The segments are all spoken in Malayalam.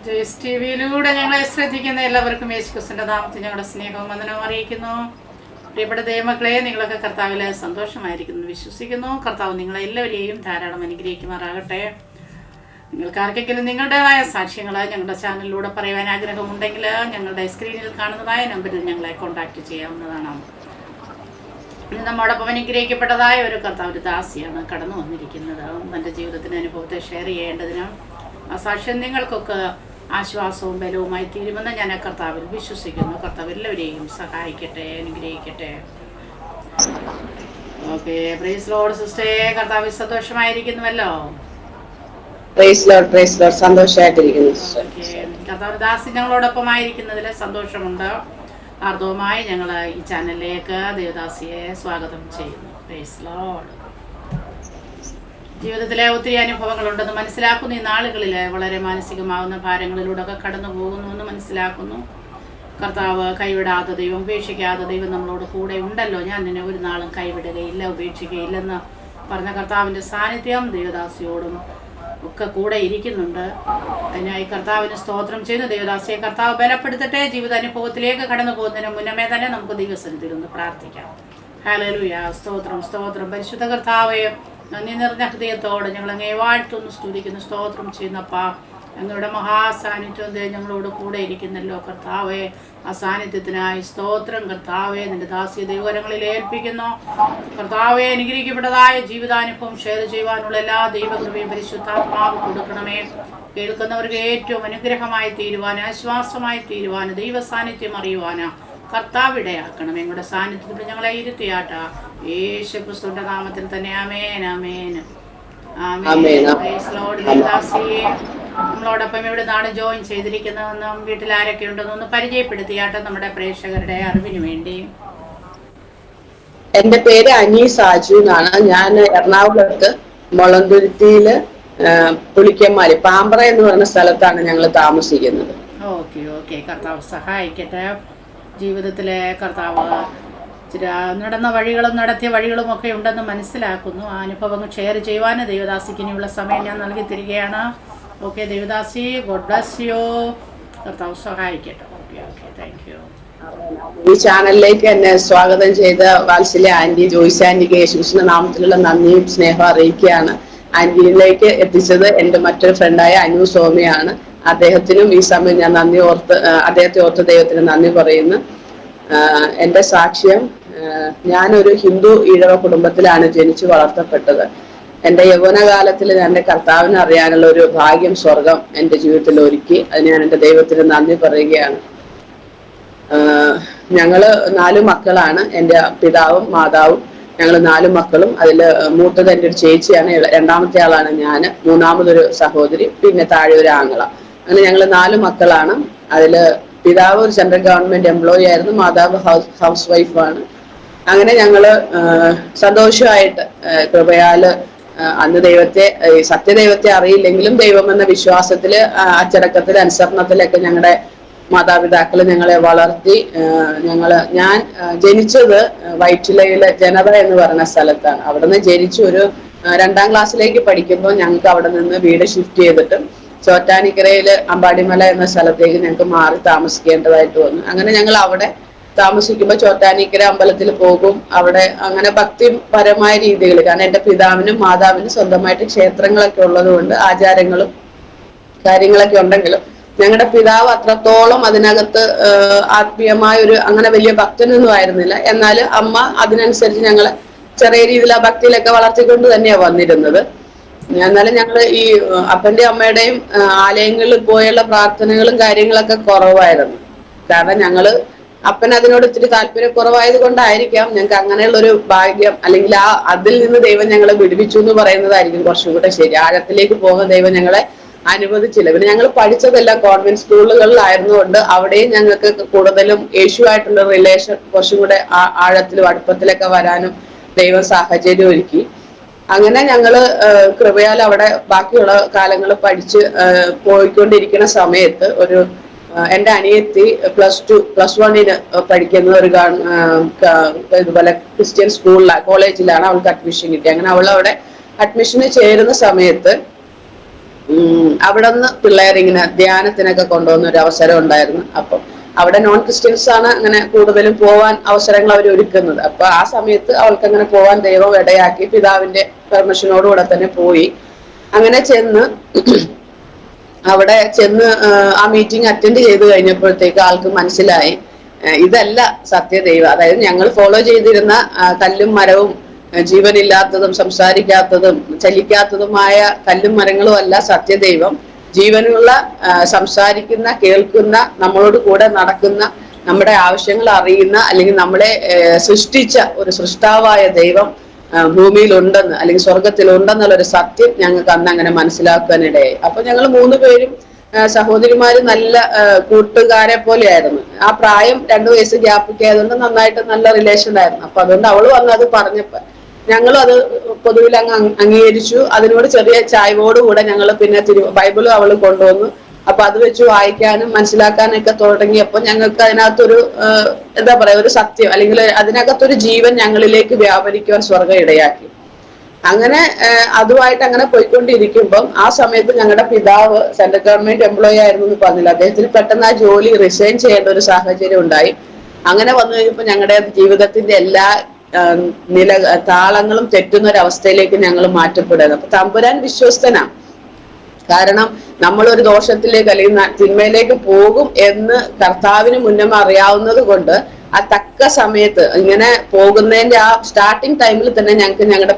ജോയ്സ് ടി വിയിലൂടെ ഞങ്ങളെ ശ്രദ്ധിക്കുന്ന എല്ലാവർക്കും യേശുക്രിസ്തുവിന്റെ നാമത്തിൽ ഞങ്ങളുടെ സ്നേഹവും വന്ദനവും അറിയിക്കുന്നു. പ്രിയപ്പെട്ട ദൈവമക്കളെ, നിങ്ങളൊക്കെ കർത്താവിൽ സന്തോഷമായിരിക്കുന്നു വിശ്വസിക്കുന്നു. കർത്താവ് നിങ്ങളെ എല്ലാവരെയും ധാരാളം അനുഗ്രഹിക്കുമാറാകട്ടെ. നിങ്ങൾക്ക് ആർക്കെങ്കിലും നിങ്ങളുടേതായ സാക്ഷ്യങ്ങൾ ഞങ്ങളുടെ ചാനലിലൂടെ പറയുവാൻ ആഗ്രഹമുണ്ടെങ്കിൽ ഞങ്ങളുടെ സ്ക്രീനിൽ കാണുന്നതായ നമ്പറിൽ ഞങ്ങളെ കോൺടാക്റ്റ് ചെയ്യാവുന്നതാണ്. നമ്മോടൊപ്പം അനുഗ്രഹിക്കപ്പെട്ടതായ ഒരു കർത്താവിൻ്റെ ദാസിയാണ് കടന്നു വന്നിരിക്കുന്നത്. തൻ്റെ ജീവിതത്തിൻ്റെ അനുഭവത്തെ ഷെയർ ചെയ്യേണ്ടതിനും ആ സാക്ഷ്യം നിങ്ങൾക്കൊക്കെ ആശ്വാസവും ബലവുമായി തീരുമെന്ന് ഞാൻ കർത്താവിൽ വിശ്വസിക്കുന്നു. കർത്താവ് എല്ലാവരെയും സഹായിക്കട്ടെ, അനുഗ്രഹിക്കട്ടെ. Okay, praise Lord സിസ്റ്റേ. കർത്താവ് സന്തോഷമായിരിക്കുന്നുവല്ലോ. സന്തോഷമായിട്ടിരിക്കുന്നു. കർത്താവ് ദാസി ഞങ്ങളോടൊപ്പം ആയിരിക്കുന്നതിൽ സന്തോഷമുണ്ട്. ആർദ്രവുമായി ഞങ്ങൾ ഈ ചാനലിലേക്ക് ദേവദാസിയെ സ്വാഗതം ചെയ്യുന്നു. Praise lord. ജീവിതത്തിലെ ഒത്തിരി അനുഭവങ്ങളുണ്ടെന്ന് മനസ്സിലാക്കുന്നു. ഈ നാളുകളിൽ വളരെ മാനസികമാകുന്ന ഭാരങ്ങളിലൂടെ ഒക്കെ കടന്നു പോകുന്നുവെന്ന് മനസ്സിലാക്കുന്നു. കർത്താവ് കൈവിടാത്ത ദൈവം, ഉപേക്ഷിക്കാത്ത ദൈവം നമ്മളോട് കൂടെ ഉണ്ടല്ലോ. ഞാൻ നിന്നെ ഒരു നാളും കൈവിടുകയില്ല, ഉപേക്ഷിക്കുകയില്ലെന്ന് പറഞ്ഞ കർത്താവിൻ്റെ സാന്നിധ്യം ദേവദാസിയോടും ഒക്കെ കൂടെ ഇരിക്കുന്നുണ്ട്. അതിനായി കർത്താവിന് സ്തോത്രം ചെയ്യുന്നു. ദേവദാസിയെ കർത്താവ് ബലപ്പെടുത്തട്ടെ. ജീവിതാനുഭവത്തിലേക്ക് കടന്നു പോകുന്നതിന് മുന്നമേ തന്നെ നമുക്ക് ദൈവസന്നിധിയിൽ ഒന്ന് പ്രാർത്ഥിക്കാം. ഹല്ലേലൂയ. സ്തോത്രം, സ്തോത്രം. പരിശുദ്ധ കർത്താവേ, നന്ദി നിറഞ്ഞ ഹൃദയത്തോടെ ഞങ്ങളങ്ങേ വാഴ്ത്തുന്നു, സ്തുതിക്കുന്നു, സ്തോത്രം ചെയ്യുന്നപ്പാ. ഞങ്ങളുടെ മഹാസാന്നിധ്യം ഞങ്ങളോട് കൂടെ ഇരിക്കുന്നല്ലോ കർത്താവേ. ആ സാന്നിധ്യത്തിനായി സ്തോത്രം കർത്താവേ. നിന്റെ ദാസിയ ദൈവകരങ്ങളിൽ ഏൽപ്പിക്കുന്നു കർത്താവേ. അനുഗ്രഹിക്കപ്പെട്ടതായ ജീവിതാനുഭവം ഷെയർ ചെയ്യുവാനുള്ള എല്ലാ ദൈവകൃപയും പരിശുദ്ധാത്മാവ് കൊടുക്കണമേ. കേൾക്കുന്നവർക്ക് ഏറ്റവും അനുഗ്രഹമായി തീരുവാൻ, ആശ്വാസമായി തീരുവാൻ, ദൈവ സാന്നിധ്യം അറിയുവാനാ കർത്താവ് ഇടയാക്കണം. ഞങ്ങളുടെ സാന്നിധ്യത്തിൽ ഞങ്ങളെ ഇരുത്തിയാട്ടാ. യേശുക്രിസ്തുവിന്റെ നാമത്തിൽ തന്നെ ആമേൻ, ആമേൻ, ആമേൻ. Praise Lord. ദേവദാസിയെ നമ്മളോടൊപ്പം ഇവിടെ നാട് ജോയിൻ ചെയ്തിരിക്കുന്നതെന്നും വീട്ടിൽ ആരൊക്കെ ഉണ്ടെന്നൊന്ന് പരിചയപ്പെടുത്തിയാട്ടെ നമ്മുടെ പ്രേക്ഷകരുടെ അറിവിന് വേണ്ടി. എന്റെ പേര് അനി സാജു എന്നാണ്. ഞാൻ എറണാകുളത്ത് മുളന്തുരുത്തിയില് പുളിക്കന്മാര് പാമ്പ്ര എന്ന് പറയുന്ന സ്ഥലത്താണ് ഞങ്ങൾ താമസിക്കുന്നത്. Okay, okay. കർത്താവ് സഹായിക്കട്ടെ. ജീവിതത്തിലെ കർത്താവ് നടന്ന വഴികളും നടത്തിയ വഴികളും ഒക്കെ ഉണ്ടെന്ന് മനസ്സിലാക്കുന്നു. ആ അനുഭവങ്ങൾ ഷെയർ ചെയ്യുവാൻ ദേവദാസിക്ക് ഇനിയുള്ള സമയം ഞാൻ നൽകി തരികയാണ്. Okay devadasi, God bless U. കർത്താവ് സഹായിക്കട്ടെ. Okay, okay, thank you. ഈ ചാനലിലേക്ക് എന്നെ സ്വാഗതം ചെയ്ത വാത്സല്യ ആന്റി ജോയ്സ് ആന്റിക്ക് യേശുക്രിസ്തുവിന്റെ നാമത്തിലുള്ള നന്ദിയും സ്നേഹം അറിയിക്കുകയാണ്. ആന്റിയിലേക്ക് എത്തിച്ചത് എൻ്റെ മറ്റൊരു ഫ്രണ്ടായ അനു സോമയാണ്. അദ്ദേഹത്തിനും ഈ സമയം ഞാൻ അദ്ദേഹത്തെ ഓർത്ത് ദൈവത്തിന് നന്ദി പറയുന്നു. എൻ്റെ സാക്ഷ്യം, ഞാനൊരു ഹിന്ദു ഈഴവ കുടുംബത്തിലാണ് ജനിച്ചു വളർത്തപ്പെട്ടത്. എൻ്റെ യൗവനകാലത്തിൽ എൻ്റെ കർത്താവിനെ അറിയാനുള്ള ഒരു ഭാഗ്യം സ്വർഗം എൻ്റെ ജീവിതത്തിൽ ഒരുക്കി. അതിന് ഞാൻ എൻ്റെ ദൈവത്തിന് നന്ദി പറയുകയാണ്. ഞങ്ങള് 4 മക്കളാണ്. എൻ്റെ പിതാവും മാതാവും. ഞങ്ങൾ 4 മക്കളും. അതിൽ മൂത്തത് എൻ്റെ ഒരു ചേച്ചിയാണ്, രണ്ടാമത്തെ ആളാണ് ഞാൻ, മൂന്നാമതൊരു സഹോദരി, പിന്നെ താഴെ ഒരു ആങ്ങള. അങ്ങനെ ഞങ്ങൾ 4 മക്കളാണ്. അതില് പിതാവ് ഒരു സെൻട്രൽ ഗവൺമെന്റ് എംപ്ലോയി ആയിരുന്നു, മാതാവ് ഹൗസ് വൈഫാണ്. അങ്ങനെ ഞങ്ങള് സന്തോഷമായിട്ട് കൃപയാല് അന്ന് സത്യദൈവത്തെ അറിയില്ലെങ്കിലും ദൈവം എന്ന വിശ്വാസത്തില്, അച്ചടക്കത്തിൽ, അനുസരണത്തിലൊക്കെ ഞങ്ങളുടെ മാതാപിതാക്കള് ഞങ്ങളെ വളർത്തി. ഞാൻ ജനിച്ചത് വൈറ്റിലയിലെ ജനത എന്ന് പറയുന്ന സ്ഥലത്താണ്. അവിടെ നിന്ന് ജനിച്ചു ഒരു 2ാം ക്ലാസ്സിലേക്ക് പഠിക്കുമ്പോൾ ഞങ്ങൾക്ക് അവിടെ നിന്ന് വീട് ഷിഫ്റ്റ് ചെയ്തിട്ട് ചോറ്റാനിക്കരയില് അമ്പാടിമല എന്ന സ്ഥലത്തേക്ക് ഞങ്ങൾക്ക് മാറി താമസിക്കേണ്ടതായിട്ട് വന്നു. അങ്ങനെ ഞങ്ങൾ അവിടെ താമസിക്കുമ്പോൾ ചോറ്റാനിക്കര അമ്പലത്തിൽ പോകും. അവിടെ അങ്ങനെ ഭക്തിപരമായ രീതികൾ, കാരണം എൻ്റെ പിതാവിനും മാതാവിനും സ്വന്തമായിട്ട് ക്ഷേത്രങ്ങളൊക്കെ ഉള്ളത് കൊണ്ട് ആചാരങ്ങളും കാര്യങ്ങളൊക്കെ ഉണ്ടെങ്കിലും ഞങ്ങളുടെ പിതാവ് അത്രത്തോളം അതിനകത്ത് ആത്മീയമായ അങ്ങനെ വലിയ ഭക്തനൊന്നും ആയിരുന്നില്ല. എന്നാൽ അമ്മ അതിനനുസരിച്ച് ഞങ്ങളെ ചെറിയ രീതിയിൽ ആ ഭക്തിയിലൊക്കെ വളർത്തിക്കൊണ്ട് തന്നെയാണ് വന്നിരുന്നത്. എന്നാലും ഞങ്ങൾ ഈ അപ്പന്റെ അമ്മയുടെയും ആലയങ്ങളിൽ പോയുള്ള പ്രാർത്ഥനകളും കാര്യങ്ങളൊക്കെ കുറവായിരുന്നു. കാരണം അപ്പൻ അതിനോട് ഇത്തിരി താല്പര്യക്കുറവായത് കൊണ്ടായിരിക്കാം ഞങ്ങൾക്ക് അങ്ങനെയുള്ള ഒരു ഭാഗ്യം, അല്ലെങ്കിൽ അതിൽ നിന്ന് ദൈവം ഞങ്ങളെ വിടുവിച്ചു എന്ന് പറയുന്നതായിരിക്കും കുറച്ചും കൂടെ ശരി. ആഴത്തിലേക്ക് പോകുന്ന ദൈവം ഞങ്ങളെ അനുവദിച്ചില്ല. പിന്നെ ഞങ്ങൾ പഠിച്ചതെല്ലാം കോൺവെന്റ് സ്കൂളുകളിലായിരുന്നുകൊണ്ട് അവിടെയും ഞങ്ങൾക്ക് കൂടുതലും യേശുവായിട്ടുള്ള റിലേഷൻ കുറച്ചും കൂടെ ആഴത്തിലും അടുപ്പത്തിലൊക്കെ വരാനും ദൈവം സാഹചര്യം ഒരുക്കി. അങ്ങനെ ഞങ്ങള് കൃപയാൽ അവിടെ ബാക്കിയുള്ള കാലങ്ങൾ പഠിച്ച് പോയിക്കൊണ്ടിരിക്കുന്ന സമയത്ത് എൻ്റെ അനിയത്തി +1 പഠിക്കുന്ന ഒരു ഇതുപോലെ ക്രിസ്ത്യൻ കോളേജിലാണ് അവൾക്ക് അഡ്മിഷൻ കിട്ടി. അങ്ങനെ അവൾ അവിടെ അഡ്മിഷന് ചേരുന്ന സമയത്ത് അവിടെ നിന്ന് പിള്ളേരിങ്ങനെ ധ്യാനത്തിനൊക്കെ കൊണ്ടുവന്ന ഒരു അവസരം ഉണ്ടായിരുന്നു. അപ്പം അവിടെ നോൺ ക്രിസ്ത്യൻസ് ആണ് അങ്ങനെ കൂടുതലും പോവാൻ അവസരങ്ങൾ അവർ ഒരുക്കുന്നത്. അപ്പൊ ആ സമയത്ത് അവൾക്ക് അങ്ങനെ പോവാൻ ദൈവം ഇടയാക്കി. പിതാവിന്റെ പെർമിഷനോടുകൂടെ തന്നെ പോയി. അങ്ങനെ ചെന്ന് അവിടെ ചെന്ന് ആ മീറ്റിംഗ് അറ്റൻഡ് ചെയ്ത് കഴിഞ്ഞപ്പോഴത്തേക്ക് ആൾക്ക് മനസ്സിലായി ഇതല്ല സത്യദൈവം. അതായത് ഞങ്ങൾ ഫോളോ ചെയ്തിരുന്ന കല്ലും മരവും ജീവനില്ലാത്തതും സംസാരിക്കാത്തതും ചലിക്കാത്തതുമായ കല്ലും മരങ്ങളും അല്ല സത്യദൈവം. ജീവനുള്ള സംസാരിക്കുന്ന, കേൾക്കുന്ന, നമ്മളോട് കൂടെ നടക്കുന്ന, നമ്മുടെ ആവശ്യങ്ങൾ അറിയുന്ന, അല്ലെങ്കിൽ നമ്മളെ സൃഷ്ടിച്ച ഒരു സൃഷ്ടാവായ ദൈവം ഭൂമിയിൽ ഉണ്ടെന്ന്, അല്ലെങ്കിൽ സ്വർഗത്തിൽ ഉണ്ടെന്നുള്ളൊരു സത്യം ഞങ്ങൾക്ക് അന്ന് അങ്ങനെ മനസ്സിലാക്കാനിടയായി. അപ്പൊ ഞങ്ങൾ 3 പേരും സഹോദരിമാര് നല്ല കൂട്ടുകാരെ പോലെയായിരുന്നു. ആ പ്രായം 2 വയസ്സ് ഗ്യാപ്പൊക്കെ ആയതുകൊണ്ട് നന്നായിട്ട് നല്ല റിലേഷൻ ആയിരുന്നു. അപ്പൊ അതുകൊണ്ട് അവള് വന്ന് അത് പറഞ്ഞപ്പോ ഞങ്ങളും അത് പൊതുവിൽ അങ്ങ് അംഗീകരിച്ചു. അതിനോട് ചെറിയ ചായ്വോടുകൂടെ ഞങ്ങൾ പിന്നെ ബൈബിളും അവള് കൊണ്ടുവന്നു. അപ്പൊ അത് വെച്ച് വായിക്കാനും മനസ്സിലാക്കാനൊക്കെ തുടങ്ങിയപ്പോൾ ഞങ്ങൾക്ക് അതിനകത്തൊരു എന്താ പറയാ, ഒരു സത്യം, അല്ലെങ്കിൽ അതിനകത്തൊരു ജീവൻ ഞങ്ങളിലേക്ക് വ്യാപരിക്കുവാൻ സ്വർഗം ഇടയാക്കി. അങ്ങനെ അതുമായിട്ട് അങ്ങനെ പോയിക്കൊണ്ടിരിക്കുമ്പം ആ സമയത്ത് ഞങ്ങളുടെ പിതാവ് സെൻട്രൽ ഗവൺമെന്റ് എംപ്ലോയി ആയിരുന്നു എന്ന് പറഞ്ഞില്ല. അദ്ദേഹത്തിന് പെട്ടെന്ന് ആ ജോലി റിസൈൻ ചെയ്യേണ്ട ഒരു സാഹചര്യം ഉണ്ടായി. അങ്ങനെ വന്നു കഴിഞ്ഞപ്പോൾ ഞങ്ങളുടെ ജീവിതത്തിന്റെ എല്ലാ താളങ്ങളും തെറ്റുന്ന ഒരു അവസ്ഥയിലേക്ക് ഞങ്ങൾ മാറ്റപ്പെടുന്നത്. അപ്പൊ തമ്പുരാൻ വിശ്വസ്തനാണ്. കാരണം നമ്മളൊരു ദോഷത്തിലേക്ക് അല്ലെങ്കിൽ തിന്മയിലേക്ക് പോകും എന്ന് കർത്താവിന് മുന്നേ അറിയാവുന്നത് കൊണ്ട് ആ തക്ക സമയത്ത് ഇങ്ങനെ പോകുന്നതിന്റെ ആ സ്റ്റാർട്ടിങ് ടൈമിൽ തന്നെ ഞങ്ങൾക്ക് ഞങ്ങളുടെ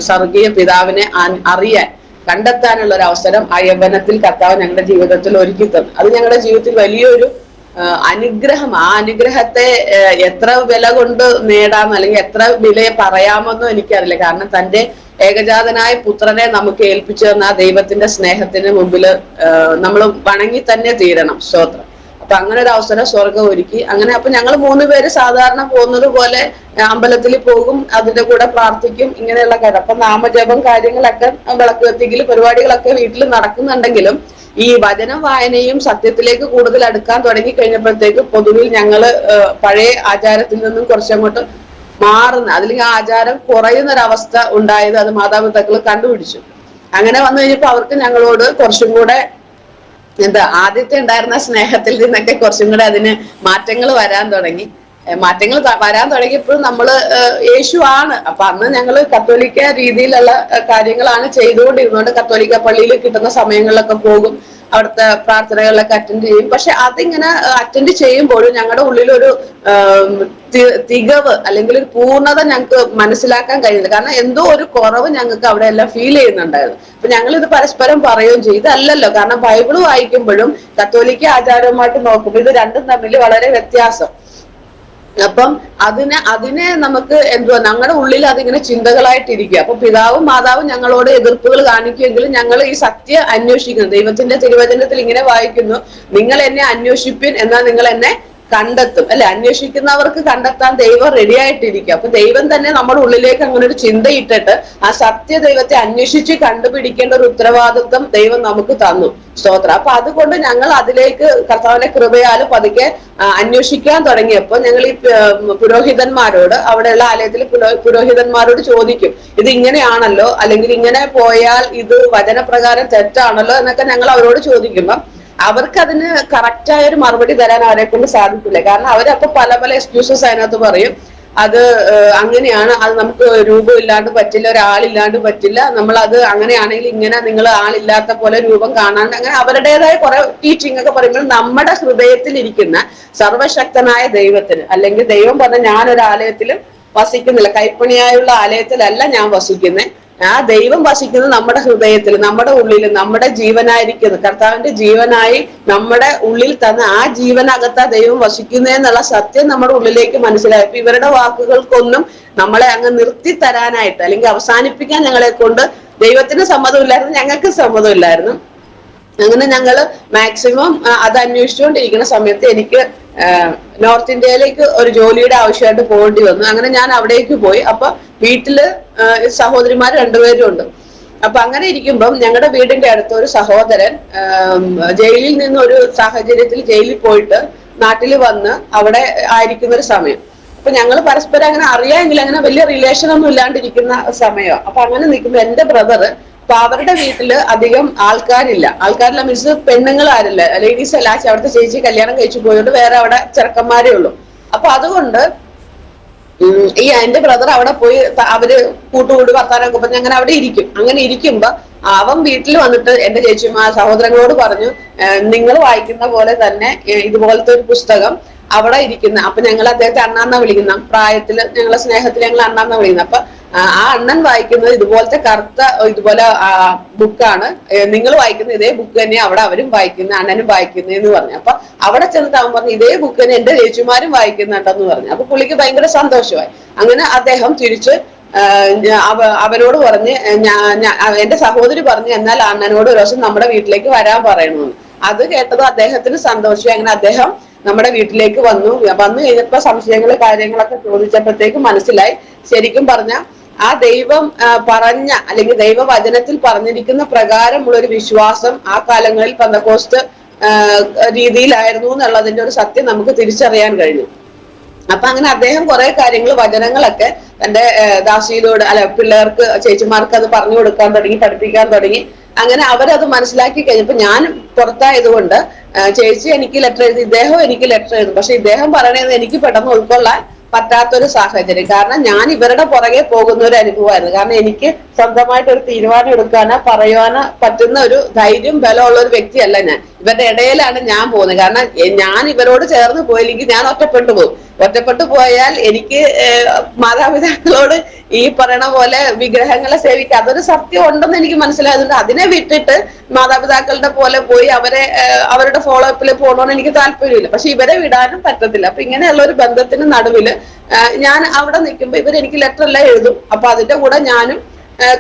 സ്വർഗീയ പിതാവിനെ അറിയാൻ, കണ്ടെത്താനുള്ള ഒരു അവസരം ആ യൗവനത്തിൽ കർത്താവ് ഞങ്ങളുടെ ജീവിതത്തിൽ ഒരുക്കി തന്നു. അത് ഞങ്ങളുടെ ജീവിതത്തിൽ വലിയൊരു അനുഗ്രഹം. ആ അനുഗ്രഹത്തെ എത്ര വില കൊണ്ട് നേടാമെന്ന്, അല്ലെങ്കിൽ എത്ര വില പറയാമെന്നോ എനിക്കറിയില്ല. കാരണം തന്റെ ഏകജാതനായ പുത്രനെ നമുക്ക് ഏൽപ്പിച്ചു തന്ന ആ ദൈവത്തിന്റെ സ്നേഹത്തിന് മുമ്പിൽ നമ്മൾ വണങ്ങി തന്നെ തീരണം. സ്തോത്രം. അപ്പൊ അങ്ങനെ ഒരു അവസരം സ്വർഗം ഒരുക്കി. അങ്ങനെ അപ്പൊ ഞങ്ങൾ 3 പേര് സാധാരണ പോകുന്നത് പോലെ അമ്പലത്തിൽ പോകും, അതിന്റെ കൂടെ പ്രാർത്ഥിക്കും, ഇങ്ങനെയുള്ള കാര്യം. അപ്പൊ നാമജപം കാര്യങ്ങളൊക്കെ, വിളക്ക് കത്തിക്കൽ പരിപാടികളൊക്കെ വീട്ടിൽ നടക്കുന്നുണ്ടെങ്കിലും ഈ വചനം വായനയും സത്യത്തിലേക്ക് കൂടുതൽ അടുക്കാൻ തുടങ്ങി കഴിഞ്ഞപ്പോഴത്തേക്ക് പൊതുവിൽ ഞങ്ങള് പഴയ ആചാരത്തിൽ നിന്നും കുറച്ചങ്ങോട്ട് മാറുന്ന, അല്ലെങ്കിൽ ആ ആചാരം കുറയുന്ന ഒരവസ്ഥ ഉണ്ടായത് അത് മാതാപിതാക്കൾ കണ്ടുപിടിച്ചു. അങ്ങനെ വന്നു കഴിഞ്ഞപ്പോൾ അവർക്ക് ഞങ്ങളോട് കുറച്ചും കൂടെ ആദ്യത്തെ ഉണ്ടായിരുന്ന സ്നേഹത്തിൽ നിന്നൊക്കെ കുറച്ചും കൂടെ അതിന് മാറ്റങ്ങൾ വരാൻ തുടങ്ങി. മാറ്റങ്ങൾ വരാൻ തുടങ്ങിയപ്പോൾ നമ്മള് യേശു ആണ്. അപ്പൊ അന്ന് ഞങ്ങള് കത്തോലിക്ക രീതിയിലുള്ള കാര്യങ്ങളാണ് ചെയ്തുകൊണ്ടിരുന്നോണ്ട് കത്തോലിക്ക പള്ളിയിൽ കിട്ടുന്ന സമയങ്ങളിലൊക്കെ പോകും, അവിടുത്തെ പ്രാർത്ഥനകളിലൊക്കെ അറ്റൻഡ് ചെയ്യും. പക്ഷെ അതിങ്ങനെ അറ്റൻഡ് ചെയ്യുമ്പോഴും ഞങ്ങളുടെ ഉള്ളിലൊരു തികവ് അല്ലെങ്കിൽ ഒരു പൂർണ്ണത ഞങ്ങൾക്ക് മനസ്സിലാക്കാൻ കഴിയുന്നില്ല. കാരണം എന്തോ ഒരു കുറവ് ഞങ്ങൾക്ക് അവിടെ എല്ലാം ഫീൽ ചെയ്യുന്നുണ്ടായിരുന്നു. അപ്പൊ ഞങ്ങൾ ഇത് പരസ്പരം പറയുകയും ചെയ്യും, ഇതല്ലല്ലോ. കാരണം ബൈബിള് വായിക്കുമ്പോഴും കത്തോലിക്ക ആചാരവുമായിട്ട് നോക്കുമ്പോൾ ഇത് രണ്ടും തമ്മിൽ വളരെ വ്യത്യാസം. അപ്പം അതിനെ നമുക്ക് ഞങ്ങളുടെ ഉള്ളിൽ അതിങ്ങനെ ചിന്തകളായിട്ടിരിക്കുക. അപ്പൊ പിതാവും മാതാവും ഞങ്ങളോട് എതിർപ്പുകൾ കാണിക്കുമെങ്കിലും ഞങ്ങൾ ഈ സത്യം അന്വേഷിക്കുന്നു. ദൈവത്തിന്റെ തിരുവചനത്തിൽ ഇങ്ങനെ വായിക്കുന്നു, നിങ്ങൾ എന്നെ അന്വേഷിപ്പിൻ എന്നാൽ നിങ്ങൾ എന്നെ കണ്ടെത്തും, അല്ലെ? അന്വേഷിക്കുന്നവർക്ക് കണ്ടെത്താൻ ദൈവം റെഡി ആയിട്ടിരിക്കും. അപ്പൊ ദൈവം തന്നെ നമ്മുടെ ഉള്ളിലേക്ക് അങ്ങനെ ഒരു ചിന്തയിട്ടിട്ട് ആ സത്യ ദൈവത്തെ അന്വേഷിച്ച് കണ്ടുപിടിക്കേണ്ട ഒരു ഉത്തരവാദിത്വം ദൈവം നമുക്ക് തന്നു. സ്തോത്രം. അപ്പൊ അതുകൊണ്ട് ഞങ്ങൾ അതിലേക്ക് കർത്താവിന്റെ കൃപയാൽ പതുക്കെ അന്വേഷിക്കാൻ തുടങ്ങിയപ്പോൾ ഞങ്ങൾ ഈ പുരോഹിതന്മാരോട്, അവിടെയുള്ള ആലയത്തിൽ പുരോഹിതന്മാരോട് ചോദിക്കും, ഇത് ഇങ്ങനെയാണല്ലോ, അല്ലെങ്കിൽ ഇങ്ങനെ പോയാൽ ഇത് വചനപ്രകാരം തെറ്റാണല്ലോ എന്നൊക്കെ ഞങ്ങൾ അവരോട് ചോദിക്കുമ്പോൾ അവർക്ക് അതിന് കറക്റ്റായ ഒരു മറുപടി തരാൻ അവരെ കൊണ്ട് സാധിക്കില്ല. കാരണം അവരപ്പൊ പല പല എക്സ്ക്യൂസസ് അതിനകത്ത് പറയും. അത് അങ്ങനെയാണ്, അത് നമുക്ക് രൂപം ഇല്ലാണ്ട് പറ്റില്ല, ഒരാളില്ലാണ്ട് പറ്റില്ല, നമ്മൾ അത് അങ്ങനെയാണെങ്കിൽ ഇങ്ങനെ നിങ്ങൾ ആളില്ലാത്ത പോലെ രൂപം കാണാണ്ട്, അങ്ങനെ അവരുടേതായ കുറെ ടീച്ചിങ് ഒക്കെ പറയുമ്പോൾ നമ്മുടെ ഹൃദയത്തിൽ ഇരിക്കുന്ന സർവശക്തനായ ദൈവത്തിന്, അല്ലെങ്കിൽ ദൈവം പറഞ്ഞ ഞാനൊരു ആലയത്തിലും വസിക്കുന്നില്ല, കൈപ്പണിയായുള്ള ആലയത്തിലല്ല ഞാൻ വസിക്കുന്നത്, ആ ദൈവം വസിക്കുന്നത് നമ്മുടെ ഹൃദയത്തിൽ, നമ്മുടെ ഉള്ളിൽ, നമ്മുടെ ജീവനായിരിക്കുന്നത്, കർത്താവിന്റെ ജീവനായി നമ്മുടെ ഉള്ളിൽ തന്നെ ആ ജീവനകത്താ ദൈവം വസിക്കുന്നതെന്നുള്ള സത്യം നമ്മുടെ ഉള്ളിലേക്ക് മനസ്സിലായപ്പോ ഇവരുടെ വാക്കുകൾക്കൊന്നും നമ്മളെ അങ്ങ് നിർത്തി തരാനായിട്ട് അല്ലെങ്കിൽ അവസാനിപ്പിക്കാൻ ഞങ്ങളെ കൊണ്ട് ദൈവത്തിന് സമ്മതമില്ലായിരുന്നു, ഞങ്ങൾക്ക് സമ്മതമില്ലായിരുന്നു. അങ്ങനെ ഞങ്ങള് മാക്സിമം അത് അന്വേഷിച്ചുകൊണ്ടിരിക്കുന്ന സമയത്ത് എനിക്ക് നോർത്ത് ഇന്ത്യയിലേക്ക് ഒരു ജോലിയുടെ ആവശ്യമായിട്ട് പോകേണ്ടി വന്നു. അങ്ങനെ ഞാൻ അവിടേക്ക് പോയി. അപ്പൊ വീട്ടില് സഹോദരിമാർ 2 പേരും ഉണ്ട്. അപ്പൊ അങ്ങനെ ഇരിക്കുമ്പം ഞങ്ങളുടെ വീടിന്റെ അടുത്ത് ഒരു സഹോദരൻ ജയിലിൽ നിന്ന് ഒരു സാഹചര്യത്തിൽ ജയിലിൽ പോയിട്ട് നാട്ടിൽ വന്ന് അവിടെ ആയിരിക്കുന്ന ഒരു സമയം. അപ്പൊ ഞങ്ങൾ പരസ്പരം അങ്ങനെ അറിയാമെങ്കിൽ അങ്ങനെ വലിയ റിലേഷൻ ഒന്നും ഇല്ലാണ്ടിരിക്കുന്ന സമയം. അപ്പൊ അങ്ങനെ നിൽക്കുമ്പോൾ എന്റെ ബ്രദർ അപ്പൊ അവരുടെ വീട്ടില് അധികം ആൾക്കാരില്ല മീൻസ് പെണ്ണുങ്ങൾ ആരില്ല, ലേഡീസ് അല്ല. അവിടുത്തെ ചേച്ചി കല്യാണം കഴിച്ചു പോയോണ്ട് വേറെ അവിടെ ചെറുക്കന്മാരേ ഉള്ളൂ. അപ്പൊ അതുകൊണ്ട് എന്റെ ബ്രദർ അവിടെ പോയി അവര് കൂട്ടുകൂടി വർത്താനൊക്കെ പറഞ്ഞ് അങ്ങനെ അവിടെ ഇരിക്കും. അങ്ങനെ ഇരിക്കുമ്പോ അവൻ വീട്ടിൽ വന്നിട്ട് എന്റെ ചേച്ചിമാർ സഹോദരങ്ങളോട് പറഞ്ഞു, നിങ്ങൾ വായിക്കുന്ന പോലെ തന്നെ ഇതുപോലത്തെ ഒരു പുസ്തകം അവിടെ ഇരിക്കുന്ന, അപ്പൊ ഞങ്ങൾ അദ്ദേഹത്തെ അണ്ണാന്ന വിളിക്കുന്ന, പ്രായത്തില് ഞങ്ങളെ സ്നേഹത്തിൽ ഞങ്ങൾ അണ്ണാന്ന വിളിക്കുന്ന. അപ്പൊ ആ അണ്ണൻ വായിക്കുന്നത് ഇതുപോലത്തെ കറുത്ത ഇതുപോലെ ബുക്കാണ്, നിങ്ങൾ വായിക്കുന്ന ഇതേ ബുക്ക് തന്നെ അവിടെ അവരും വായിക്കുന്ന, അണ്ണനും വായിക്കുന്നതെന്ന് പറഞ്ഞു. അപ്പൊ അവിടെ ചെന്നിട്ട് അവൻ പറഞ്ഞു ഇതേ ബുക്ക് തന്നെ എന്റെ ചേച്ചിമാരും വായിക്കുന്നുണ്ടെന്ന് പറഞ്ഞു. അപ്പൊ പുള്ളിക്ക് ഭയങ്കര സന്തോഷമായി. അങ്ങനെ അദ്ദേഹം തിരിച്ച് അവരോട് പറഞ്ഞ് എന്റെ സഹോദരി പറഞ്ഞു എന്നാൽ അണ്ണനോട് ഒരു ദിവസം നമ്മുടെ വീട്ടിലേക്ക് വരാൻ പറയണമെന്ന്. അത് കേട്ടത് അദ്ദേഹത്തിന് സന്തോഷമായി. അങ്ങനെ അദ്ദേഹം നമ്മുടെ വീട്ടിലേക്ക് വന്നു കഴിഞ്ഞപ്പോ സംശയങ്ങള് കാര്യങ്ങളൊക്കെ ചോദിച്ചപ്പോഴത്തേക്ക് മനസ്സിലായി, ശരിക്കും പറഞ്ഞ ആ ദൈവം പറഞ്ഞ അല്ലെങ്കിൽ ദൈവവചനത്തിൽ പറഞ്ഞിരിക്കുന്ന പ്രകാരമുള്ള ഒരു വിശ്വാസം ആ കാലങ്ങളിൽ പെന്തക്കോസ്ത് രീതിയിലായിരുന്നു എന്നുള്ളതിന്റെ ഒരു സത്യം നമുക്ക് തിരിച്ചറിയാൻ കഴിഞ്ഞു. അപ്പൊ അങ്ങനെ അദ്ദേഹം കുറെ കാര്യങ്ങൾ വചനങ്ങളൊക്കെ തന്റെ ദാസിയിലൂടെ പിള്ളേർക്ക് ചേച്ചിമാർക്ക് അത് പറഞ്ഞു കൊടുക്കാൻ തുടങ്ങി, പഠിപ്പിക്കാൻ തുടങ്ങി. അങ്ങനെ അവരത് മനസ്സിലാക്കി കഴിഞ്ഞപ്പോ ഞാൻ പുറത്തായതുകൊണ്ട് ചേച്ചി എനിക്ക് ലെറ്റർ എഴുതി, ഇദ്ദേഹം എനിക്ക് ലെറ്റർ എഴുതും. പക്ഷെ ഇദ്ദേഹം പറയണത് എനിക്ക് പെട്ടെന്ന് ഉൾക്കൊള്ളാൻ പറ്റാത്തൊരു സാഹചര്യം. കാരണം ഞാൻ ഇവരുടെ പുറകെ പോകുന്ന ഒരു അനുഭവമായിരുന്നു. കാരണം എനിക്ക് സ്വന്തമായിട്ട് ഒരു തീരുമാനം എടുക്കാനോ പറയുവാനോ പറ്റുന്ന ഒരു ധൈര്യം ബലമുള്ള ഒരു വ്യക്തിയല്ല ഞാൻ. ഇവരുടെ ഇടയിലാണ് ഞാൻ പോകുന്നത്. കാരണം ഞാൻ ഇവരോട് ചേർന്ന് പോയില്ലെങ്കിൽ ഞാൻ ഒറ്റപ്പെട്ടു പോയാൽ എനിക്ക് മാതാപിതാക്കളോട് ഈ പറയണ പോലെ വിഗ്രഹങ്ങളെ സേവിക്കുക അതൊരു സത്യം ഉണ്ടെന്ന് എനിക്ക് മനസ്സിലായതുകൊണ്ട് അതിനെ വിട്ടിട്ട് മാതാപിതാക്കളുടെ പോലെ പോയി അവരുടെ ഫോളോ അപ്പിൽ പോകണമെന്ന് എനിക്ക് താല്പര്യമില്ല. പക്ഷെ ഇവരെ വിടാനും പറ്റത്തില്ല. അപ്പൊ ഇങ്ങനെയുള്ള ഒരു ബന്ധത്തിന് നടുവില് ഞാൻ അവിടെ നിൽക്കുമ്പോ ഇവരെനിക്ക് ലെറ്റർ എല്ലാം എഴുതും. അപ്പൊ അതിന്റെ കൂടെ ഞാനും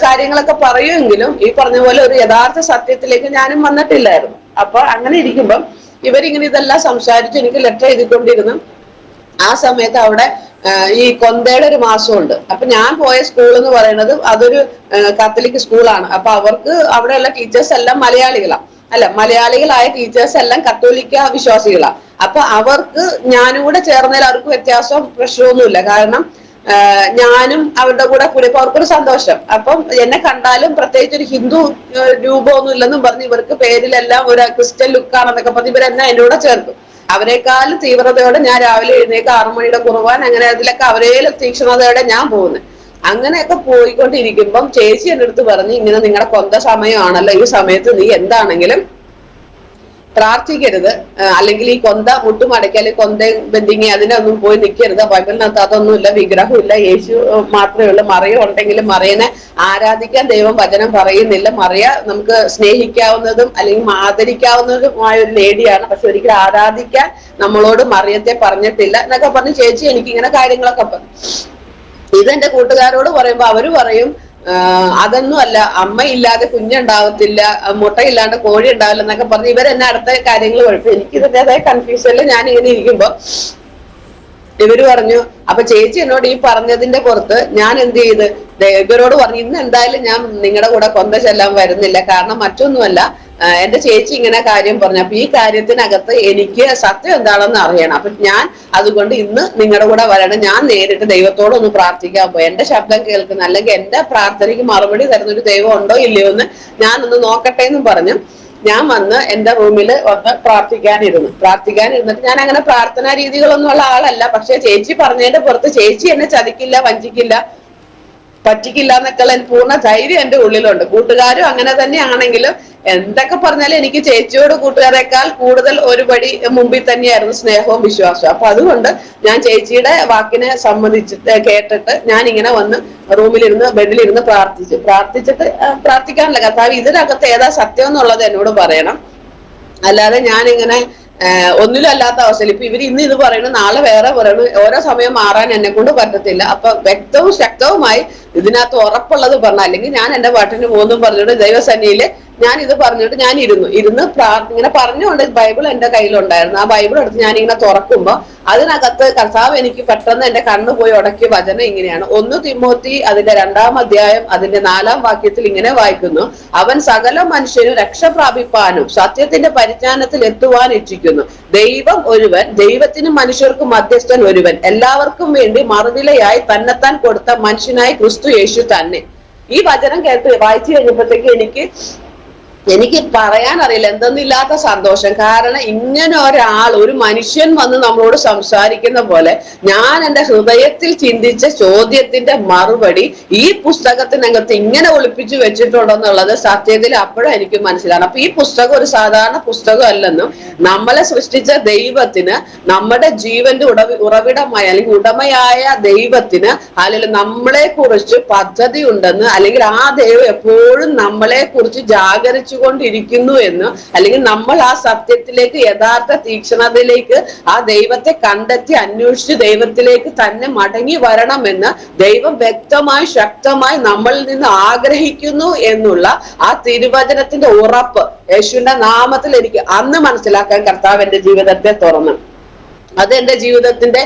കാര്യങ്ങളൊക്കെ പറയുമെങ്കിലും ഈ പറഞ്ഞ പോലെ ഒരു യഥാർത്ഥ സത്യത്തിലേക്ക് ഞാനും വന്നിട്ടില്ലായിരുന്നു. അപ്പൊ അങ്ങനെ ഇരിക്കുമ്പം ഇവരിങ്ങനെ ഇതെല്ലാം സംസാരിച്ച് എനിക്ക് ലെറ്റർ എഴുതിക്കൊണ്ടിരുന്നു. ആ സമയത്ത് അവിടെ ഈ കൊന്തയുടെ ഒരു മാസമുണ്ട്. അപ്പൊ ഞാൻ പോയ സ്കൂൾ എന്ന് പറയുന്നത് അതൊരു കാത്തലിക് സ്കൂളാണ്. അപ്പൊ അവർക്ക് അവിടെയുള്ള ടീച്ചേഴ്സ് എല്ലാം മലയാളികളായ ടീച്ചേഴ്സ് എല്ലാം കത്തോലിക്ക വിശ്വാസികളാണ്. അപ്പൊ അവർക്ക് ഞാനും കൂടെ ചേർന്നതിൽ അവർക്ക് വ്യത്യാസം പ്രശ്നമൊന്നുമില്ല. കാരണം ഞാനും അവരുടെ കൂടെ കൂടിയപ്പോ അവർക്കൊരു സന്തോഷം. അപ്പം എന്നെ കണ്ടാലും പ്രത്യേകിച്ച് ഒരു ഹിന്ദു രൂപമൊന്നും ഇല്ലെന്നും പറഞ്ഞ് ഇവർക്ക് പേരിലെല്ലാം ഒരു ക്രിസ്ത്യൻ ലുക്കാണെന്നൊക്കെ പറഞ്ഞ് ഇവരെന്നെ എന്നോട് ചേർക്കും. അവരെക്കാളും തീവ്രതയോടെ ഞാൻ രാവിലെ എഴുന്നേക്ക് 6 മണിയുടെ കുർബാന അങ്ങനെ അതിലൊക്കെ അവരേലും തീക്ഷ്ണതയോടെ ഞാൻ പോകുന്നത്. അങ്ങനെയൊക്കെ പോയിക്കൊണ്ടിരിക്കുമ്പം ചേച്ചി എൻ്റെ അടുത്ത് പറഞ്ഞ് ഇങ്ങനെ നിങ്ങളുടെ കൊന്ത സമയമാണല്ലോ, ഈ സമയത്ത് നീ എന്താണെങ്കിലും പ്രാർത്ഥിക്കരുത്, അല്ലെങ്കിൽ ഈ കൊന്ത മുട്ടുമടക്കി അല്ലെങ്കിൽ കൊന്ത ബന്ധിങ്ങി അതിനൊന്നും പോയി നിൽക്കരുത്. ബൈബിളിനകത്ത് അതൊന്നുമില്ല, വിഗ്രഹമില്ല, യേശു മാത്രമേ ഉള്ളൂ. മറിയ ഉണ്ടെങ്കിലും മറിയനെ ആരാധിക്കാൻ ദൈവം വചനം പറയുന്നില്ല. മറിയ നമുക്ക് സ്നേഹിക്കാവുന്നതും അല്ലെങ്കിൽ ആദരിക്കാവുന്നതുമായ ഒരു ലേഡിയാണ്. പക്ഷെ ഒരിക്കലും ആരാധിക്കാൻ നമ്മളോട് മറിയത്തെ പറഞ്ഞിട്ടില്ല എന്നൊക്കെ പറഞ്ഞ് ചേച്ചി എനിക്ക് ഇങ്ങനെ കാര്യങ്ങളൊക്കെ പറഞ്ഞു. ഇതെന്റെ കൂട്ടുകാരോട് പറയുമ്പോ അവര് പറയും അതൊന്നും അല്ല, അമ്മയില്ലാതെ കുഞ്ഞുണ്ടാവത്തില്ല, മുട്ടയില്ലാണ്ട് കോഴി ഉണ്ടാവില്ല എന്നൊക്കെ പറഞ്ഞ് ഇവരെന്നെ അടുത്ത കാര്യങ്ങൾ കുഴപ്പം. എനിക്ക് ഇതിൻ്റെതായ കൺഫ്യൂഷനിൽ ഞാൻ ഇങ്ങനെ ഇരിക്കുമ്പോ ഇവര് പറഞ്ഞു, അപ്പൊ ചേച്ചി എന്നോട് ഈ പറഞ്ഞതിന്റെ പുറത്ത് ഞാൻ എന്ത് ചെയ്ത് ഇവരോട് പറഞ്ഞു ഇന്ന് എന്തായാലും ഞാൻ നിങ്ങളുടെ കൂടെ കൊന്ത ചെല്ലാൻ വരുന്നില്ല. കാരണം മറ്റൊന്നുമല്ല, എന്റെ ചേച്ചി ഇങ്ങനെ കാര്യം പറഞ്ഞു. അപ്പൊ ഈ കാര്യത്തിനകത്ത് എനിക്ക് സത്യം എന്താണെന്ന് അറിയണം. അപ്പൊ ഞാൻ അതുകൊണ്ട് ഇന്ന് നിങ്ങളുടെ കൂടെ വരണം. ഞാൻ നേരിട്ട് ദൈവത്തോടൊന്ന് പ്രാർത്ഥിക്കാൻ പോയി. എന്റെ ശബ്ദം കേൾക്കുന്ന അല്ലെങ്കിൽ എന്റെ പ്രാർത്ഥനയ്ക്ക് മറുപടി തരുന്ന ഒരു ദൈവം ഉണ്ടോ ഇല്ലയോ എന്ന് ഞാനൊന്ന് നോക്കട്ടെ എന്നും പറഞ്ഞു ഞാൻ വന്ന് എന്റെ റൂമിൽ ഒന്ന് പ്രാർത്ഥിക്കാനിരുന്നിട്ട് ഞാൻ അങ്ങനെ പ്രാർത്ഥനാ രീതികളൊന്നും ഉള്ള ആളല്ല. പക്ഷെ ചേച്ചി പറഞ്ഞതിന്റെ പുറത്ത് ചേച്ചി എന്നെ ചതിക്കില്ല, വഞ്ചിക്കില്ല, പറ്റിക്കില്ല എന്നൊക്കെയുള്ള പൂർണ്ണ ധൈര്യം എന്റെ ഉള്ളിലുണ്ട്. കൂട്ടുകാരും അങ്ങനെ തന്നെ ആണെങ്കിലും എന്തൊക്കെ പറഞ്ഞാലും എനിക്ക് ചേച്ചിയോട് കൂട്ടുകാരെക്കാൾ കൂടുതൽ ഒരു പടി മുമ്പിൽ തന്നെയായിരുന്നു സ്നേഹവും വിശ്വാസവും. അപ്പൊ അതുകൊണ്ട് ഞാൻ ചേച്ചിയുടെ വാക്കിനെ സമ്മതിച്ചിട്ട് കേട്ടിട്ട് ഞാൻ ഇങ്ങനെ വന്ന് റൂമിലിരുന്ന് ബെഡിലിരുന്ന് പ്രാർത്ഥിച്ചിട്ട് പ്രാർത്ഥിക്കാനല്ല, കർത്താവ് ഇതിനകത്ത് ഏതാ സത്യം എന്നുള്ളത് എന്നോട് പറയണം. അല്ലാതെ ഞാനിങ്ങനെ ഒന്നിലും അല്ലാത്ത അവസ്ഥയിൽ ഇപ്പൊ ഇവർ ഇന്ന് ഇത് പറയുന്നു, നാളെ വേറെ പറയുന്നു, ഓരോ സമയം മാറാൻ എന്നെ കൊണ്ട് പറ്റത്തില്ല. അപ്പൊ വ്യക്തവും ശക്തവുമായി ഇതിനകത്ത് ഉറപ്പുള്ളത് പറഞ്ഞ, അല്ലെങ്കിൽ ഞാൻ എന്റെ പാട്ടിന് പോകുന്നു പറഞ്ഞിട്ട് ദൈവസന്നിധിയില് ഞാൻ ഇത് പറഞ്ഞിട്ട് ഞാൻ ഇരുന്ന് ഇങ്ങനെ പറഞ്ഞുകൊണ്ട് ബൈബിൾ എന്റെ കയ്യിലുണ്ടായിരുന്നു. ആ ബൈബിൾ എടുത്ത് ഞാൻ ഇങ്ങനെ തുറക്കുമ്പോ അതിനകത്ത് കർത്താവ് എനിക്ക് പെട്ടെന്ന് എന്റെ കണ്ണ് പോയി ഉടക്കിയ വചനം ഇങ്ങനെയാണ്. 1 തിമോത്തി അതിന്റെ 2-ാം അധ്യായം അതിന്റെ 4-ാം വാക്യത്തിൽ ഇങ്ങനെ വായിക്കുന്നു, അവൻ സകല മനുഷ്യരും രക്ഷ പ്രാപിപ്പാനും സത്യത്തിന്റെ പരിജ്ഞാനത്തിൽ എത്തുവാൻ ഇച്ഛിക്കുന്നു. ദൈവം ഒരുവൻ, ദൈവത്തിനും മനുഷ്യർക്കും മധ്യസ്ഥൻ ഒരുവൻ, എല്ലാവർക്കും വേണ്ടി മറുവിലയായി തന്നെത്താൻ കൊടുത്ത മനുഷ്യനായി ക്രിസ്തു യേശു തന്നെ. ഈ വചനം വായിച്ചു കഴിഞ്ഞപ്പോഴത്തേക്ക് എനിക്ക് പറയാൻ അറിയില്ല എന്തെന്നില്ലാത്ത സന്തോഷം. കാരണം ഇങ്ങനെ ഒരു മനുഷ്യൻ വന്ന് നമ്മളോട് സംസാരിക്കുന്ന പോലെ ഞാൻ എൻ്റെ ഹൃദയത്തിൽ ചിന്തിച്ച ചോദ്യത്തിന്റെ മറുപടി ഈ പുസ്തകത്തിനകത്ത് ഇങ്ങനെ ഒളിപ്പിച്ചു വെച്ചിട്ടുണ്ടെന്നുള്ളത് സത്യത്തിൽ അപ്പോഴും എനിക്ക് മനസ്സിലാണ്. അപ്പൊ ഈ പുസ്തകം ഒരു സാധാരണ പുസ്തകം അല്ലെന്നും നമ്മളെ സൃഷ്ടിച്ച ദൈവത്തിന്, നമ്മുടെ ജീവന്റെ ഉറവിടമായ അല്ലെങ്കിൽ ഉടമയായ ദൈവത്തിന് അല്ലെങ്കിൽ നമ്മളെ കുറിച്ച് പദ്ധതി ഉണ്ടെന്ന്, അല്ലെങ്കിൽ ആ ദൈവം എപ്പോഴും നമ്മളെ കുറിച്ച് ജാഗരിച്ചു കൊണ്ടിരിക്കുന്നു എന്ന്, അല്ലെങ്കിൽ നമ്മൾ ആ സത്യത്തിലേക്ക്, യഥാർത്ഥ തീക്ഷ്ണതയിലേക്ക് ആ ദൈവത്തെ കണ്ടെത്തി അന്വേഷിച്ച് ദൈവത്തിലേക്ക് തന്നെ മടങ്ങി വരണമെന്ന് ദൈവം വ്യക്തമായി ശക്തമായി നമ്മളിൽ നിന്ന് ആഗ്രഹിക്കുന്നു എന്നുള്ള ആ തിരുവചനത്തിന്റെ ഉറപ്പ് യേശുവിന്റെ നാമത്തിൽ എനിക്ക് അന്ന് മനസ്സിലാക്കാൻ കർത്താവ് എന്റെ ജീവിതത്തെ തുറന്നു. അത് എന്റെ ജീവിതത്തിന്റെ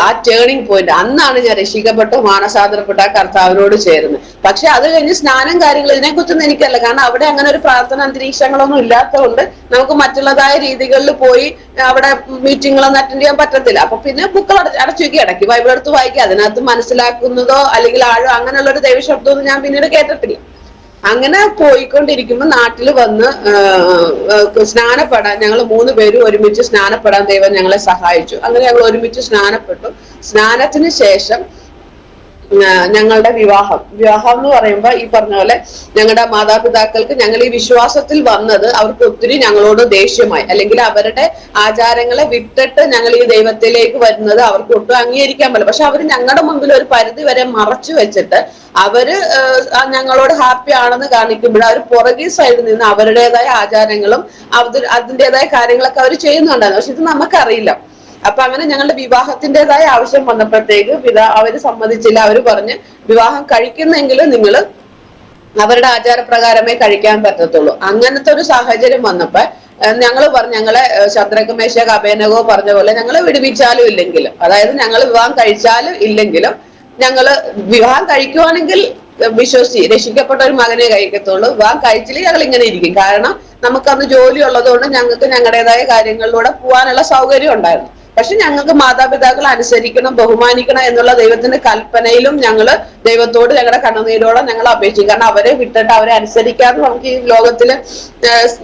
ആ ടേണിംഗ് പോയിന്റ്. അന്നാണ് ഞാൻ രക്ഷിക്കപ്പെട്ടു, മാനസാന്തരപ്പെട്ട ആ കർത്താവിനോട് ചേരുന്നത്. പക്ഷെ അത് കഴിഞ്ഞ് സ്നാനം കാര്യങ്ങൾ ഇതിനെക്കുറിച്ചൊന്നും എനിക്കല്ല. കാരണം അവിടെ അങ്ങനെ ഒരു പ്രാർത്ഥന അന്തരീക്ഷങ്ങളൊന്നും ഇല്ലാത്തതുകൊണ്ട് നമുക്ക് മറ്റുള്ളതായ രീതികളിൽ പോയി അവിടെ മീറ്റിങ്ങുകളൊന്നും അറ്റൻഡ് ചെയ്യാൻ പറ്റത്തില്ല. അപ്പൊ പിന്നെ ബുക്കുകൾ അടച്ചു വെക്കി, ഇടയ്ക്ക് ബൈബിൾ എടുത്ത് വായിക്കുക. അതിനകത്ത് മനസ്സിലാക്കുന്നതോ അല്ലെങ്കിൽ ആഴോ അങ്ങനെയുള്ള ഒരു ദൈവശബ്ദമൊന്നും ഞാൻ പിന്നീട് കേട്ടിട്ടില്ല. അങ്ങനെ പോയിക്കൊണ്ടിരിക്കുമ്പോ നാട്ടിൽ വന്ന് സ്നാനപ്പെടാൻ ഞങ്ങൾ 3 പേരും ഒരുമിച്ച് സ്നാനപ്പെടാൻ ദൈവം ഞങ്ങളെ സഹായിച്ചു. അങ്ങനെ ഞങ്ങൾ ഒരുമിച്ച് സ്നാനപ്പെട്ടു. സ്നാനത്തിന് ശേഷം ഞങ്ങളുടെ വിവാഹം എന്ന് പറയുമ്പോൾ ഈ പറഞ്ഞ പോലെ ഞങ്ങളുടെ മാതാപിതാക്കൾക്ക് ഞങ്ങൾ ഈ വിശ്വാസത്തിൽ വന്നത് അവർക്ക് ഒത്തിരി ഞങ്ങളോട് ദേഷ്യമായി, അല്ലെങ്കിൽ അവരുടെ ആചാരങ്ങളെ വിട്ടിട്ട് ഞങ്ങൾ ഈ ദൈവത്തിലേക്ക് വരുന്നത് അവർക്ക് ഒട്ടും അംഗീകരിക്കാൻ പറ്റില്ല. പക്ഷെ അവർ ഞങ്ങളുടെ മുമ്പിൽ ഒരു പരിധി വരെ മറച്ചു വെച്ചിട്ട് അവര് ഞങ്ങളോട് ഹാപ്പി ആണെന്ന് കാണിക്കുമ്പോൾ അവർ പുറകെ സൈഡിൽ നിന്ന് അവരുടേതായ ആചാരങ്ങളും അതിൻ്റെതായ കാര്യങ്ങളൊക്കെ അവർ ചെയ്യുന്നുണ്ടായിരുന്നു. പക്ഷെ ഇത് നമുക്കറിയില്ല. അപ്പൊ അങ്ങനെ ഞങ്ങളുടെ വിവാഹത്തിൻ്റെതായ ആവശ്യം വന്നപ്പോഴത്തേക്ക് അവര് സമ്മതിച്ചില്ല. അവര് പറഞ്ഞ് വിവാഹം കഴിക്കുന്നെങ്കിൽ നിങ്ങൾ അവരുടെ ആചാരപ്രകാരമേ കഴിക്കാൻ പറ്റത്തുള്ളൂ. അങ്ങനത്തെ ഒരു സാഹചര്യം വന്നപ്പോ ഞങ്ങൾ പറഞ്ഞു, ഞങ്ങളെ ശദ്രക് മേശക് അബേദ്നഗോ പറഞ്ഞ പോലെ ഞങ്ങളെ വിടുവിച്ചാലും ഇല്ലെങ്കിലും, അതായത് ഞങ്ങൾ വിവാഹം കഴിച്ചാലും ഇല്ലെങ്കിലും ഞങ്ങള് വിവാഹം കഴിക്കുവാണെങ്കിൽ രക്ഷിക്കപ്പെട്ട ഒരു മകനെ കഴിക്കത്തുള്ളൂ. വിവാഹം കഴിച്ചില്ലെങ്കിൽ ഞങ്ങൾ ഇങ്ങനെ ഇരിക്കും. കാരണം നമുക്കന്ന് ജോലി ഉള്ളതുകൊണ്ട് ഞങ്ങൾക്ക് ഞങ്ങളുടേതായ കാര്യങ്ങളിലൂടെ പോകാനുള്ള സൗകര്യം ഉണ്ടായിരുന്നു. പക്ഷെ ഞങ്ങൾക്ക് മാതാപിതാക്കളെ അനുസരിക്കണം, ബഹുമാനിക്കണം എന്നുള്ള ദൈവത്തിന്റെ കൽപ്പനയിലും ഞങ്ങള് ദൈവത്തോട് ഞങ്ങളുടെ കണ്ണുനീരോടെ ഞങ്ങൾ അപേക്ഷിക്കും. കാരണം അവരെ വിട്ടിട്ട് അവരെ അനുസരിക്കാതെ നമുക്ക് ഈ ലോകത്തില്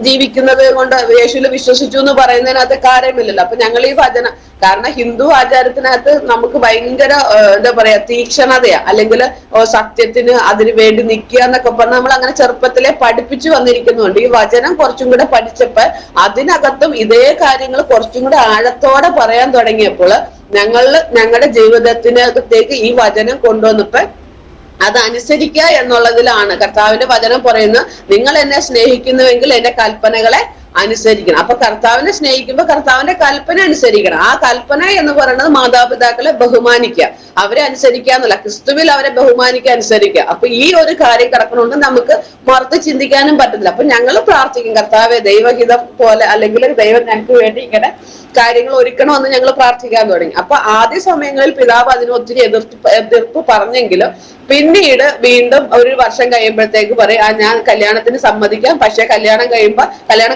ജീവിക്കുന്നത് കൊണ്ട് യേശുവിൽ വിശ്വസിച്ചു എന്ന് പറയുന്നതിനകത്ത് കാര്യമില്ലല്ലോ. അപ്പൊ ഞങ്ങൾ ഈ വചന, കാരണം ഹിന്ദു ആചാരത്തിനകത്ത് നമുക്ക് ഭയങ്കര എന്താ പറയാ തീക്ഷണതയാ, അല്ലെങ്കിൽ സത്യത്തിന് അതിനു വേണ്ടി നിൽക്കുക എന്നൊക്കെ പറഞ്ഞ് നമ്മൾ അങ്ങനെ ചെറുപ്പത്തിലെ പഠിപ്പിച്ചു വന്നിരിക്കുന്നുണ്ട്. ഈ വചനം കുറച്ചും കൂടെ പഠിച്ചപ്പോ അതിനകത്തും ഇതേ കാര്യങ്ങൾ കുറച്ചും കൂടെ ആഴത്തോടെ പറയാൻ തുടങ്ങിയപ്പോൾ ഞങ്ങളുടെ ജീവിതത്തിനകത്തേക്ക് ഈ വചനം കൊണ്ടുവന്നപ്പോ അത് അനുസരിക്കുക എന്നുള്ളതിലാണ് കർത്താവിന്റെ വചനം പറയുന്നത്. നിങ്ങൾ എന്നെ സ്നേഹിക്കുന്നുവെങ്കിൽ എന്റെ കൽപ്പനകളെ അനുസരിക്കണം. അപ്പൊ കർത്താവിനെ സ്നേഹിക്കുമ്പോൾ കർത്താവിന്റെ കൽപ്പന അനുസരിക്കണം. ആ കൽപ്പന എന്ന് പറയുന്നത് മാതാപിതാക്കളെ ബഹുമാനിക്കുക, അവരെ അനുസരിക്കുക എന്നല്ല, ക്രിസ്തുവിൽ അവരെ ബഹുമാനിക്കുക, അനുസരിക്കുക. അപ്പൊ ഈ ഒരു കാര്യം കിടക്കണോണ്ട് നമുക്ക് മറുത്ത് ചിന്തിക്കാനും പറ്റത്തില്ല. അപ്പൊ ഞങ്ങൾ പ്രാർത്ഥിക്കും, കർത്താവെ ദൈവഹിതം പോലെ അല്ലെങ്കിൽ ദൈവം ഞങ്ങൾക്ക് വേണ്ടി ഇങ്ങനെ കാര്യങ്ങൾ ഒരുക്കണമെന്ന് ഞങ്ങൾ പ്രാർത്ഥിക്കാൻ തുടങ്ങി. അപ്പൊ ആദ്യ സമയങ്ങളിൽ പിതാവ് അതിന് ഒത്തിരി എതിർപ്പ് പറഞ്ഞെങ്കിലും പിന്നീട് വീണ്ടും ഒരു വർഷം കഴിയുമ്പോഴത്തേക്ക് പറയും, ഞാൻ കല്യാണത്തിന് സമ്മതിക്കാം, പക്ഷെ കല്യാണം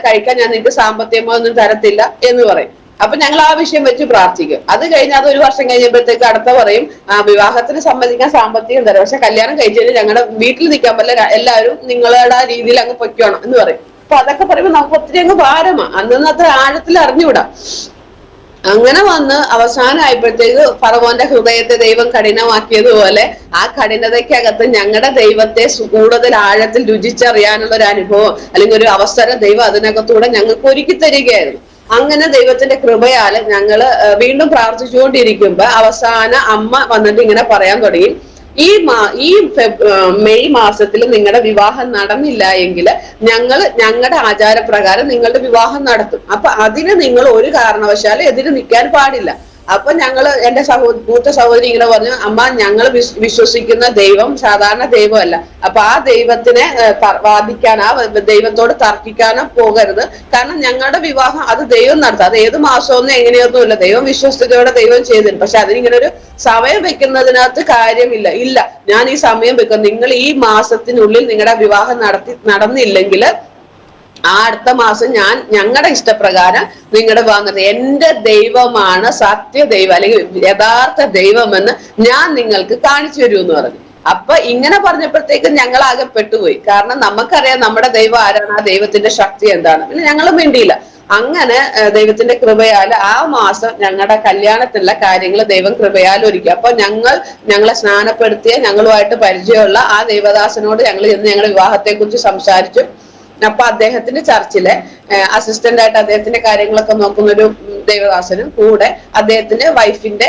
കഴിക്കാൻ ഞാൻ നിങ്ങൾക്ക് സാമ്പത്തികമോ ഒന്നും തരത്തില്ല എന്ന് പറയും. അപ്പൊ ഞങ്ങൾ ആ വിഷയം വെച്ച് പ്രാർത്ഥിക്കും. അത് കഴിഞ്ഞ് അത് ഒരു വർഷം കഴിയുമ്പോഴത്തേക്ക് അടുത്ത പറയും, വിവാഹത്തിന് സമ്മതിക്കാൻ സാമ്പത്തികം തരാം, പക്ഷെ കല്യാണം കഴിച്ചാൽ ഞങ്ങളുടെ വീട്ടിൽ നിൽക്കാൻ പറ്റില്ല, എല്ലാവരും നിങ്ങളുടെ രീതിയിൽ അങ്ങ് പൊയ്ക്കണം എന്ന് പറയും. അപ്പൊ അതൊക്കെ പറയുമ്പോൾ നമുക്ക് ഒത്തിരി അങ്ങ് ഭാരമാണ്. അന്നൊന്നും അത്ര ആഴത്തിൽ അറിഞ്ഞുകൂടാ. അങ്ങനെ വന്ന് അവസാനമായപ്പോഴത്തേക്ക് ഫറവോന്റെ ഹൃദയത്തെ ദൈവം കഠിനമാക്കിയതുപോലെ ആ കഠിനതയ്ക്കകത്ത് ഞങ്ങളുടെ ദൈവത്തെ കൂടുതൽ ആഴത്തിൽ രുചിച്ചറിയാനുള്ള ഒരു അനുഭവം അല്ലെങ്കിൽ ഒരു അവസരം ദൈവം അതിനകത്തൂടെ ഞങ്ങൾക്ക് ഒരുക്കി തരികയായിരുന്നു. അങ്ങനെ ദൈവത്തിന്റെ കൃപയാല് ഞങ്ങള് വീണ്ടും പ്രാർത്ഥിച്ചുകൊണ്ടിരിക്കുമ്പോ അവസാന അമ്മ വന്നിട്ട് ഇങ്ങനെ പറയാൻ തുടങ്ങി, ഈ മെയ് മാസത്തിൽ നിങ്ങളുടെ വിവാഹം നടന്നില്ല എങ്കിൽ ഞങ്ങളുടെ ആചാരപ്രകാരം നിങ്ങളുടെ വിവാഹം നടത്തും. അപ്പൊ അതിന് നിങ്ങൾ ഒരു കാരണവശാലും എതിര് നിൽക്കാൻ പാടില്ല. അപ്പൊ എന്റെ മൂത്ത സഹോദരി ഇങ്ങനെ പറഞ്ഞു, അമ്മ ഞങ്ങൾ വിശ്വസിക്കുന്ന ദൈവം സാധാരണ ദൈവമല്ല, അപ്പൊ ആ ദൈവത്തിനെ വാദിക്കാൻ, ആ ദൈവത്തോട് തർക്കിക്കാനോ പോകരുത്. കാരണം ഞങ്ങളുടെ വിവാഹം അത് ദൈവം നടത്തും, അത് ഏത് മാസമൊന്നും എങ്ങനെയൊന്നും ഇല്ല, ദൈവം വിശ്വസ്തയോടെ ദൈവം ചെയ്തിട്ടുണ്ട്. പക്ഷെ അതിനിങ്ങനെ ഒരു സമയം വെക്കുന്നതിനകത്ത് കാര്യമില്ല. ഞാൻ ഈ സമയം വെക്കും, നിങ്ങൾ ഈ മാസത്തിനുള്ളിൽ നിങ്ങളുടെ വിവാഹം നടന്നില്ലെങ്കിൽ ആ അടുത്ത മാസം ഞങ്ങളുടെ ഇഷ്ടപ്രകാരം നിങ്ങളുടെ വാങ്ങുന്നത് എന്റെ ദൈവമാണ് സത്യ ദൈവം അല്ലെങ്കിൽ യഥാർത്ഥ ദൈവമെന്ന് ഞാൻ നിങ്ങൾക്ക് കാണിച്ചു തരൂ എന്ന് പറഞ്ഞു. അപ്പൊ ഇങ്ങനെ പറഞ്ഞപ്പോഴത്തേക്കും ഞങ്ങൾ ആകെ പെട്ടുപോയി. കാരണം നമുക്കറിയാം നമ്മുടെ ദൈവം ആരാണ്, ആ ദൈവത്തിന്റെ ശക്തി എന്താണ്. പിന്നെ ഞങ്ങളും വേണ്ടിയില്ല. അങ്ങനെ ദൈവത്തിന്റെ കൃപയാൽ ആ മാസം ഞങ്ങളുടെ കല്യാണത്തിലുള്ള കാര്യങ്ങൾ ദൈവം കൃപയാൽ ഒരുക്കി. അപ്പൊ ഞങ്ങളെ സ്നാനപ്പെടുത്തിയ ഞങ്ങളുമായിട്ട് പരിചയമുള്ള ആ ദൈവദാസനോട് ഞങ്ങൾ ഇന്ന് ഞങ്ങളുടെ വിവാഹത്തെ കുറിച്ച് സംസാരിച്ചു. അപ്പൊ അദ്ദേഹത്തിന്റെ ചർച്ചിലെ അസിസ്റ്റന്റ് ആയിട്ട് അദ്ദേഹത്തിന്റെ കാര്യങ്ങളൊക്കെ നോക്കുന്ന ഒരു ദൈവദാസനും കൂടെ അദ്ദേഹത്തിന്റെ വൈഫിന്റെ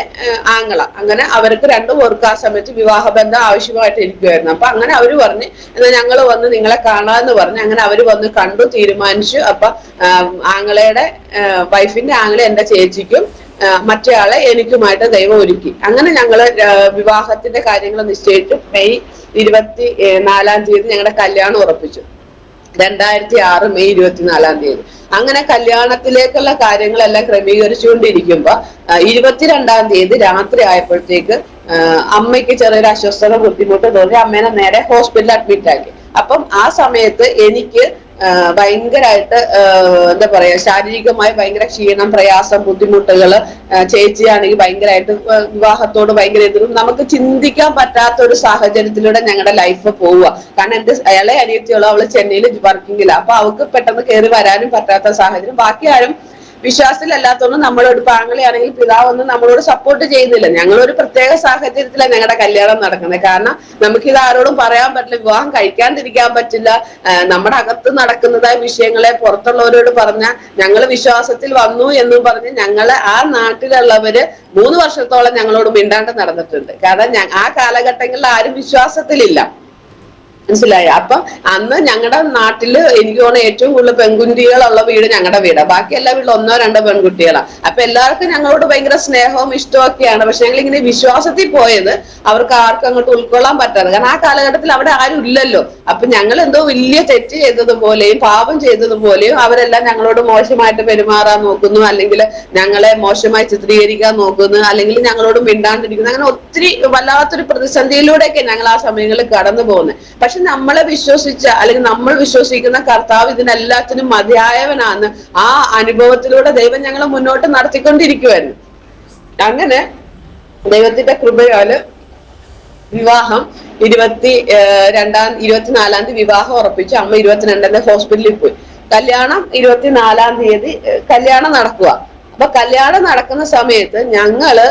ആങ്ങള, അങ്ങനെ അവർക്ക് രണ്ടു പേർക്ക് ആ സമയത്ത് വിവാഹബന്ധം ആവശ്യമായിട്ട് ഇരിക്കുമായിരുന്നു. അപ്പൊ അങ്ങനെ അവര് പറഞ്ഞ് എന്നാൽ ഞങ്ങൾ വന്ന് നിങ്ങളെ കാണാന്ന് പറഞ്ഞ് അങ്ങനെ അവര് വന്ന് കണ്ടു, തീരുമാനിച്ചു. അപ്പൊ ആങ്ങളയുടെ വൈഫിന്റെ ആങ്ങളെ എന്റെ ചേച്ചിക്കും മറ്റേയാളെ എനിക്കുമായിട്ട് ദൈവം ഒരുക്കി. അങ്ങനെ ഞങ്ങള് വിവാഹത്തിന്റെ കാര്യങ്ങൾ നിശ്ചയിച്ചു. മെയ് 24 ഞങ്ങളുടെ കല്യാണം ഉറപ്പിച്ചു. 2006 മെയ് 24. അങ്ങനെ കല്യാണത്തിലേക്കുള്ള കാര്യങ്ങളെല്ലാം ക്രമീകരിച്ചുകൊണ്ടിരിക്കുമ്പോ 22 രാത്രി ആയപ്പോഴത്തേക്ക് അമ്മയ്ക്ക് ചെറിയൊരു അസ്വസ്ഥത, ബുദ്ധിമുട്ട് തോന്നി. അമ്മേനെ നേരെ ഹോസ്പിറ്റലിൽ അഡ്മിറ്റ് ആക്കി. അപ്പം ആ സമയത്ത് എനിക്ക് ഭയങ്കരമായിട്ട് എന്താ പറയാ, ശാരീരികമായി ഭയങ്കര ക്ഷീണം, പ്രയാസം, ബുദ്ധിമുട്ടുകള്. ചേച്ചിയാണെങ്കിൽ ഭയങ്കരമായിട്ട് വിവാഹത്തോട് ഭയങ്കര എതിരും. നമുക്ക് ചിന്തിക്കാൻ പറ്റാത്ത ഒരു സാഹചര്യത്തിലൂടെ ഞങ്ങളുടെ ലൈഫ് പോവുക. കാരണം എന്റെ ഇളയ അനിയത്തിയുള്ള അവള് ചെന്നൈയിൽ വർക്കിങ്ങില്ല. അപ്പൊ അവൾക്ക് പെട്ടെന്ന് കയറി വരാനും പറ്റാത്ത സാഹചര്യം. ബാക്കി ആരും വിശ്വാസത്തിലല്ലാത്തതൊന്നും നമ്മളോട്, ആങ്ങളെയാണെങ്കിൽ പിതാവൊന്നും നമ്മളോട് സപ്പോർട്ട് ചെയ്യുന്നില്ല. ഞങ്ങളൊരു പ്രത്യേക സാഹചര്യത്തിലാണ് ഞങ്ങളുടെ കല്യാണം നടക്കുന്നത്. കാരണം നമുക്കിത് ആരോടും പറയാൻ പറ്റില്ല, വിവാഹം കഴിക്കാണ്ടിരിക്കാൻ പറ്റില്ല. നമ്മുടെ അകത്ത് നടക്കുന്നതായ വിഷയങ്ങളെ പുറത്തുള്ളവരോട് പറഞ്ഞാൽ ഞങ്ങൾ വിശ്വാസത്തിൽ വന്നു എന്നും പറഞ്ഞ് ഞങ്ങളെ ആ നാട്ടിലുള്ളവര് 3 വർഷത്തോളം ഞങ്ങളോട് മിണ്ടാണ്ട് നടന്നിട്ടുണ്ട്. കാരണം ആ കാലഘട്ടങ്ങളിൽ ആരും വിശ്വാസത്തിലില്ല. മനസ്സിലായോ? അപ്പൊ അന്ന് ഞങ്ങളുടെ നാട്ടില് എനിക്ക് തോന്നുന്നു ഏറ്റവും കൂടുതൽ പെൺകുട്ടികളുള്ള വീട് ഞങ്ങളുടെ വീടാണ്. ബാക്കി എല്ലാ വീട്ടിലും 1-2 പെൺകുട്ടികളാണ്. അപ്പൊ എല്ലാവർക്കും ഞങ്ങളോട് ഭയങ്കര സ്നേഹവും ഇഷ്ടവും ഒക്കെയാണ്. പക്ഷെ ഞങ്ങൾ ഇങ്ങനെ വിശ്വാസത്തിൽ പോയത് അവർക്ക് ആർക്കും അങ്ങോട്ട് ഉൾക്കൊള്ളാൻ പറ്റാതെ. കാരണം ആ കാലഘട്ടത്തിൽ അവിടെ ആരും ഇല്ലല്ലോ. അപ്പൊ ഞങ്ങൾ എന്തോ വലിയ തെറ്റ് ചെയ്തതുപോലെയും പാപം ചെയ്തതുപോലെയും അവരെല്ലാം ഞങ്ങളോട് മോശമായിട്ട് പെരുമാറാൻ നോക്കുന്നു, അല്ലെങ്കിൽ ഞങ്ങളെ മോശമായി ചിത്രീകരിക്കാൻ നോക്കുന്നു, അല്ലെങ്കിൽ ഞങ്ങളോട് മിണ്ടാണ്ടിരിക്കുന്നു. അങ്ങനെ ഒത്തിരി വല്ലാത്തൊരു പ്രതിസന്ധിയിലൂടെയൊക്കെ ഞങ്ങൾ ആ സമയങ്ങളിൽ കടന്നു പോകുന്നത്. പക്ഷെ നമ്മളെ വിശ്വസിച്ച, അല്ലെങ്കിൽ നമ്മൾ വിശ്വസിക്കുന്ന കർത്താവ് ഇതിനെല്ലാത്തിനും മതിയായവനാണ്. ആ അനുഭവത്തിലൂടെ ദൈവം ഞങ്ങളെ മുന്നോട്ട് നടത്തിക്കൊണ്ടിരിക്കുവായിരുന്നു. അങ്ങനെ ദൈവത്തിന്റെ കൃപയാല് വിവാഹം 24 വിവാഹം ഉറപ്പിച്ചു. അമ്മ 22 ഹോസ്പിറ്റലിൽ പോയി. കല്യാണം 24 കല്യാണം നടക്കുക. അപ്പൊ കല്യാണം നടക്കുന്ന സമയത്ത് ഞങ്ങള്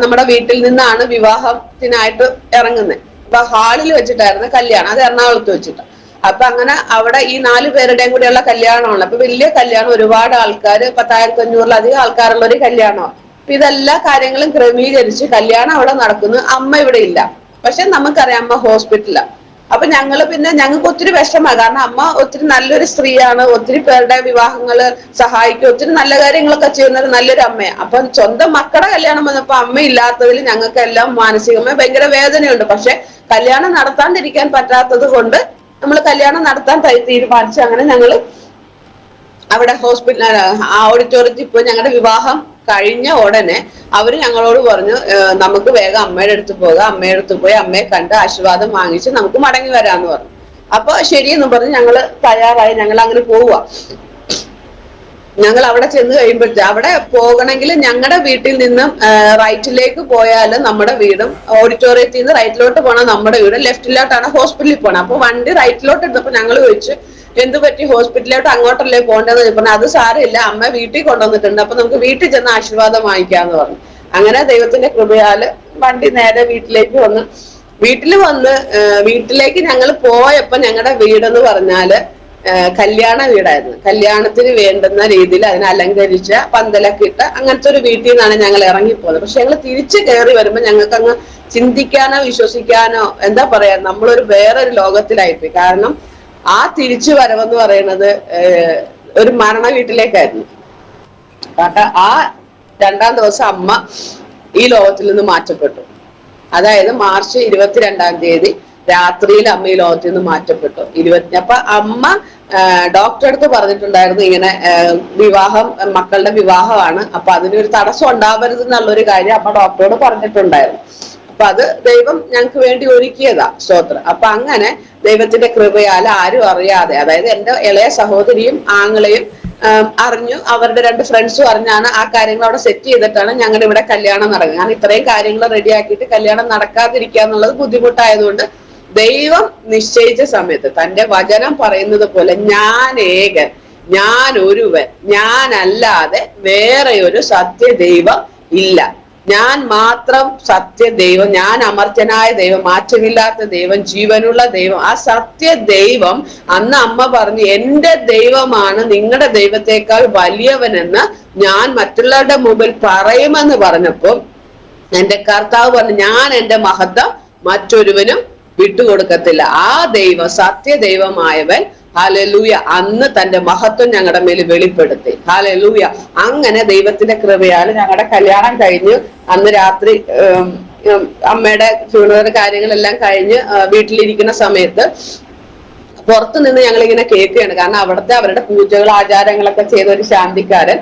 നമ്മുടെ വീട്ടിൽ നിന്നാണ് വിവാഹത്തിനായിട്ട് ഇറങ്ങുന്നത്. അപ്പൊ ഹാളിൽ വെച്ചിട്ടായിരുന്നു കല്യാണം. അത് എറണാകുളത്ത് വെച്ചിട്ട്. അപ്പൊ അങ്ങനെ അവിടെ ഈ 4 പേരുടെയും കൂടെയുള്ള കല്യാണമാണ്. അപ്പൊ വലിയ കല്യാണം, ഒരുപാട് ആൾക്കാർ, 10,500-ലധികം ആൾക്കാരുള്ള ഒരു കല്യാണമാണ്. അപ്പൊ ഇതെല്ലാ കാര്യങ്ങളും ക്രമീകരിച്ച് കല്യാണം അവിടെ നടക്കുന്നു. അമ്മ ഇവിടെ ഇല്ല. പക്ഷെ നമുക്കറിയാം അമ്മ ഹോസ്പിറ്റലാണ്. അപ്പൊ ഞങ്ങൾക്ക് ഒത്തിരി വിഷമമാണ്. കാരണം അമ്മ ഒത്തിരി നല്ലൊരു സ്ത്രീയാണ്, ഒത്തിരി പേരുടെ വിവാഹങ്ങള് സഹായിക്കും, ഒത്തിരി നല്ല കാര്യങ്ങളൊക്കെ ചെയ്യുന്ന ഒരു നല്ലൊരു അമ്മയാണ്. അപ്പൊ സ്വന്തം മക്കളുടെ കല്യാണം വന്നപ്പോ അമ്മ ഇല്ലാത്തതിൽ ഞങ്ങൾക്ക് എല്ലാം മാനസികമായി ഭയങ്കര വേദനയുണ്ട്. പക്ഷെ കല്യാണം നടത്താണ്ടിരിക്കാൻ പറ്റാത്തത് കൊണ്ട് നമ്മൾ കല്യാണം നടത്താൻ തീരുമാനിച്ചു. അങ്ങനെ ഞങ്ങള് അവിടെ ഹോസ്പിറ്റൽ ഓഡിറ്റോറിയത്തിൽ പോയി. ഞങ്ങളുടെ വിവാഹം കഴിഞ്ഞ ഉടനെ അവര് ഞങ്ങളോട് പറഞ്ഞു നമുക്ക് വേഗം അമ്മയുടെ അടുത്ത് പോകാം. അമ്മയുടെ അടുത്ത് പോയി അമ്മയെ കണ്ട് ആശീർവാദം വാങ്ങിച്ച് നമുക്ക് മടങ്ങി വരാന്ന് പറഞ്ഞു. അപ്പൊ ശരിയെന്ന് പറഞ്ഞ് ഞങ്ങള് തയ്യാറായി. ഞങ്ങൾ അങ്ങനെ പോവുക. ഞങ്ങൾ അവിടെ ചെന്ന് കഴിയുമ്പോഴത്തെ അവിടെ പോകണമെങ്കിൽ ഞങ്ങളുടെ വീട്ടിൽ നിന്നും റൈറ്റിലേക്ക് പോയാൽ നമ്മുടെ വീടും, ഓഡിറ്റോറിയത്തിൽ നിന്ന് റൈറ്റിലോട്ട് പോകണം നമ്മുടെ വീട്, ലെഫ്റ്റിലോട്ടാണ് ഹോസ്പിറ്റലിൽ പോകണം. അപ്പൊ വണ്ടി റൈറ്റിലോട്ട് എടുത്തപ്പോ ഞങ്ങൾ ചോദിച്ചു എന്ത് പറ്റി, ഹോസ്പിറ്റലിലോട്ട് അങ്ങോട്ടല്ലേ പോകേണ്ടതെന്ന് പറഞ്ഞു. അത് സാരമില്ല, അമ്മ വീട്ടിൽ കൊണ്ടുവന്നിട്ടുണ്ട്, അപ്പൊ നമുക്ക് വീട്ടിൽ ചെന്ന് ആശീർവാദം വാങ്ങിക്കാന്ന് പറഞ്ഞു. അങ്ങനെ ദൈവത്തിന്റെ കൃപയാല് വണ്ടി നേരെ വീട്ടിലേക്ക് വന്ന്. വീട്ടിലേക്ക് ഞങ്ങൾ പോയപ്പോ ഞങ്ങളുടെ വീടെന്ന് പറഞ്ഞാല് കല്യാണ വീടായിരുന്നു. കല്യാണത്തിന് വേണ്ടുന്ന രീതിയിൽ അതിനെ അലങ്കരിച്ച പന്തലൊക്കെ ഇട്ട അങ്ങനത്തെ ഒരു വീട്ടിൽ നിന്നാണ് ഞങ്ങൾ ഇറങ്ങിപ്പോകുന്നത്. പക്ഷെ ഞങ്ങൾ തിരിച്ചു കയറി വരുമ്പോൾ ഞങ്ങൾക്ക് അങ്ങ് ചിന്തിക്കാനോ വിശ്വസിക്കാനോ എന്താ പറയാ, നമ്മളൊരു വേറൊരു ലോകത്തിലായിപ്പോയി. കാരണം ആ തിരിച്ചു വരവെന്ന് പറയുന്നത് ഒരു മരണ വീട്ടിലേക്കായിരുന്നു. കാരണം ആ 2-ാം ദിവസം അമ്മ ഈ ലോകത്തിൽ നിന്ന് മാറ്റപ്പെട്ടു. അതായത് മാർച്ച് 22 രാത്രിയിൽ അമ്മ ഈ ലോകത്തിൽ നിന്ന് മാറ്റപ്പെട്ടു. അപ്പൊ അമ്മ ഡോക്ടറെ അടുത്ത് പറഞ്ഞിട്ടുണ്ടായിരുന്നു ഇങ്ങനെ വിവാഹം, മക്കളുടെ വിവാഹമാണ്, അപ്പൊ അതിനൊരു തടസ്സം ഉണ്ടാവരുത് എന്നുള്ളൊരു കാര്യം അമ്മ ഡോക്ടറോട് പറഞ്ഞിട്ടുണ്ടായിരുന്നു. അപ്പൊ അത് ദൈവം ഞങ്ങൾക്ക് വേണ്ടി ഒരുക്കിയതാ. സ്തോത്രം. അപ്പൊ അങ്ങനെ ദൈവത്തിന്റെ കൃപയാൽ ആരും അറിയാതെ, അതായത് എന്റെ ഇളയ സഹോദരിയും ആങ്ങളെയും അറിഞ്ഞു. അവരുടെ 2 ഫ്രണ്ട്സും അറിഞ്ഞാണ് ആ കാര്യങ്ങൾ അവിടെ സെറ്റ് ചെയ്തിട്ടാണ് ഞങ്ങളുടെ ഇവിടെ കല്യാണം നടക്കുന്നത്. കാരണം ഇത്രയും കാര്യങ്ങൾ റെഡിയാക്കിയിട്ട് കല്യാണം നടക്കാതിരിക്കുക എന്നുള്ളത് ബുദ്ധിമുട്ടായതുകൊണ്ട് ദൈവം നിശ്ചയിച്ച സമയത്ത് തന്റെ വചനം പറയുന്നത് പോലെ ഞാൻ ഏകൻ, ഞാൻ ഒരുവൻ, ഞാനല്ലാതെ വേറെ ഒരു സത്യദൈവം ഇല്ല, ഞാൻ മാത്രം സത്യദൈവം, ഞാൻ അമർത്യനായ ദൈവം, മാറ്റമില്ലാത്ത ദൈവം, ജീവനുള്ള ദൈവം. ആ സത്യദൈവം അന്ന് അമ്മ പറഞ്ഞു എന്റെ ദൈവമാണ് നിങ്ങളുടെ ദൈവത്തെക്കാൾ വലിയവനെന്ന് ഞാൻ മറ്റുള്ളവരുടെ മുമ്പിൽ പറയുമെന്ന് പറഞ്ഞപ്പോ എന്റെ കർത്താവ് പറഞ്ഞു ഞാൻ എന്റെ മഹത്വം മറ്റൊരുവനും വിട്ടുകൊടുക്കത്തില്ല. ആ ദൈവം സത്യദൈവമായവൻ ഹല്ലേലൂയ അന്ന് തന്റെ മഹത്വം ഞങ്ങളുടെ മേൽ വെളിപ്പെടുത്തി. ഹല്ലേലൂയ. അങ്ങനെ ദൈവത്തിന്റെ കൃപയാൽ ഞങ്ങളുടെ കല്യാണം കഴിഞ്ഞ് അന്ന് രാത്രി അമ്മയുടെ ഫ്യൂണറൽ കാര്യങ്ങളെല്ലാം കഴിഞ്ഞ് വീട്ടിലിരിക്കുന്ന സമയത്ത് പുറത്തു നിന്ന് ഞങ്ങൾ ഇങ്ങനെ കേൾക്കുകയാണ്. കാരണം അവിടുത്തെ അവരുടെ പൂജകൾ ആചാരങ്ങളൊക്കെ ചെയ്ത ഒരു ശാന്തിക്കാരൻ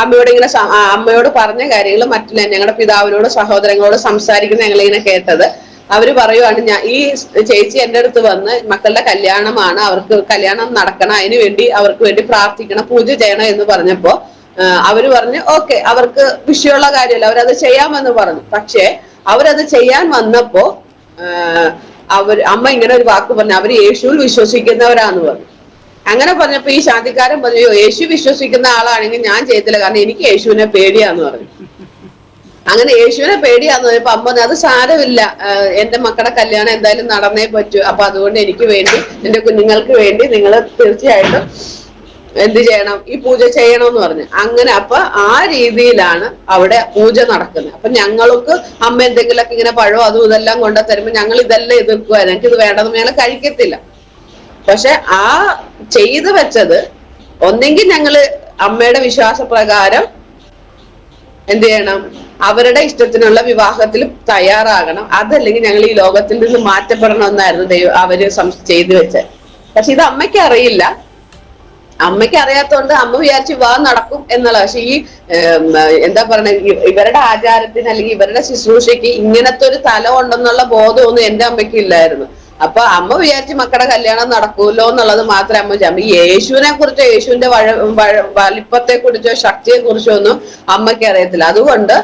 അമ്മയോട് ഇങ്ങനെ അമ്മയോട് പറഞ്ഞ കാര്യങ്ങൾ മറ്റുള്ള ഞങ്ങളുടെ പിതാവിനോട് സഹോദരങ്ങളോട് സംസാരിക്കുന്ന ഞങ്ങളിങ്ങനെ കേട്ടത്. അവര് പറയുവാണ് ഈ ചേച്ചി എൻ്റെ അടുത്ത് വന്ന് മക്കളുടെ കല്യാണമാണ്, അവർക്ക് കല്യാണം നടക്കണം, അതിനു വേണ്ടി അവർക്ക് വേണ്ടി പ്രാർത്ഥിക്കണം, പൂജ ചെയ്യണം എന്ന് പറഞ്ഞപ്പോ അവര് പറഞ്ഞു ഓക്കെ, അവർക്ക് വിഷയമുള്ള കാര്യമല്ല, അവരത് ചെയ്യാമെന്ന് പറഞ്ഞു. പക്ഷെ അവരത് ചെയ്യാൻ വന്നപ്പോ അമ്മ ഇങ്ങനെ ഒരു വാക്ക് പറഞ്ഞു, അവര് യേശുവിൽ വിശ്വസിക്കുന്നവരാന്ന് പറഞ്ഞു. അങ്ങനെ പറഞ്ഞപ്പോ ഈ ശാന്തിക്കാരൻ പറഞ്ഞു യേശു വിശ്വസിക്കുന്ന ആളാണെങ്കിൽ ഞാൻ ചെയ്തില്ല, കാരണം എനിക്ക് യേശുവിനെ പേടിയാന്ന് പറഞ്ഞു. അങ്ങനെ യേശുവിനെ പേടിയാന്ന് പറഞ്ഞപ്പോ അമ്മ പറഞ്ഞു അത് സാരമില്ല, എന്റെ മക്കളുടെ കല്യാണം എന്തായാലും നടന്നേ പറ്റൂ, അപ്പൊ അതുകൊണ്ട് എനിക്ക് വേണ്ടി എന്റെ കുഞ്ഞുങ്ങൾക്ക് വേണ്ടി നിങ്ങൾ തീർച്ചയായിട്ടും എന്ത് ചെയ്യണം, ഈ പൂജ ചെയ്യണമെന്ന് പറഞ്ഞു. അങ്ങനെ അപ്പൊ ആ രീതിയിലാണ് അവിടെ പൂജ നടക്കുന്നത്. അപ്പൊ ഞങ്ങൾക്ക് അമ്മ എന്തെങ്കിലുമൊക്കെ ഇങ്ങനെ പഴവും അതും ഇതെല്ലാം കൊണ്ടു തരുമ്പോ ഞങ്ങൾ ഇതെല്ലാം എതിർക്കുവായിരുന്നു, എനിക്ക് ഇത് വേണ്ടെന്ന് ഞങ്ങൾ കഴിക്കത്തില്ല. പക്ഷെ ആ ചെയ്തു വെച്ചത് ഒന്നെങ്കിൽ ഞങ്ങള് അമ്മയുടെ വിശ്വാസപ്രകാരം എന്ത് ചെയ്യണം, അവരുടെ ഇഷ്ടത്തിനുള്ള വിവാഹത്തിൽ തയ്യാറാകണം, അതല്ലെങ്കിൽ ഞങ്ങൾ ഈ ലോകത്തിൽ നിന്ന് മാറ്റപ്പെടണമെന്നായിരുന്നു അവര് ചെയ്തു വെച്ചത്. പക്ഷെ ഇത് അമ്മയ്ക്ക് അറിയില്ല. അമ്മയ്ക്ക് അറിയാത്തതുകൊണ്ട് അമ്മ വിചാരിച്ച് വിവാഹം നടക്കും എന്നുള്ള. പക്ഷെ ഈ എന്താ പറയണ ഇവരുടെ ആചാരത്തിന് അല്ലെങ്കിൽ ഇവരുടെ ശുശ്രൂഷയ്ക്ക് ഇങ്ങനത്തെ ഒരു തലം ഉണ്ടെന്നുള്ള ബോധമൊന്നും എന്റെ അമ്മയ്ക്ക് ഇല്ലായിരുന്നു. അപ്പൊ അമ്മ വിചാരിച്ച് മക്കളുടെ കല്യാണം നടക്കൂല്ലോ എന്നുള്ളത് മാത്രമേ അമ്മ അമ്മ യേശുവിനെ കുറിച്ചോ യേശുവിന്റെ വലിപ്പത്തെ കുറിച്ചോ ശക്തിയെ കുറിച്ചോ ഒന്നും അമ്മയ്ക്ക് അറിയത്തില്ല. അതുകൊണ്ട്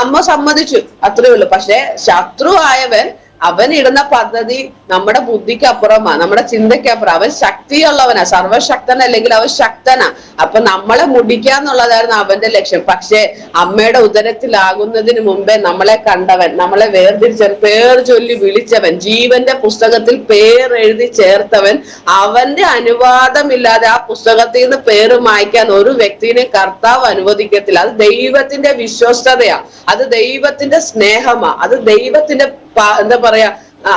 അമ്മ സമ്മതിച്ചു, അത്രേ ഉള്ളൂ. പക്ഷെ ശത്രു ആയവൻ അവൻ ഇടുന്ന പദ്ധതി നമ്മുടെ ബുദ്ധിക്ക് അപ്പുറമാ, നമ്മുടെ ചിന്തയ്ക്ക് അപ്പുറം. അവൻ ശക്തിയുള്ളവനാ, സർവശക്തൻ അല്ലെങ്കിൽ അവൻ ശക്തനാ. അപ്പൊ നമ്മളെ മുടിക്കാന്നുള്ളതായിരുന്നു അവന്റെ ലക്ഷ്യം. പക്ഷെ അമ്മയുടെ ഉദരത്തിലാകുന്നതിന് മുമ്പേ നമ്മളെ കണ്ടവൻ, നമ്മളെ വേർതിരിച്ചവൻ, പേർ ചൊല്ലി വിളിച്ചവൻ, ജീവന്റെ പുസ്തകത്തിൽ പേരെഴുതി ചേർത്തവൻ, അവന്റെ അനുവാദമില്ലാതെ ആ പുസ്തകത്തിൽ നിന്ന് പേര് മായ്ക്കാൻ ഒരു വ്യക്തിനെ കർത്താവ് അനുവദിക്കത്തില്ല. അത് ദൈവത്തിന്റെ വിശ്വസ്തതയാ, അത് ദൈവത്തിന്റെ സ്നേഹമാ, അത് ദൈവത്തിന്റെ എന്താ പറയാ,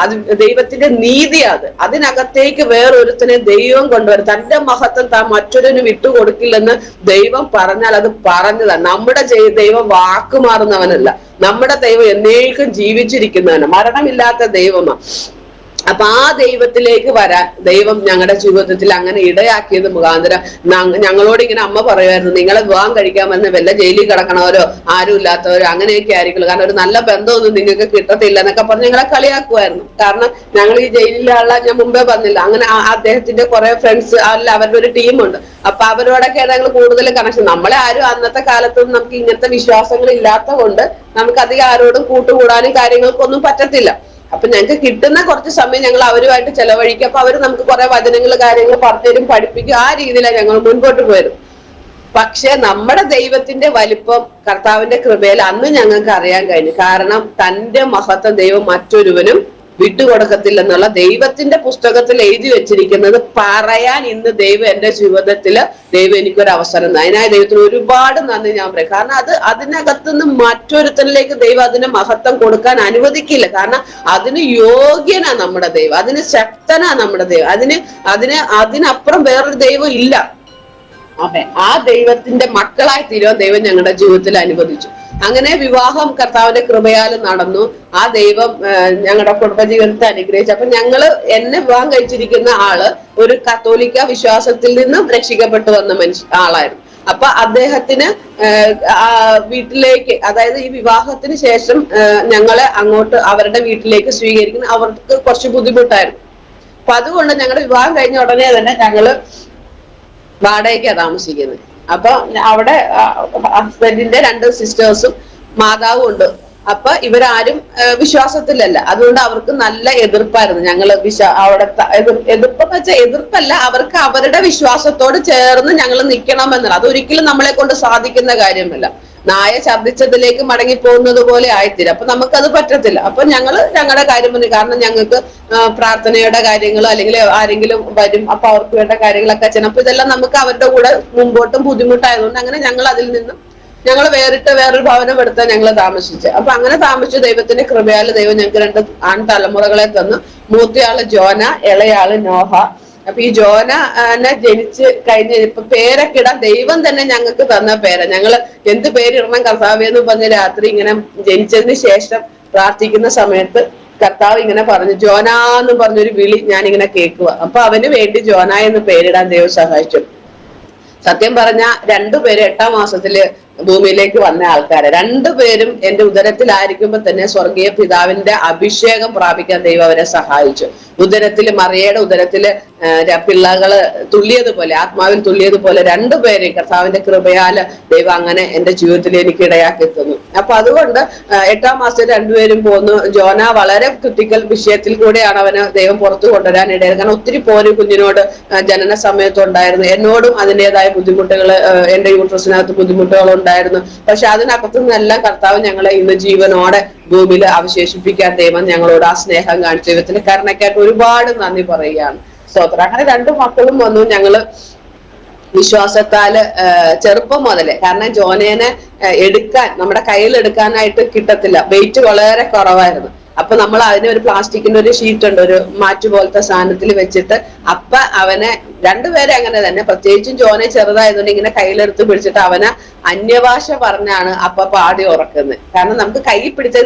അത് ദൈവത്തിന്റെ നീതിയാ. അതിനകത്തേക്ക് വേറൊരുത്തനെ ദൈവം കൊണ്ടുവരും. തന്റെ മഹത്വം താൻ മറ്റൊരുന് വിട്ടുകൊടുക്കില്ലെന്ന് ദൈവം പറഞ്ഞാൽ അത് പറഞ്ഞതാണ്. നമ്മുടെ ദൈവം വാക്കുമാറുന്നവനല്ല, നമ്മുടെ ദൈവം എന്നേക്കും ജീവിച്ചിരിക്കുന്നവനാണ്, മരണമില്ലാത്ത ദൈവമാണ്. അപ്പൊ ആ ദൈവത്തിലേക്ക് വരാൻ ദൈവം ഞങ്ങളുടെ ജീവിതത്തിൽ അങ്ങനെ ഇടയാക്കിയത് മുഖാന്തരം ഞങ്ങളോട് ഇങ്ങനെ അമ്മ പറയുമായിരുന്നു, നിങ്ങളെ വിവാഹം കഴിക്കാമെന്ന് വല്ല ജയിലിൽ കിടക്കണവരോ ആരും ഇല്ലാത്തവരോ അങ്ങനെയൊക്കെ ആയിരിക്കുള്ളൂ, കാരണം ഒരു നല്ല ബന്ധമൊന്നും നിങ്ങൾക്ക് കിട്ടത്തില്ല എന്നൊക്കെ പറഞ്ഞ് ഞങ്ങളെ കളിയാക്കുമായിരുന്നു. കാരണം ഞങ്ങൾ ഈ ജയിലിലുള്ള ഞാൻ മുമ്പേ പറഞ്ഞില്ല, അങ്ങനെ അദ്ദേഹത്തിന്റെ കുറെ ഫ്രണ്ട്സ് അല്ല അവരുടെ ഒരു ടീമുണ്ട്. അപ്പൊ അവരോടൊക്കെയാണ് ഞങ്ങൾ കൂടുതൽ കണക്ഷൻ. നമ്മളെ ആരും അന്നത്തെ കാലത്തൊന്നും നമുക്ക് ഇങ്ങനത്തെ വിശ്വാസങ്ങൾ ഇല്ലാത്ത കൊണ്ട് നമുക്ക് അധികം ആരോടും കൂട്ടുകൂടാനും കാര്യങ്ങൾക്കൊന്നും പറ്റത്തില്ല. അപ്പൊ ഞങ്ങൾക്ക് കിട്ടുന്ന കുറച്ച് സമയം ഞങ്ങൾ അവരുമായിട്ട് ചെലവഴിക്കും. അപ്പൊ അവര് നമുക്ക് കുറെ വചനങ്ങൾ കാര്യങ്ങൾ പറഞ്ഞുതരും, പഠിപ്പിക്കും. ആ രീതിയിലാണ് ഞങ്ങൾ മുൻപോട്ട് പോയത്. പക്ഷെ നമ്മുടെ ദൈവത്തിന്റെ വലിപ്പം കർത്താവിന്റെ കൃപയിൽ അന്ന് ഞങ്ങൾക്ക് അറിയാൻ കഴിഞ്ഞു. കാരണം തന്റെ മഹത്വം ദൈവം മറ്റൊരുവനും വിട്ടുകൊടുക്കത്തില്ലെന്നുള്ള ദൈവത്തിന്റെ പുസ്തകത്തിൽ എഴുതി വെച്ചിരിക്കുന്നത് പറയാൻ ഇന്ന് ദൈവം എന്റെ ജീവിതത്തിൽ ദൈവം എനിക്കൊരു അവസരം തന്നു. അതിനായി ദൈവത്തിന് ഒരുപാട് നന്ദി ഞാൻ പറയും. കാരണം അതിനകത്തുനിന്ന് മറ്റൊരുത്തനിലേക്ക് ദൈവം അതിന് മഹത്വം കൊടുക്കാൻ അനുവദിക്കില്ല. കാരണം അതിന് യോഗ്യനാ നമ്മുടെ ദൈവം, അതിന് ശക്തനാ നമ്മുടെ ദൈവം, അതിനപ്പുറം വേറൊരു ദൈവം ഇല്ല. അതെ, ആ ദൈവത്തിന്റെ മക്കളായി തീരുവാൻ ദൈവം ഞങ്ങളുടെ ജീവിതത്തിൽ അനുവദിച്ചു. അങ്ങനെ വിവാഹം കർത്താവിന്റെ കൃപയാൽ നടന്നു. ആ ദൈവം ഞങ്ങളുടെ കുടുംബജീവിതത്തെ അനുഗ്രഹിച്ചു. അപ്പൊ എന്നെ വിവാഹം കഴിച്ചിരിക്കുന്ന ആള് ഒരു കത്തോലിക്ക വിശ്വാസത്തിൽ നിന്നും രക്ഷിക്കപ്പെട്ടു വന്ന ആളായിരുന്നു. അപ്പൊ അദ്ദേഹത്തിന് വീട്ടിലേക്ക്, അതായത് ഈ വിവാഹത്തിന് ശേഷം ഞങ്ങളെ അങ്ങോട്ട് അവരുടെ വീട്ടിലേക്ക് സ്വീകരിക്കുന്ന അവർക്ക് കുറച്ച് ബുദ്ധിമുട്ടായിരുന്നു. അപ്പൊ അതുകൊണ്ട് ഞങ്ങളുടെ വിവാഹം കഴിഞ്ഞ ഉടനെ തന്നെ ഞങ്ങള് വാടകയ്ക്കാ താമസിക്കുന്നത്. അപ്പൊ അവിടെ ഹസ്ബൻഡിന്റെ 2 സിസ്റ്റേഴ്സും മാതാവും ഉണ്ട്. അപ്പൊ ഇവരാരും വിശ്വാസത്തിലല്ല. അതുകൊണ്ട് അവർക്ക് നല്ല എതിർപ്പായിരുന്നു. ഞങ്ങള് അവിടുത്തെ എതിർപ്പെന്ന് വെച്ചാൽ എതിർപ്പല്ല, അവർക്ക് അവരുടെ വിശ്വാസത്തോട് ചേർന്ന് ഞങ്ങൾ നിൽക്കണമെന്നല്ല. അതൊരിക്കലും നമ്മളെ കൊണ്ട് സാധിക്കുന്ന കാര്യമല്ല. നായ ഛർദ്ദിച്ചതിലേക്ക് മടങ്ങി പോകുന്നത് പോലെ ആയിത്തീരും. അപ്പൊ നമുക്കത് പറ്റത്തില്ല. അപ്പൊ ഞങ്ങള് ഞങ്ങളുടെ കാര്യം പറഞ്ഞു. കാരണം ഞങ്ങൾക്ക് പ്രാർത്ഥനയുടെ കാര്യങ്ങൾ അല്ലെങ്കിൽ ആരെങ്കിലും വരും, അപ്പൊ അവർക്ക് വേണ്ട കാര്യങ്ങളൊക്കെ ചെയ്യണം. അപ്പൊ ഇതെല്ലാം നമുക്ക് അവരുടെ കൂടെ മുമ്പോട്ടും ബുദ്ധിമുട്ടായതുകൊണ്ട് അങ്ങനെ ഞങ്ങൾ അതിൽ നിന്നും ഞങ്ങൾ വേറൊരു ഭവനം എടുത്താൽ ഞങ്ങൾ താമസിച്ചത്. അപ്പൊ അങ്ങനെ താമസിച്ചു. ദൈവത്തിന്റെ കൃപയാല് ദൈവം ഞങ്ങൾക്ക് 2 ആൺ തലമുറകളെ തന്നു. മൂത്തയാള് ജോന, ഇളയാള് നോഹ. അപ്പൊ ഈ ജോന ജനിച്ച് കഴിഞ്ഞ് ഇപ്പൊ പേരൊക്കെ ഇടാൻ ദൈവം തന്നെ ഞങ്ങൾക്ക് തന്ന പേരാ. ഞങ്ങള് എന്ത് പേരിടണം കർത്താവേ എന്ന് പറഞ്ഞ് രാത്രി ഇങ്ങനെ ജനിച്ചതിന് ശേഷം പ്രാർത്ഥിക്കുന്ന സമയത്ത് കർത്താവ് ഇങ്ങനെ പറഞ്ഞു, ജോന എന്ന് പറഞ്ഞൊരു വിളി ഞാൻ ഇങ്ങനെ കേൾക്കുക. അപ്പൊ അവന് വേണ്ടി ജോന എന്ന് പേരിടാൻ ദൈവം സഹായിച്ചു. സത്യം പറഞ്ഞ 2 പേര് 8ാം മാസത്തില് ഭൂമിയിലേക്ക് വന്ന ആൾക്കാരെ. 2 പേരും എന്റെ ഉദരത്തിലായിരിക്കുമ്പോ തന്നെ സ്വർഗീയ പിതാവിന്റെ അഭിഷേകം പ്രാപിക്കാൻ ദൈവം അവരെ സഹായിച്ചു. ഉദരത്തില് മറിയയുടെ ഉദരത്തില് പിള്ളകള് തുള്ളിയതുപോലെ, ആത്മാവിൽ തുള്ളിയതുപോലെ 2 പേരെ കർത്താവിന്റെ കൃപയാല് ദൈവം അങ്ങനെ എന്റെ ജീവിതത്തിൽ എനിക്ക് ഇടയാക്കി തന്നു. അപ്പൊ അതുകൊണ്ട് 8ാം മാസത്തിൽ 2 പേരും പോന്നു. ജോന വളരെ ക്രിട്ടിക്കൽ വിഷയത്തിൽ കൂടെയാണ് അവന് ദൈവം പുറത്തു കൊണ്ടുവരാൻ ഇടയായത്. കാരണം ഒത്തിരി പോര് കുഞ്ഞിനോട് ജനന സമയത്തുണ്ടായിരുന്നു. എന്നോടും അതിൻ്റെതായ ബുദ്ധിമുട്ടുകൾ, എന്റെ യൂട്രസിനകത്ത് ബുദ്ധിമുട്ടുകൾ ഉണ്ടായിരുന്നു. പക്ഷെ അതിനകത്തു നിന്നെല്ലാം കർത്താവ് ഞങ്ങളെ ഇന്ന് ജീവനോടെ ഭൂമിയിൽ അവശേഷിപ്പിക്കാൻ ദൈവം ഞങ്ങളോട് ആ സ്നേഹം കാണിച്ചു. ദൈവത്തിന്റെ കരുണയ്ക്കായിട്ട് ഒരുപാട് നന്ദി പറയുകയാണ്. സ്തോത്രം. അങ്ങനെ 2 മക്കളും വന്നു. ഞങ്ങള് വിശ്വാസത്താല് ചെറുപ്പം മുതലേ, കാരണം ജോനേനെ എടുക്കാൻ നമ്മുടെ കയ്യിൽ എടുക്കാനായിട്ട് കിട്ടത്തില്ല, വെയിറ്റ് വളരെ കുറവായിരുന്നു. അപ്പൊ നമ്മൾ അതിന് ഒരു പ്ലാസ്റ്റിക്കിന്റെ ഒരു ഷീറ്റ് ഉണ്ട്, ഒരു മാറ്റ് പോലത്തെ സാധനത്തിൽ വെച്ചിട്ട് അപ്പ അവനെ 2 പേരെ അങ്ങനെ തന്നെ, പ്രത്യേകിച്ചും ജോനെ ചെറുതായതുകൊണ്ട് ഇങ്ങനെ കയ്യിലെടുത്ത് പിടിച്ചിട്ട് അവനെ അന്യഭാഷ പറഞ്ഞാണ് അപ്പ പാടി ഉറക്കുന്നത്. കാരണം നമുക്ക് കൈ പിടിച്ച്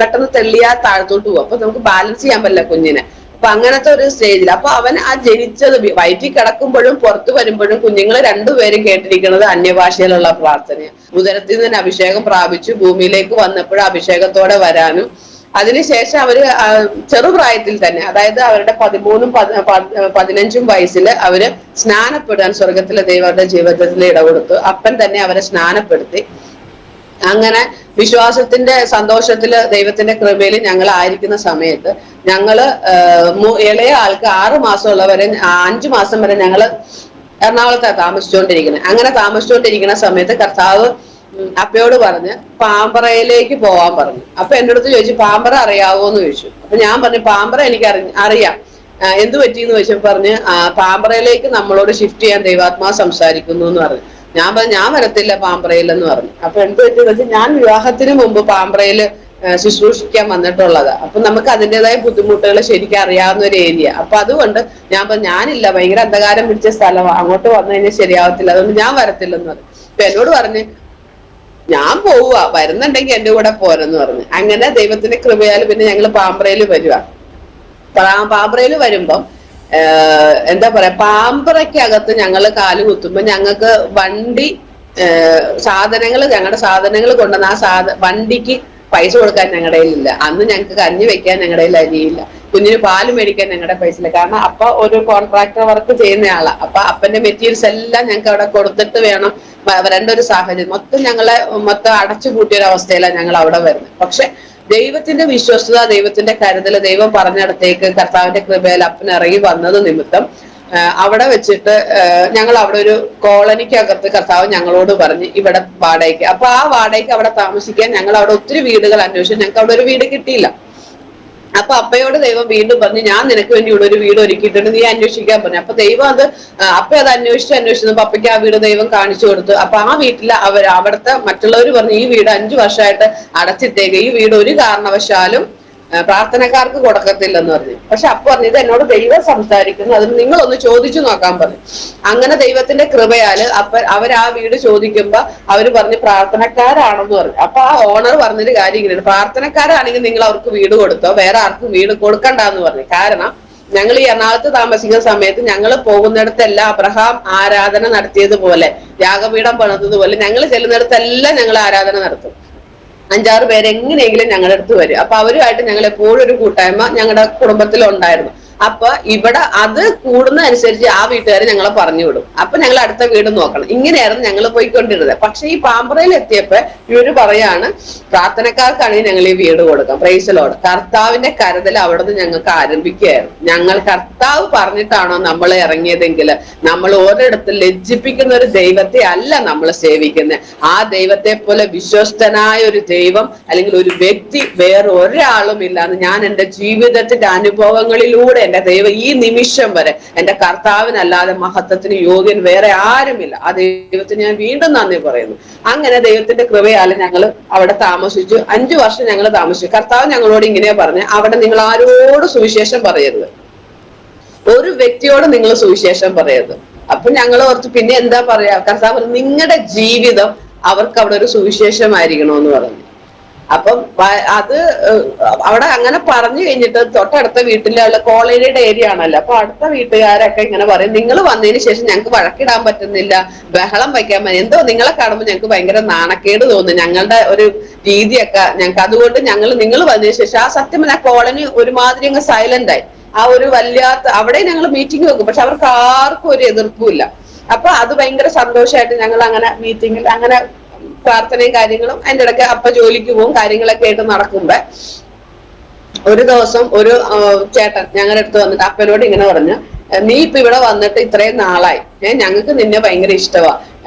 പെട്ടെന്ന് തെള്ളിയാ താഴത്തോട്ട് പോകും. അപ്പൊ നമുക്ക് ബാലൻസ് ചെയ്യാൻ പറ്റില്ല കുഞ്ഞിനെ. അപ്പൊ അങ്ങനത്തെ ഒരു സ്റ്റേജിൽ അപ്പൊ അവൻ ആ ജനിച്ചത് വയറ്റിൽ കിടക്കുമ്പോഴും പുറത്തു വരുമ്പോഴും കുഞ്ഞുങ്ങൾ 2 പേരും കേട്ടിരിക്കുന്നത് അന്യഭാഷയിലുള്ള പ്രാർത്ഥനയാണ്. ഉദരത്തിൽ നിന്ന് അഭിഷേകം പ്രാപിച്ചു ഭൂമിയിലേക്ക് വന്നപ്പോഴും അഭിഷേകത്തോടെ വരാനും, അതിനുശേഷം അവര് ചെറുപ്രായത്തിൽ തന്നെ, അതായത് അവരുടെ 13ഉം 15ഉം വയസ്സിൽ അവര് സ്നാനപ്പെടാൻ സ്വർഗത്തിലെ ദൈവങ്ങളുടെ ജീവിതത്തിൽ ഇടകൊടുത്തു. അപ്പൻ തന്നെ അവരെ സ്നാനപ്പെടുത്തി. അങ്ങനെ വിശ്വാസത്തിന്റെ സന്തോഷത്തില് ദൈവത്തിന്റെ കൃപയിൽ ഞങ്ങൾ ആയിരിക്കുന്ന സമയത്ത് ഞങ്ങള് ഇളയ ആൾക്ക് 6 മാസമുള്ളവരെ 5 മാസം വരെ ഞങ്ങള് എറണാകുളത്താണ് താമസിച്ചുകൊണ്ടിരിക്കുന്നത്. അങ്ങനെ താമസിച്ചുകൊണ്ടിരിക്കുന്ന സമയത്ത് കർത്താവ് അപ്പയോട് പറഞ്ഞ് പാമ്പറയിലേക്ക് പോവാൻ പറഞ്ഞു. അപ്പൊ എന്റെ അടുത്ത് ചോദിച്ചു, പാമ്പറ അറിയാവോ എന്ന് ചോദിച്ചു. അപ്പൊ ഞാൻ പറഞ്ഞു, പാമ്പറ എനിക്ക് അറിയാം. എന്ത് പറ്റിയെന്ന് ചോദിച്ചപ്പോ പറഞ്ഞ്, പാമ്പറയിലേക്ക് നമ്മളോട് ഷിഫ്റ്റ് ചെയ്യാൻ ദൈവാത്മാ സംസാരിക്കുന്നു എന്ന് പറഞ്ഞു. ഞാൻ പറഞ്ഞു, ഞാൻ വരത്തില്ല പാമ്പറയിലെന്ന് പറഞ്ഞു. അപ്പൊ എന്ത് പറ്റിയെന്ന് വെച്ചാൽ ഞാൻ വിവാഹത്തിന് മുമ്പ് പാമ്പറയില് ശുശ്രൂഷിക്കാൻ വന്നിട്ടുള്ളതാ. അപ്പൊ നമുക്ക് അതിൻ്റെതായ ബുദ്ധിമുട്ടുകൾ ശരിക്കും അറിയാവുന്ന ഒരു ഏരിയ. അപ്പൊ അതുകൊണ്ട് ഞാൻ പറഞ്ഞു, ഞാനില്ല, ഭയങ്കര അന്ധകാരം പിടിച്ച സ്ഥലമാണ്, അങ്ങോട്ട് വന്നു കഴിഞ്ഞാൽ ശരിയാവത്തില്ല, അതുകൊണ്ട് ഞാൻ വരത്തില്ലെന്ന് പറഞ്ഞു. അപ്പൊ എന്നോട് പറഞ്ഞ്, ഞാൻ പോവുക, വരുന്നുണ്ടെങ്കിൽ എന്റെ കൂടെ പോരെന്ന് പറഞ്ഞു. അങ്ങനെ ദൈവത്തിന്റെ കൃപയാൽ പിന്നെ ഞങ്ങൾ പാമ്പ്രയിൽ വരുക. പാമ്പ്രയിൽ വരുമ്പം എന്താ പറയാ, പാമ്പ്രയ്ക്കകത്ത് ഞങ്ങൾ കാല് കുത്തുമ്പോ ഞങ്ങൾക്ക് വണ്ടി ഞങ്ങളുടെ സാധനങ്ങൾ കൊണ്ടുവന്ന ആ വണ്ടിക്ക് പൈസ കൊടുക്കാൻ ഞങ്ങളുടെ കയ്യിലില്ല. അന്ന് ഞങ്ങൾക്ക് കഞ്ഞി വെക്കാൻ ഞങ്ങളുടെ കയ്യിൽ അരിയില്ല, കുഞ്ഞിന് പാല് മേടിക്കാൻ ഞങ്ങളുടെ പൈസ ഇല്ല. കാരണം അപ്പ ഒരു കോൺട്രാക്ടർ വർക്ക് ചെയ്യുന്ന ആളാ. അപ്പൊ അപ്പന്റെ മെറ്റീരിയൽസ് എല്ലാം ഞങ്ങൾക്ക് അവിടെ കൊടുത്തിട്ട് വേണം വരേണ്ട ഒരു സാഹചര്യം. ഞങ്ങളെ അടച്ചുപൂട്ടിയൊരു അവസ്ഥയിലാണ് ഞങ്ങൾ അവിടെ വരുന്നത്. പക്ഷെ ദൈവത്തിന്റെ വിശ്വസ്തത, ദൈവത്തിന്റെ കരുതൽ, ദൈവം പറഞ്ഞിടത്തേക്ക് കർത്താവിന്റെ കൃപയിൽ അപ്പൻ ഇറങ്ങി വന്നത് നിമിത്തം അവിടെ വെച്ചിട്ട് ഞങ്ങൾ അവിടെ ഒരു കോളനിക്കകത്ത് കർത്താവ് ഞങ്ങളോട് പറഞ്ഞ് ഇവിടെ വാടകയ്ക്ക്. അപ്പൊ ആ വാടകയ്ക്ക് അവിടെ താമസിക്കാൻ ഞങ്ങൾ അവിടെ ഒത്തിരി വീടുകൾ അന്വേഷിച്ചു. ഞങ്ങൾക്ക് അവിടെ ഒരു വീട് കിട്ടിയില്ല. അപ്പൊ അപ്പയോട് ദൈവം വീണ്ടും പറഞ്ഞു, ഞാൻ നിനക്ക് വേണ്ടി ഇവിടെ ഒരു വീട് ഒരുക്കിയിട്ടുണ്ട്, നീ അന്വേഷിക്കാൻ പറഞ്ഞു. അപ്പൊ ദൈവം അപ്പ അത് അന്വേഷിച്ചപ്പോൾ അപ്പയ്ക്ക് ആ വീട് ദൈവം കാണിച്ചു കൊടുത്തു. അപ്പൊ ആ വീട്ടിൽ അവിടുത്തെ മറ്റുള്ളവർ പറഞ്ഞു, ഈ വീട് 5 വർഷമായിട്ട് അടച്ചിട്ടേക്ക്, ഈ വീട് ഒരു കാരണവശാലും പ്രാർത്ഥനക്കാർക്ക് കൊടുക്കത്തില്ലെന്ന് പറഞ്ഞു. പക്ഷെ അപ്പൊ പറഞ്ഞു, ഇത് എന്നോട് ദൈവം സംസാരിക്കുന്നു, അതിന് നിങ്ങളൊന്ന് ചോദിച്ചു നോക്കാൻ പറഞ്ഞു. അങ്ങനെ ദൈവത്തിന്റെ കൃപയാല് അവർ ആ വീട് ചോദിക്കുമ്പോ അവര് പറഞ്ഞ് പ്രാർത്ഥനക്കാരാണെന്ന് പറഞ്ഞു. അപ്പൊ ആ ഓണർ പറഞ്ഞൊരു കാര്യം ഇങ്ങനെയാണ്, പ്രാർത്ഥനക്കാരാണെങ്കിൽ നിങ്ങൾ അവർക്ക് വീട് കൊടുത്തോ, വേറെ ആർക്കും വീട് കൊടുക്കണ്ടെന്ന് പറഞ്ഞു. കാരണം ഞങ്ങൾ ഈ എറണാകുളത്ത് താമസിക്കുന്ന സമയത്ത് ഞങ്ങൾ പോകുന്നിടത്തെല്ലാം അബ്രഹാം ആരാധന നടത്തിയതുപോലെ, യാഗപീഠം പണിതതുപോലെ ഞങ്ങൾ ചെല്ലുന്നിടത്തെല്ലാം ഞങ്ങൾ ആരാധന നടത്തും. 5-6 പേര് എങ്ങനെയെങ്കിലും ഞങ്ങളുടെ അടുത്ത് വരും. അപ്പൊ അവരുമായിട്ട് ഞങ്ങൾ എപ്പോഴും ഒരു കൂട്ടായ്മ ഞങ്ങളുടെ കുടുംബത്തിലുണ്ടായിരുന്നു. അപ്പൊ ഇവിടെ അത് കൂടുന്നതനുസരിച്ച് ആ വീട്ടുകാർ ഞങ്ങളെ പറഞ്ഞു വിടും. അപ്പൊ ഞങ്ങൾ അടുത്ത വീട് നോക്കണം. ഇങ്ങനെയായിരുന്നു ഞങ്ങൾ പോയിക്കൊണ്ടിരുന്നത്. പക്ഷെ ഈ പാമ്പ്രയിൽ എത്തിയപ്പോ ഇവര് പറയാണ്, പ്രാർത്ഥനക്കാർക്കാണെങ്കിൽ ഞങ്ങൾ ഈ വീട് കൊടുക്കാം. Praise lord. കർത്താവിന്റെ കരുതൽ അവിടുന്ന് ഞങ്ങൾക്ക് ആരംഭിക്കുകയായിരുന്നു. ഞങ്ങൾ കർത്താവ് പറഞ്ഞിട്ടാണോ നമ്മൾ ഇറങ്ങിയതെങ്കിൽ നമ്മൾ ഓരോരിടത്തും ലജ്ജിപ്പിക്കുന്ന ഒരു ദൈവത്തെ അല്ല നമ്മൾ സേവിക്കുന്നത്. ആ ദൈവത്തെ പോലെ വിശ്വസ്തനായ ഒരു ദൈവം അല്ലെങ്കിൽ ഒരു വ്യക്തി വേറെ ഒരാളും ഇല്ലാന്ന് ഞാൻ എൻ്റെ ജീവിതത്തിന്റെ അനുഭവങ്ങളിലൂടെ എൻ്റെ ദൈവം ഈ നിമിഷം വരെ എൻ്റെ കർത്താവിനല്ലാതെ മഹത്വത്തിന് യോഗ്യൻ വേറെ ആരുമില്ല. ആ ദൈവത്തിന് ഞാൻ വീണ്ടും നന്ദി പറയുന്നു. അങ്ങനെ ദൈവത്തിന്റെ കൃപയാൽ ഞങ്ങൾ അവിടെ താമസിച്ചു. 5 വർഷം ഞങ്ങൾ താമസിച്ചു. കർത്താവ് ഞങ്ങളോട് ഇങ്ങനെയാ പറഞ്ഞു, അവിടെ നിങ്ങൾ ആരോടും സുവിശേഷം പറയരുത്, ഒരു വ്യക്തിയോട് നിങ്ങൾ സുവിശേഷം പറയരുത്. അപ്പൊ ഞങ്ങൾ ഓർത്ത് പിന്നെ എന്താ പറയാ, കർത്താവ് നിങ്ങളുടെ ജീവിതം അവർക്ക് അവിടെ ഒരു സുവിശേഷമായിരിക്കണമെന്ന് പറഞ്ഞു. അപ്പം അത് അവിടെ അങ്ങനെ പറഞ്ഞു കഴിഞ്ഞിട്ട് തൊട്ടടുത്ത വീട്ടിലുള്ള കോളനിയുടെ ഏരിയ ആണല്ലോ. അപ്പൊ അടുത്ത വീട്ടുകാരൊക്കെ ഇങ്ങനെ പറയും, നിങ്ങൾ വന്നതിന് ശേഷം ഞങ്ങൾക്ക് വഴക്കിടാൻ പറ്റുന്നില്ല, ബഹളം വയ്ക്കാൻ പറ്റും, എന്തോ നിങ്ങളെ കാണുമ്പോൾ ഞങ്ങൾക്ക് ഭയങ്കര നാണക്കേട് തോന്നുന്നു, ഞങ്ങളുടെ ഒരു രീതിയൊക്കെ ഞങ്ങൾക്ക്. അതുകൊണ്ട് നിങ്ങൾ വന്നതിന് ശേഷം ആ സത്യം ആ കോളനി ഒരുമാതിരി അങ്ങ് സൈലന്റ് ആയി. ആ ഒരു വല്ലാത്ത അവിടെ ഞങ്ങൾ മീറ്റിംഗ് വെക്കും, പക്ഷെ അവർക്ക് ആർക്കും ഒരു എതിർപ്പുമില്ല. അപ്പൊ അത് ഭയങ്കര സന്തോഷമായിട്ട് ഞങ്ങൾ അങ്ങനെ മീറ്റിംഗിൽ അങ്ങനെ പ്രാർത്ഥനയും കാര്യങ്ങളും അതിൻ്റെ ഇടയ്ക്ക് അപ്പ ജോലിക്ക് പോകും. കാര്യങ്ങളൊക്കെ ആയിട്ട് നടക്കുമ്പോ ഒരു ദിവസം ഒരു ചേട്ടൻ ഞങ്ങളുടെ അടുത്ത് വന്നിട്ട് അപ്പനോട് ഇങ്ങനെ പറഞ്ഞു, നീ ഇപ്പൊ ഇവിടെ വന്നിട്ട് ഇത്രയും നാളായി, ഞങ്ങൾക്ക് നിന്നെ ഭയങ്കര ഇഷ്ടമാ,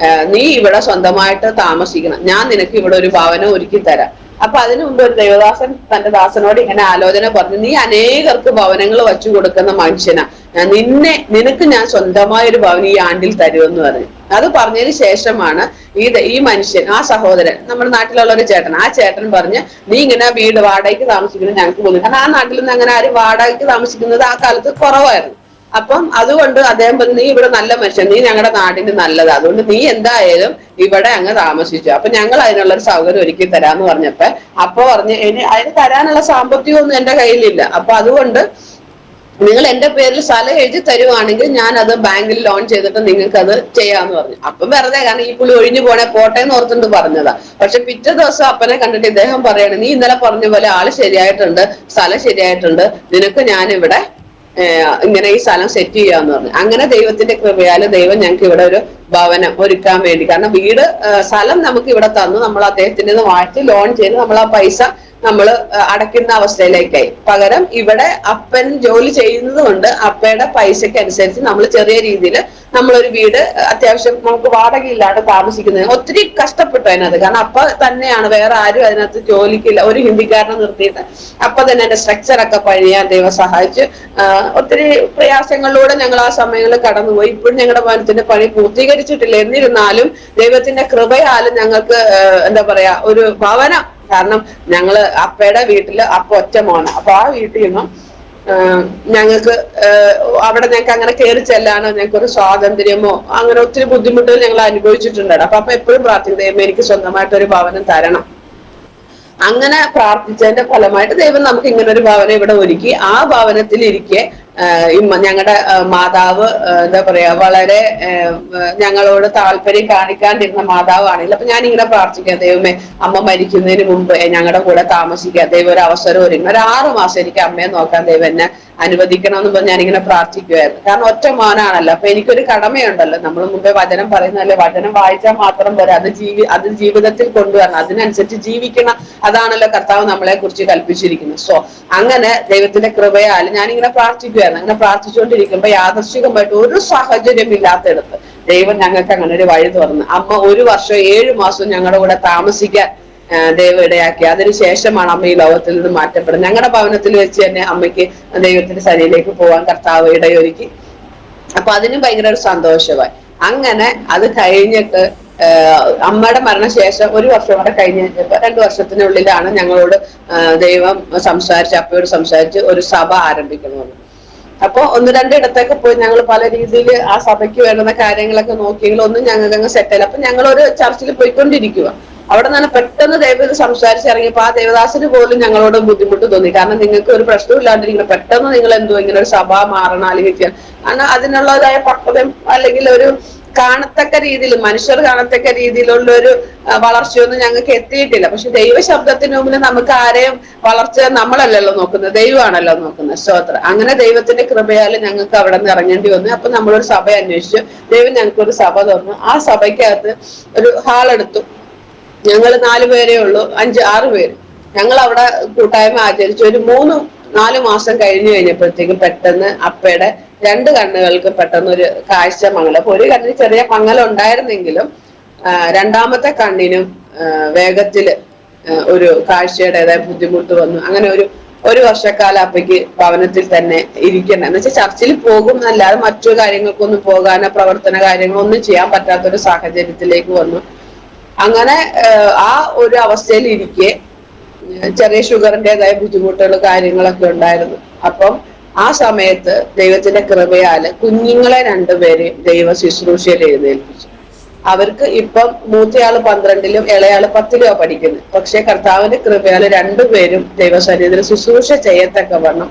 നീ ഇവിടെ സ്വന്തമായിട്ട് താമസിക്കണം, ഞാൻ നിനക്ക് ഇവിടെ ഒരു ഭവനം ഒരുക്കി തരാം. അപ്പൊ അതിനു മുമ്പ് ഒരു ദേവദാസൻ തന്റെ ദാസനോട് ഇങ്ങനെ ആലോചന പറഞ്ഞു, നീ അനേകർക്ക് ഭവനങ്ങൾ വച്ചു കൊടുക്കുന്ന മനുഷ്യനാ, നിനക്ക് ഞാൻ സ്വന്തമായ ഒരു ഭവനം ഈ ആണ്ടിൽ തരുമെന്ന് പറഞ്ഞു. അത് പറഞ്ഞതിന് ശേഷമാണ് ഈ മനുഷ്യൻ, ആ സഹോദരൻ, നമ്മുടെ നാട്ടിലുള്ള ഒരു ചേട്ടൻ, ആ ചേട്ടൻ പറഞ്ഞ്, നീ ഇങ്ങനെ വീട് വാടകയ്ക്ക് താമസിക്കുന്നത് ഞങ്ങൾക്ക് പോകുന്നു. കാരണം ആ നാട്ടിൽ നിന്ന് അങ്ങനെ ആരും വാടകയ്ക്ക് താമസിക്കുന്നത് ആ കാലത്ത് കുറവായിരുന്നു. അപ്പം അതുകൊണ്ട് അദ്ദേഹം പറഞ്ഞു, നീ ഇവിടെ നല്ല മനുഷ്യൻ, നീ ഞങ്ങളുടെ നാടിന് നല്ലത്, അതുകൊണ്ട് നീ എന്തായാലും ഇവിടെ അങ്ങ് താമസിച്ചു, അപ്പൊ ഞങ്ങൾ അതിനുള്ള ഒരു സൗകര്യം ഒരുക്കി തരാന്ന് പറഞ്ഞപ്പോ അപ്പൊ പറഞ്ഞ്, അതിന് തരാനുള്ള സാമ്പത്തികമൊന്നും എന്റെ കയ്യിലില്ല, അപ്പൊ അതുകൊണ്ട് നിങ്ങൾ എന്റെ പേരിൽ സ്ഥലം എഴുതി തരുവാണെങ്കിൽ ഞാൻ അത് ബാങ്കിൽ ലോൺ ചെയ്തിട്ട് നിങ്ങൾക്ക് അത് ചെയ്യാന്ന് പറഞ്ഞു. അപ്പം വെറുതെ, കാരണം ഈ പുള്ളി ഒഴിഞ്ഞു പോട്ടെ എന്ന് ഓർത്തുകൊണ്ട് പറഞ്ഞതാ. പക്ഷെ പിറ്റേ ദിവസം അപ്പനെ കണ്ടിട്ട് ഇദ്ദേഹം പറയാണ്, നീ ഇന്നലെ പറഞ്ഞ പോലെ ആള് ശരിയായിട്ടുണ്ട്, സ്ഥലം ശരിയായിട്ടുണ്ട്, നിനക്ക് ഞാനിവിടെ ഇങ്ങനെ ഈ സ്ഥലം സെറ്റ് ചെയ്യാന്ന് പറഞ്ഞു. അങ്ങനെ ദൈവത്തിന്റെ കൃപയാല് ദൈവം ഞങ്ങൾക്ക് ഇവിടെ ഒരു ഭവനം ഒരുക്കാൻ വേണ്ടി, കാരണം സ്ഥലം നമുക്ക് ഇവിടെ തന്നു, നമ്മൾ അദ്ദേഹത്തിന്റെ മാറ്റി ലോൺ ചെയ്ത് നമ്മൾ ആ പൈസ നമ്മൾ അടയ്ക്കുന്ന അവസ്ഥയിലേക്കായി. പകരം ഇവിടെ അപ്പൻ ജോലി ചെയ്യുന്നത് കൊണ്ട് അപ്പയുടെ പൈസക്ക് അനുസരിച്ച് നമ്മൾ ചെറിയ രീതിയിൽ നമ്മളൊരു വീട് അത്യാവശ്യം നമുക്ക് വാടകയില്ലാതെ താമസിക്കുന്നതിന് ഒത്തിരി കഷ്ടപ്പെട്ടു അതിനകത്ത്. കാരണം അപ്പ തന്നെയാണ്, വേറെ ആരും അതിനകത്ത് ജോലിക്കില്ല. ഒരു ഹിന്ദിക്കാരനെ നിർത്തിയിട്ട് അപ്പ തന്നെ എന്റെ സ്ട്രക്ചറൊക്കെ പണിയാൻ ദൈവം സഹായിച്ച് ഒത്തിരി പ്രയാസങ്ങളിലൂടെ ഞങ്ങൾ ആ സമയങ്ങളിൽ കടന്നുപോയി. ഇപ്പോഴും ഞങ്ങളുടെ ഭവനത്തിന്റെ പണി പൂർത്തീകരിച്ചിട്ടില്ല. എന്നിരുന്നാലും ദൈവത്തിന്റെ കൃപയാലും ഞങ്ങൾക്ക് എന്താ പറയാ ഒരു ഭവനം. കാരണം ഞങ്ങള് അപ്പയുടെ വീട്ടില് അപ്പ ഒറ്റ മോന, അപ്പൊ ആ വീട്ടിൽ നിന്നും ഞങ്ങൾക്ക് അവിടെ ഞങ്ങൾക്ക് അങ്ങനെ കയറി ചെല്ലാനോ ഞങ്ങൾക്ക് ഒരു സ്വാതന്ത്ര്യമോ അങ്ങനെ ഒത്തിരി ബുദ്ധിമുട്ടുകൾ ഞങ്ങൾ അനുഭവിച്ചിട്ടുണ്ട്. അപ്പൊ എപ്പോഴും പ്രാർത്ഥിക്കും, ദൈവം എനിക്ക് സ്വന്തമായിട്ട് ഒരു ഭവനം തരണം. അങ്ങനെ പ്രാർത്ഥിച്ചതിന്റെ ഫലമായിട്ട് ദൈവം നമുക്ക് ഇങ്ങനെ ഒരു ഭവനം ഇവിടെ ഒരുക്കി. ആ ഭവനത്തിൽ ഇരിക്കെ ഞങ്ങളുടെ മാതാവ് എന്താ പറയാ വളരെ ഞങ്ങളോട് താല്പര്യം കാണിക്കാണ്ടിരുന്ന മാതാവാണെങ്കിൽ, അപ്പൊ ഞാനിങ്ങനെ പ്രാർത്ഥിക്കാം, ദൈവമേ അമ്മ മരിക്കുന്നതിന് മുമ്പ് ഞങ്ങളുടെ കൂടെ താമസിക്കുക, ദൈവം ഒരു അവസരം ഒരുങ്ങി ഒരു 6 മാസം എനിക്ക് അമ്മയെ നോക്കാൻ ദൈവം എന്നെ അനുവദിക്കണമെന്ന് പറഞ്ഞ് ഞാനിങ്ങനെ പ്രാർത്ഥിക്കുമായിരുന്നു. കാരണം ഒറ്റ മോനാണല്ലോ, അപ്പൊ എനിക്കൊരു കടമയുണ്ടല്ലോ. നമ്മൾ മുമ്പേ വചനം പറയുന്നതല്ലേ, വചനം വായിച്ചാൽ മാത്രം പോരാ, അത് ജീവിതത്തിൽ കൊണ്ടുവരണം, അതിനനുസരിച്ച് ജീവിക്കണം. അതാണല്ലോ കർത്താവ് നമ്മളെ കുറിച്ച് കൽപ്പിച്ചിരിക്കുന്നത്. സോ അങ്ങനെ ദൈവത്തിന്റെ കൃപയാൽ ഞാനിങ്ങനെ പ്രാർത്ഥിക്കുമായിരുന്നു. അങ്ങനെ പ്രാർത്ഥിച്ചുകൊണ്ടിരിക്കുമ്പോ യാദൃശ്ചികമായിട്ട് ഒരു സാഹചര്യം ഇല്ലാത്തടത്ത് ദൈവം ഞങ്ങൾക്ക് അങ്ങനെ ഒരു വഴി തുറന്നു. അമ്മ 1 വർഷം 7 മാസം ഞങ്ങളുടെ കൂടെ താമസിക്കാൻ ദൈവം ഇടയാക്കി. അതിനുശേഷമാണ് അമ്മ ഈ ലോകത്തിൽ നിന്ന് മാറ്റപ്പെടുന്നത്. ഞങ്ങളുടെ ഭവനത്തിൽ വെച്ച് തന്നെ അമ്മയ്ക്ക് ദൈവത്തിന്റെ സന്നിധിയിലേക്ക് പോകാൻ കർത്താവ് ഇടയൊരുക്കി. അപ്പൊ അതിനും ഭയങ്കര ഒരു സന്തോഷമായി. അങ്ങനെ അത് കഴിഞ്ഞിട്ട് അമ്മയുടെ മരണശേഷം 1 വർഷം കൂടെ കഴിഞ്ഞപ്പോൾ 2 വർഷത്തിനുള്ളിലാണ് ഞങ്ങളോട് ദൈവം സംസാരിച്ച്, അപ്പയോട് സംസാരിച്ച് ഒരു സഭ ആരംഭിക്കണമെന്ന്. അപ്പൊ 1-2 ഇടത്തൊക്കെ പോയി ഞങ്ങൾ പല രീതിയിൽ ആ സഭയ്ക്ക് വേണ്ടുന്ന കാര്യങ്ങളൊക്കെ നോക്കിയെങ്കിലും ഒന്നും ഞങ്ങൾക്ക് അങ്ങ് സെറ്റായില്ല. അപ്പൊ ഞങ്ങളൊരു ചർച്ചിൽ പോയിക്കൊണ്ടിരിക്കുക. അവിടെ നിന്ന് പെട്ടെന്ന് ദൈവം സംസാരിച്ചിറങ്ങിയപ്പോ ആ ദേവദാസിന് പോലും ഞങ്ങളോട് ബുദ്ധിമുട്ട് തോന്നി. കാരണം നിങ്ങൾക്ക് ഒരു പ്രശ്നം ഇല്ലാണ്ടിരിക്കണം, പെട്ടെന്ന് നിങ്ങൾ എന്തോ ഇങ്ങനെ ഒരു സഭ മാറണം അല്ലെങ്കിൽ കാരണം അതിനുള്ളതായ പക്വതയും അല്ലെങ്കിൽ ഒരു കാണത്തക്ക രീതിയിൽ, മനുഷ്യർ കാണത്തക്ക രീതിയിലുള്ള ഒരു വളർച്ചയൊന്നും ഞങ്ങൾക്ക് എത്തിയിട്ടില്ല. പക്ഷെ ദൈവശബ്ദത്തിന് മുമ്പിൽ നമുക്ക് ആരെയും വളർച്ച നമ്മളല്ലല്ലോ നോക്കുന്നത്, ദൈവമാണല്ലോ നോക്കുന്നത്. സ്തോത്രം. അങ്ങനെ ദൈവത്തിന്റെ കൃപയാൽ ഞങ്ങൾക്ക് അവിടെ നിന്ന് ഇറങ്ങേണ്ടി വന്നു. അപ്പൊ നമ്മളൊരു സഭ അന്വേഷിച്ചു. ദൈവം ഞങ്ങൾക്കൊരു സഭ തന്നു. ആ സഭയ്ക്കകത്ത് ഒരു ഹാളെടുത്തു. ഞങ്ങൾ 4 പേരേ ഉള്ളൂ, 5-6 പേര്. ഞങ്ങൾ അവിടെ കൂട്ടായ്മ ആചരിച്ചു. ഒരു 3-4 മാസം കഴിഞ്ഞപ്പോഴത്തേക്കും പെട്ടെന്ന് അപ്പയുടെ 2 കണ്ണുകൾക്ക് പെട്ടെന്ന് ഒരു കാഴ്ച മങ്ങൽ. അപ്പൊ ഒരു കണ്ണിന് ചെറിയ മങ്ങലുണ്ടായിരുന്നെങ്കിലും രണ്ടാമത്തെ കണ്ണിനും വേഗത്തില് ഒരു കാഴ്ചയുടേതായ ബുദ്ധിമുട്ട് വന്നു. അങ്ങനെ ഒരു വർഷക്കാലം അപ്പയ്ക്ക് ഭവനത്തിൽ തന്നെ ഇരിക്കണം. എന്ന് വെച്ചാൽ ചർച്ചിൽ പോകും എന്നല്ലാതെ മറ്റു കാര്യങ്ങൾക്കൊന്നും പോകാനോ പ്രവർത്തന കാര്യങ്ങളോ ഒന്നും ചെയ്യാൻ പറ്റാത്തൊരു സാഹചര്യത്തിലേക്ക് വന്നു. അങ്ങനെ ആ ഒരു അവസ്ഥയിൽ ഇരിക്കെ ചെറിയ ഷുഗറിൻ്റെതായ ബുദ്ധിമുട്ടുകൾ കാര്യങ്ങളൊക്കെ ഉണ്ടായിരുന്നു. അപ്പം ആ സമയത്ത് ദൈവത്തിന്റെ കൃപയാല് കുഞ്ഞുങ്ങളെ 2 പേരെയും ദൈവ ശുശ്രൂഷയിൽ എഴുന്നേൽപ്പിച്ചു. അവർക്ക് ഇപ്പം മൂത്തയാള് 12-ലും ഇളയാള് 10-ലുമാണ് പഠിക്കുന്നത്. പക്ഷെ കർത്താവിന്റെ കൃപയാല് 2 പേരും ദൈവസന്നിധിയിൽ ശുശ്രൂഷ ചെയ്യത്തക്കവണ്ണം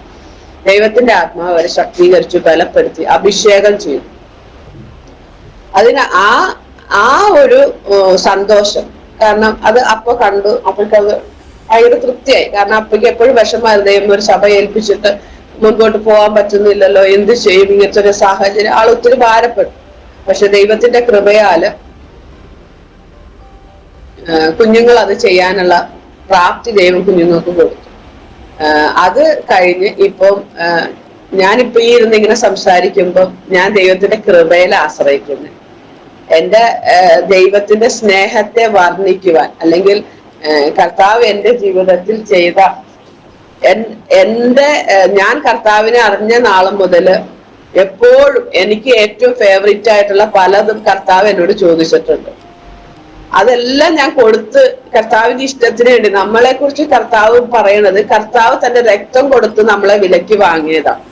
ദൈവത്തിന്റെ ആത്മാവ് അവരെ ശക്തീകരിച്ചു, ബലപ്പെടുത്തി, അഭിഷേകം ചെയ്തു. അതിന് ആ ഒരു സന്തോഷം, കാരണം അത് അപ്പൊ കണ്ടു. അപ്പോഴേക്കത് ഭയങ്കര തൃപ്തിയായി. കാരണം അപ്പയ്ക്ക് എപ്പോഴും വിഷമായിരുന്നു, ദൈവം ഒരു സഭ ഏൽപ്പിച്ചിട്ട് മുൻപോട്ട് പോകാൻ പറ്റുന്നില്ലല്ലോ, എന്ത് ചെയ്യും ഇങ്ങനത്തെ ഒരു സാഹചര്യം. ആൾ ഒത്തിരി ഭാരപ്പെട്ടു. പക്ഷെ ദൈവത്തിന്റെ കൃപയാല് കുഞ്ഞുങ്ങൾ അത് ചെയ്യാനുള്ള പ്രാപ്തി ദൈവം കുഞ്ഞുങ്ങൾക്ക് കൊടുത്തു. അത് കഴിഞ്ഞ് ഇപ്പം ഞാനിപ്പോ ഈ ഇങ്ങനെ സംസാരിക്കുമ്പോൾ ഞാൻ ദൈവത്തിന്റെ കൃപയിൽ ആശ്രയിക്കുന്നു. എന്റെ ദൈവത്തിന്റെ സ്നേഹത്തെ വർണ്ണിക്കുവാൻ, അല്ലെങ്കിൽ കർത്താവ് എന്റെ ജീവിതത്തിൽ ചെയ്ത ഞാൻ കർത്താവിനെ അറിഞ്ഞ നാൾ മുതൽ എപ്പോഴും എനിക്ക് ഏറ്റവും ഫേവറേറ്റ് ആയിട്ടുള്ള പലതും കർത്താവ് എന്നോട് ചോദിച്ചിട്ടുണ്ട്. അതെല്ലാം ഞാൻ കൊടുത്ത് കർത്താവിന്റെ ഇഷ്ടത്തിന് വേണ്ടി. നമ്മളെ കുറിച്ച് കർത്താവ് പറയണത്, കർത്താവ് തന്റെ രക്തം കൊടുത്ത് നമ്മളെ വിലക്ക് വാങ്ങിയതാണ്.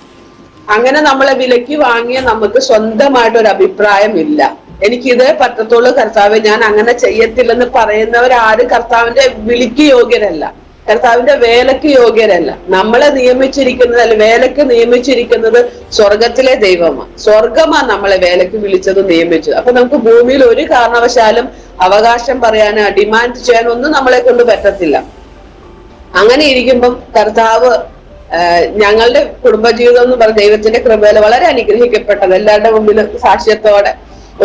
അങ്ങനെ നമ്മളെ വിലക്ക് വാങ്ങിയ നമുക്ക് സ്വന്തമായിട്ടൊരു അഭിപ്രായം ഇല്ല. എനിക്കിതേ പറ്റത്തുള്ളൂ കർത്താവ്, ഞാൻ അങ്ങനെ ചെയ്യത്തില്ലെന്ന് പറയുന്നവരാരും കർത്താവിന്റെ വിളിക്ക് യോഗ്യരല്ല, കർത്താവിന്റെ വേലക്ക് യോഗ്യരല്ല. നമ്മളെ നിയമിച്ചിരിക്കുന്നത്, അല്ല വേലക്ക് നിയമിച്ചിരിക്കുന്നത് സ്വർഗത്തിലെ ദൈവമാണ്. സ്വർഗമാണ് നമ്മളെ വേലക്ക് വിളിച്ചത്, നിയമിച്ചത്. അപ്പൊ നമുക്ക് ഭൂമിയിൽ ഒരു കാരണവശാലും അവകാശം പറയാനോ ഡിമാൻഡ് ചെയ്യാനോ ഒന്നും നമ്മളെ കൊണ്ട് പറ്റത്തില്ല. അങ്ങനെ ഇരിക്കുമ്പം കർത്താവ് ഞങ്ങളുടെ കുടുംബജീവിതം എന്ന് പറഞ്ഞ ദൈവത്തിന്റെ കൃപയിൽ വളരെ അനുഗ്രഹിക്കപ്പെട്ടത്, എല്ലാവരുടെ മുമ്പിൽ സാക്ഷ്യത്തോടെ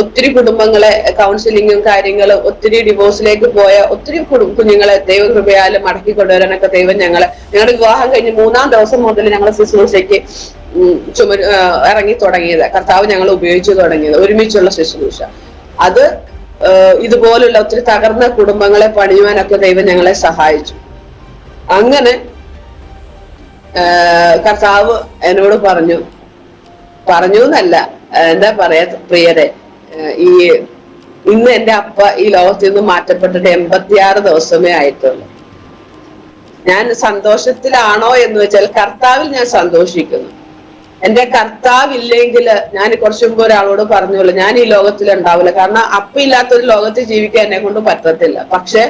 ഒത്തിരി കുടുംബങ്ങളെ കൗൺസിലിങ്ങും കാര്യങ്ങളും, ഒത്തിരി ഡിവോഴ്സിലേക്ക് പോയ ഒത്തിരി കുഞ്ഞുങ്ങളെ ദൈവകൃപയാലും മടക്കി കൊണ്ടുവരാനൊക്കെ ദൈവം ഞങ്ങളുടെ വിവാഹം കഴിഞ്ഞ് 3-ാം ദിവസം മുതൽ ഞങ്ങൾ ശുശ്രൂഷയ്ക്ക് ഇറങ്ങി തുടങ്ങിയത്, കർത്താവ് ഞങ്ങൾ ഉപയോഗിച്ചു തുടങ്ങിയത്, ഒരുമിച്ചുള്ള ശുശ്രൂഷ. അത് ഇതുപോലുള്ള ഒത്തിരി തകർന്ന കുടുംബങ്ങളെ പണിയുവാനൊക്കെ ദൈവം ഞങ്ങളെ സഹായിച്ചു. അങ്ങനെ കർത്താവ് എന്നോട് പറഞ്ഞു എന്നല്ല, എന്താ പറയാ പ്രിയരെ, ഇന്ന് എന്റെ അപ്പ ഈ ലോകത്തിൽ നിന്ന് മാറ്റപ്പെട്ടിട്ട് 86 ദിവസമേ ആയിട്ടുള്ളൂ. ഞാൻ സന്തോഷത്തിലാണോ എന്ന് വെച്ചാൽ കർത്താവിൽ ഞാൻ സന്തോഷിക്കുന്നു. എന്റെ കർത്താവില്ലെങ്കിൽ, ഞാൻ കുറച്ചു മുമ്പ് ഒരാളോട് പറഞ്ഞോളൂ, ഞാൻ ഈ ലോകത്തിൽ ഉണ്ടാവില്ല. കാരണം അപ്പ ഇല്ലാത്തൊരു ലോകത്തിൽ ജീവിക്കാൻ എന്നെ കൊണ്ട് പറ്റത്തില്ല. പക്ഷെ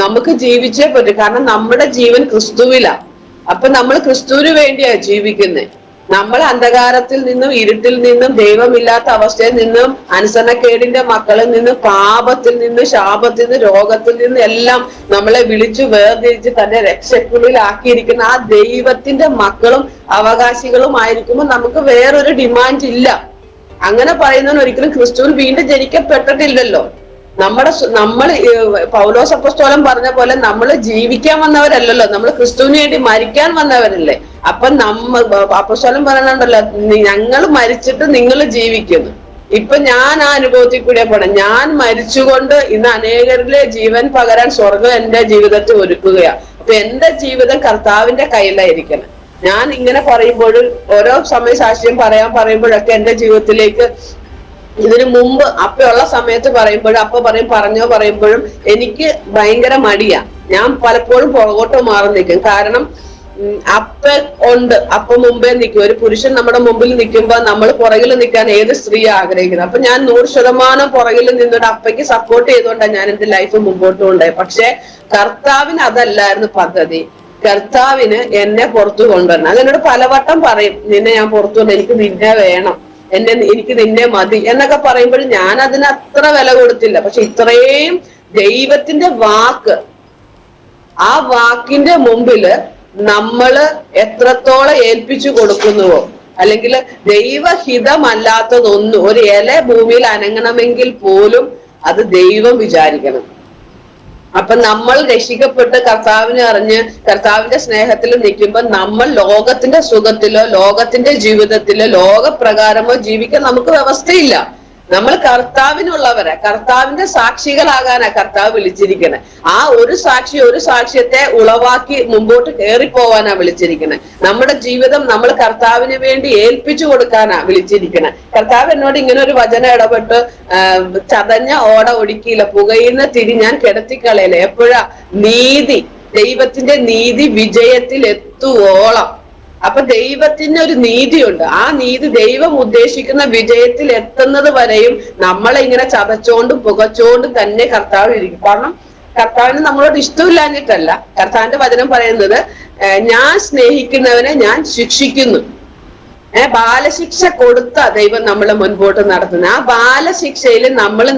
നമുക്ക് ജീവിച്ചേ പറ്റും, കാരണം നമ്മുടെ ജീവൻ ക്രിസ്തുവിലാണ്. അപ്പൊ നമ്മൾ ക്രിസ്തുവിന് വേണ്ടിയാ ജീവിക്കുന്നത്. നമ്മൾ അന്ധകാരത്തിൽ നിന്നും, ഇരുട്ടിൽ നിന്നും, ദൈവമില്ലാത്ത അവസ്ഥയിൽ നിന്നും, അനുസരണക്കേടിന്റെ മക്കളിൽ നിന്നും, പാപത്തിൽ നിന്നും, ശാപത്തിൽ നിന്നും, രോഗത്തിൽ നിന്നും എല്ലാം നമ്മളെ വിളിച്ചു വേർതിരിച്ച് തന്റെ രക്ഷക്കുള്ളിലാക്കിയിരിക്കുന്ന ആ ദൈവത്തിന്റെ മക്കളും അവകാശികളും ആയിരിക്കുമ്പോൾ നമുക്ക് വേറൊരു ഡിമാൻഡ് ഇല്ല. അങ്ങനെ പറയുന്നവന് ഒരിക്കലും ക്രിസ്തുവിൽ വീണ്ടും ജനിക്കപ്പെട്ടിട്ടില്ലല്ലോ. നമ്മൾ പൗലോസ് അപ്പോസ്തലൻ പറഞ്ഞ പോലെ നമ്മൾ ജീവിക്കാൻ വന്നവരല്ലല്ലോ, നമ്മൾ ക്രിസ്തുവിന് വേണ്ടി മരിക്കാൻ വന്നവരല്ലേ. അപ്പൊ അപ്പോസ്തലൻ പറയുന്നുണ്ടല്ലോ, ഞങ്ങൾ മരിച്ചിട്ട് നിങ്ങൾ ജീവിക്കുന്നു. ഇപ്പൊ ഞാൻ ആ അനുഭവത്തിൽ കൂടെ പോണം. ഞാൻ മരിച്ചുകൊണ്ട് ഇന്ന് അനേകരിലെ ജീവൻ പകരാൻ സ്വർഗം എന്റെ ജീവിതത്തിൽ ഒരുക്കുകയാണ്. അപ്പൊ എന്റെ ജീവിതം കർത്താവിന്റെ കയ്യിലായിരിക്കണം. ഞാൻ ഇങ്ങനെ പറയുമ്പോഴും ഓരോ സമയ സാക്ഷ്യം പറയുമ്പോഴൊക്കെ എന്റെ ജീവിതത്തിലേക്ക്, ഇതിനു മുമ്പ് അപ്പയുള്ള സമയത്ത് പറയുമ്പോഴും അപ്പ പറയുമ്പോഴും എനിക്ക് ഭയങ്കര മടിയാ. ഞാൻ പലപ്പോഴും പുറകോട്ട് മാറി നിൽക്കും. കാരണം അപ്പ മുമ്പേ നിൽക്കും. ഒരു പുരുഷൻ നമ്മുടെ മുമ്പിൽ നിൽക്കുമ്പോൾ നമ്മൾ പുറകിൽ നിൽക്കാൻ ഏത് സ്ത്രീ ആഗ്രഹിക്കുന്നത്. അപ്പൊ ഞാൻ 100% പുറകിൽ നിന്നൊരു അപ്പയ്ക്ക് സപ്പോർട്ട് ചെയ്തുകൊണ്ടാണ് ഞാൻ എന്റെ ലൈഫ് മുമ്പോട്ട് കൊണ്ടുപോയത്. പക്ഷെ കർത്താവിന് അതല്ലായിരുന്നു പദ്ധതി. കർത്താവിന് എന്നെ പുറത്തു കൊണ്ടുവരണം. അതെന്നോട് പലവട്ടം പറയും, നിന്നെ ഞാൻ പുറത്തു കൊണ്ട്, എനിക്ക് നിന്നെ വേണം, എനിക്ക് നിന്നെ മതി എന്നൊക്കെ പറയുമ്പോൾ ഞാൻ അതിന് അത്ര വില കൊടുത്തില്ല. പക്ഷെ ഇത്രയും ദൈവത്തിന്റെ വാക്ക്, ആ വാക്കിന്റെ മുമ്പില് നമ്മള് എത്രത്തോളം ഏൽപ്പിച്ചു കൊടുക്കുന്നുവോ, അല്ലെങ്കിൽ ദൈവഹിതമല്ലാത്തതൊന്നും ഒരു ഇല ഭൂമിയിൽ അനങ്ങണമെങ്കിൽ പോലും അത് ദൈവം വിചാരിക്കണം. അപ്പൊ നമ്മൾ രക്ഷിക്കപ്പെട്ട് കർത്താവിനെ അറിഞ്ഞ് കർത്താവിന്റെ സ്നേഹത്തിൽ നിൽക്കുമ്പോൾ നമ്മൾ ലോകത്തിന്റെ സുഖത്തിലോ ലോകത്തിന്റെ ജീവിതത്തിലോ ലോകപ്രകാരമോ ജീവിക്കാൻ നമുക്ക് വ്യവസ്ഥയില്ല. നമ്മൾ കർത്താവിനുള്ളവരെ, കർത്താവിന്റെ സാക്ഷികളാകാനാ കർത്താവ് വിളിച്ചിരിക്കണേ. ആ ഒരു സാക്ഷ്യത്തെ ഉളവാക്കി മുമ്പോട്ട് കയറിപ്പോവാനാ വിളിച്ചിരിക്കണേ. നമ്മുടെ ജീവിതം നമ്മൾ കർത്താവിന് വേണ്ടി ഏൽപ്പിച്ചു കൊടുക്കാനാ വിളിച്ചിരിക്കണേ. കർത്താവ് എന്നോട് ഇങ്ങനെ ഒരു വചനം ഇടപെട്ട്, ചതഞ്ഞ ഓട ഒടുക്കിയില്ല, പുകയുന്ന തിരി ഞാൻ കിടത്തിക്കളയില്ല. എപ്പോഴാ? നീതി, ദൈവത്തിന്റെ നീതി വിജയത്തിൽ എത്തുവോളം. അപ്പൊ ദൈവത്തിന് ഒരു നീതിയുണ്ട്. ആ നീതി ദൈവം ഉദ്ദേശിക്കുന്ന വിജയത്തിൽ എത്തുന്നത് വരെയും നമ്മളെ ഇങ്ങനെ ചതച്ചോണ്ടും പുകച്ചോണ്ടും തന്നെ കർത്താവ് ഇരിക്കും. കാരണം കർത്താവിന് നമ്മളോട് ഇഷ്ടമില്ലാഞ്ഞിട്ടല്ല. കർത്താവിന്റെ വചനം പറയുന്നത്, ഞാൻ സ്നേഹിക്കുന്നവനെ ഞാൻ ശിക്ഷിക്കുന്നു. ബാലശിക്ഷ കൊടുത്ത ദൈവം നമ്മളെ മുൻപോട്ട് നടത്തുന്നത്. ആ ബാലശിക്ഷയിൽ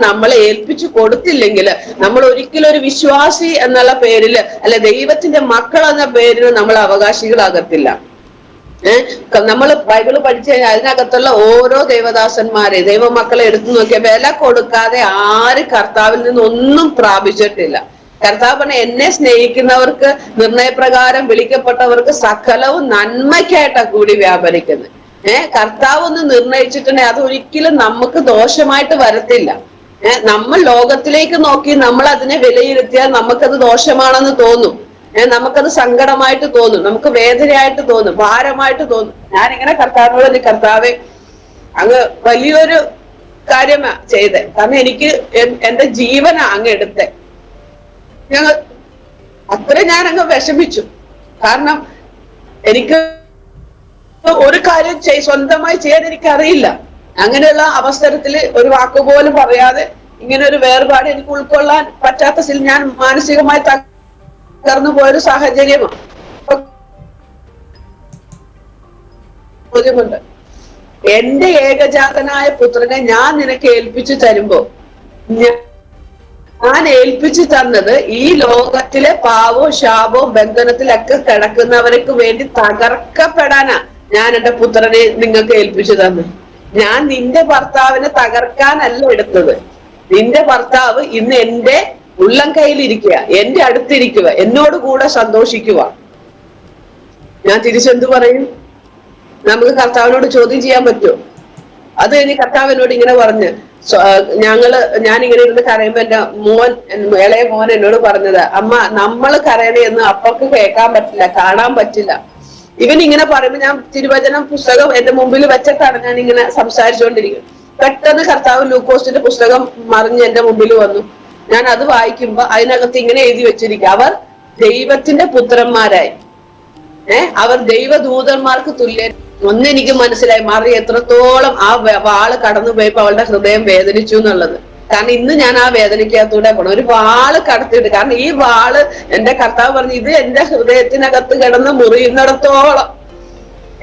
നമ്മളെ ഏൽപ്പിച്ചു കൊടുത്തില്ലെങ്കിൽ നമ്മൾ ഒരിക്കലും ഒരു വിശ്വാസി എന്നുള്ള പേരില്, അല്ലെ ദൈവത്തിന്റെ മക്കൾ എന്ന പേരില് നമ്മൾ അവകാശികളാകത്തില്ല. നമ്മൾ ബൈബിള് പഠിച്ചു കഴിഞ്ഞാൽ അതിനകത്തുള്ള ഓരോ ദൈവദാസന്മാരെ, ദൈവമക്കളെ എടുത്തു നോക്കിയ വില കൊടുക്കാതെ ആര് കർത്താവിൽ നിന്ന് ഒന്നും പ്രാപിച്ചിട്ടില്ല. കർത്താവ് പറഞ്ഞ, എന്നെ സ്നേഹിക്കുന്നവർക്ക്, നിർണയപ്രകാരം വിളിക്കപ്പെട്ടവർക്ക് സകലവും നന്മയ്ക്കായിട്ടാ കൂടി വ്യാപരിക്കുന്നത്. കർത്താവ് ഒന്ന് നിർണയിച്ചിട്ടുണ്ടെങ്കിൽ അത് ഒരിക്കലും നമുക്ക് ദോഷമായിട്ട് വരത്തില്ല. നമ്മൾ ലോകത്തിലേക്ക് നോക്കി നമ്മൾ അതിനെ വിലയിരുത്തിയാൽ നമുക്കത് ദോഷമാണെന്ന് തോന്നും. നമുക്കത് സങ്കടമായിട്ട് തോന്നും, നമുക്ക് വേദനയായിട്ട് തോന്നും, ഭാരമായിട്ട് തോന്നും. ഞാനിങ്ങനെ കർത്താവിനോട്, കർത്താവെ അങ്ങ് വലിയൊരു കാര്യമാ ചെയ്തേ, കാരണം എനിക്ക് എന്റെ ജീവനാ അങ്ങ് എടുത്തേ. ഞാൻ അങ്ങ് വിഷമിച്ചു. കാരണം എനിക്ക് ഒരു കാര്യം സ്വന്തമായി ചെയ്യാൻ എനിക്ക് അറിയില്ല. അങ്ങനെയുള്ള അവസരത്തിൽ ഒരു വാക്കുപോലും പറയാതെ ഇങ്ങനെ ഒരു വേർപാട് എനിക്ക് ഉൾക്കൊള്ളാൻ പറ്റാത്ത ഞാൻ മാനസികമായി തകർന്നു പോയൊരു സാഹചര്യമാണ്. എന്റെ ഏകജാതനായ പുത്രനെ ഞാൻ നിനക്ക് ഏൽപ്പിച്ചു തരുമ്പോ, ഞാൻ ഏൽപ്പിച്ചു തന്നത് ഈ ലോകത്തിലെ പാവവും ശാപവും ബന്ധനത്തിലൊക്കെ കിടക്കുന്നവർക്ക് വേണ്ടി തകർക്കപ്പെടാനാ ഞാൻ എന്റെ പുത്രനെ നിങ്ങൾക്ക് ഏൽപ്പിച്ചു തന്നത്. ഞാൻ നിന്റെ ഭർത്താവിനെ തകർക്കാനല്ല എടുത്തത്. നിന്റെ ഭർത്താവ് ഇന്ന് എന്റെ ഉള്ളം കയ്യിലിരിക്കുക, എന്റെ അടുത്തിരിക്കുക, എന്നോട് കൂടെ സന്തോഷിക്കുക. ഞാൻ തിരിച്ചെന്ത് പറയും? നമുക്ക് കർത്താവിനോട് ചോദ്യം ചെയ്യാൻ പറ്റുമോ? അത് കഴിഞ്ഞ് കർത്താവിനോട് ഇങ്ങനെ പറഞ്ഞ്, ഞാനിങ്ങനെ ഇരുന്ന് കരയുമ്പോ എന്റെ ഇളയ മോൻ എന്നോട് പറഞ്ഞത്, അമ്മ നമ്മള് കരയണേന്ന് അപ്പക്ക് കേൾക്കാൻ പറ്റില്ല, കാണാൻ പറ്റില്ല. ഇവൻ ഇങ്ങനെ പറയുമ്പോ ഞാൻ തിരുവചനം പുസ്തകം എന്റെ മുമ്പിൽ വെച്ചിട്ടാണ് ഞാൻ ഇങ്ങനെ സംസാരിച്ചുകൊണ്ടിരിക്കുന്നത്. പെട്ടെന്ന് കർത്താവ് ലൂക്കോസിന്റെ പുസ്തകം മറിഞ്ഞ് എന്റെ മുമ്പിൽ വന്നു. ഞാൻ അത് വായിക്കുമ്പോ അതിനകത്ത് ഇങ്ങനെ എഴുതി വെച്ചിരിക്കുക, അവർ ദൈവത്തിന്റെ പുത്രന്മാരായി, അവർ ദൈവദൂതന്മാർക്ക് തുല്യൻ. ഒന്നെനിക്ക് മനസ്സിലായി, മറി എത്രത്തോളം ആ വാള് കടന്നു പോയപ്പോ അവളുടെ ഹൃദയം വേദനിച്ചു എന്നുള്ളത്. കാരണം ഇന്ന് ഞാൻ ആ വേദനയ്ക്കകത്തൂടെ പോകണം. ഒരു വാള് കടത്തിയിട്ട്, കാരണം ഈ വാള് എന്റെ കർത്താവ് പറഞ്ഞു, ഇത് എന്റെ ഹൃദയത്തിനകത്ത് കിടന്ന് മുറിയുന്നിടത്തോളം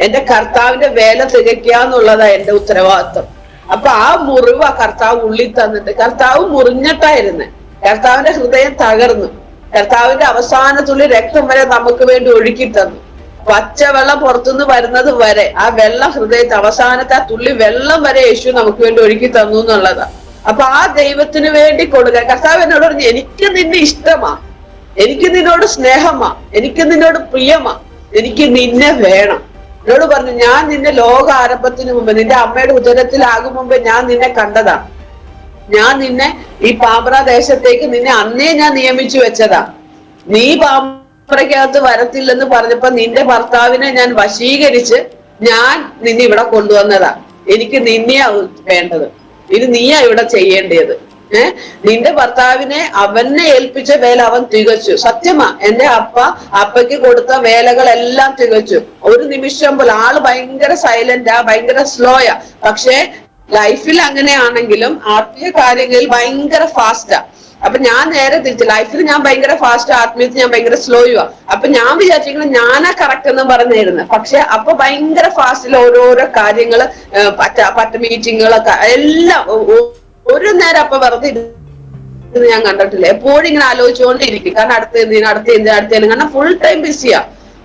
എന്റെ കർത്താവിന്റെ വേല തികയ്ക്കുക എന്നുള്ളതാ എന്റെ ഉത്തരവാദിത്വം. അപ്പൊ ആ മുറിവ് കർത്താവ് ഉള്ളിൽ തന്നിട്ട്, കർത്താവ് മുറിഞ്ഞിട്ടായിരുന്നേ, കർത്താവിന്റെ ഹൃദയം തകർന്നു, കർത്താവിന്റെ അവസാന തുള്ളി രക്തം വരെ നമുക്ക് വേണ്ടി ഒഴുക്കി തന്നു. പച്ചവെള്ളം പുറത്തുനിന്ന് വരുന്നത് വരെ ആ വെള്ളം ഹൃദയത്തെ, അവസാനത്തെ ആ തുള്ളി വെള്ളം വരെ യേശു നമുക്ക് വേണ്ടി ഒഴുക്കി തന്നു എന്നുള്ളതാ. അപ്പൊ ആ ദൈവത്തിന് വേണ്ടി കൊടുക്കുക. കർത്താവ് എന്നോട് പറഞ്ഞു, എനിക്ക് നിന്നെ ഇഷ്ടമാ, എനിക്ക് നിന്നോട് സ്നേഹമാ, എനിക്ക് നിന്നോട് പ്രിയമാ, എനിക്ക് നിന്നെ വേണം. എന്നോട് പറഞ്ഞു, ഞാൻ നിന്നെ ലോക ആരംഭത്തിന് മുമ്പ്, നിന്റെ അമ്മയുടെ ഉദരത്തിലാകും മുമ്പേ ഞാൻ നിന്നെ കണ്ടതാ. ഞാൻ നിന്നെ ഈ പാമ്പ്ര ദേശത്തേക്ക് നിന്നെ അന്നേ ഞാൻ നിയമിച്ചു വെച്ചതാ. നീ പാമ്പ്രയ്ക്കകത്ത് വരത്തില്ലെന്ന് പറഞ്ഞപ്പോ നിന്റെ ഭർത്താവിനെ ഞാൻ വശീകരിച്ച് ഞാൻ നിന്നെ ഇവിടെ കൊണ്ടുവന്നതാ. എനിക്ക് നിന്നെയാ വേണ്ടത്, ഇത് നീയാ ഇവിടെ ചെയ്യേണ്ടത്. നിന്റെ ഭർത്താവിനെ അവനെ ഏൽപ്പിച്ച വേല അവൻ തികച്ചു. സത്യമാ, എന്റെ അപ്പയ്ക്ക് കൊടുത്ത വേലകളെല്ലാം തികച്ചു. ഒരു നിമിഷം പോലും ആള് ഭയങ്കര സൈലന്റാ, ഭയങ്കര സ്ലോയാ. പക്ഷെ ലൈഫിൽ അങ്ങനെയാണെങ്കിലും ആത്മീയ കാര്യങ്ങളിൽ ഭയങ്കര ഫാസ്റ്റാ. അപ്പൊ ഞാൻ നേരെ തിരിച്ചു. ലൈഫിൽ ഞാൻ ഭയങ്കര ഫാസ്റ്റ്, ആത്മീയത്തിൽ ഞാൻ ഭയങ്കര സ്ലോയുവാ. അപ്പൊ ഞാൻ വിചാരിച്ചിരിക്കുന്നത് ഞാനാ കറക്റ്റ് എന്ന് പറഞ്ഞിരുന്നു. പക്ഷെ അപ്പൊ ഭയങ്കര ഫാസ്റ്റിൽ ഓരോരോ കാര്യങ്ങള്, പറ്റ മീറ്റിങ്ങുകളൊക്കെ എല്ലാം ഒരു നേരം അപ്പൊ വെറുതെ ഞാൻ കണ്ടിട്ടില്ല. എപ്പോഴും ഇങ്ങനെ ആലോചിച്ചുകൊണ്ടിരിക്കും. കാരണം അടുത്ത കാരണം ഫുൾ ടൈം ബിസിയാ.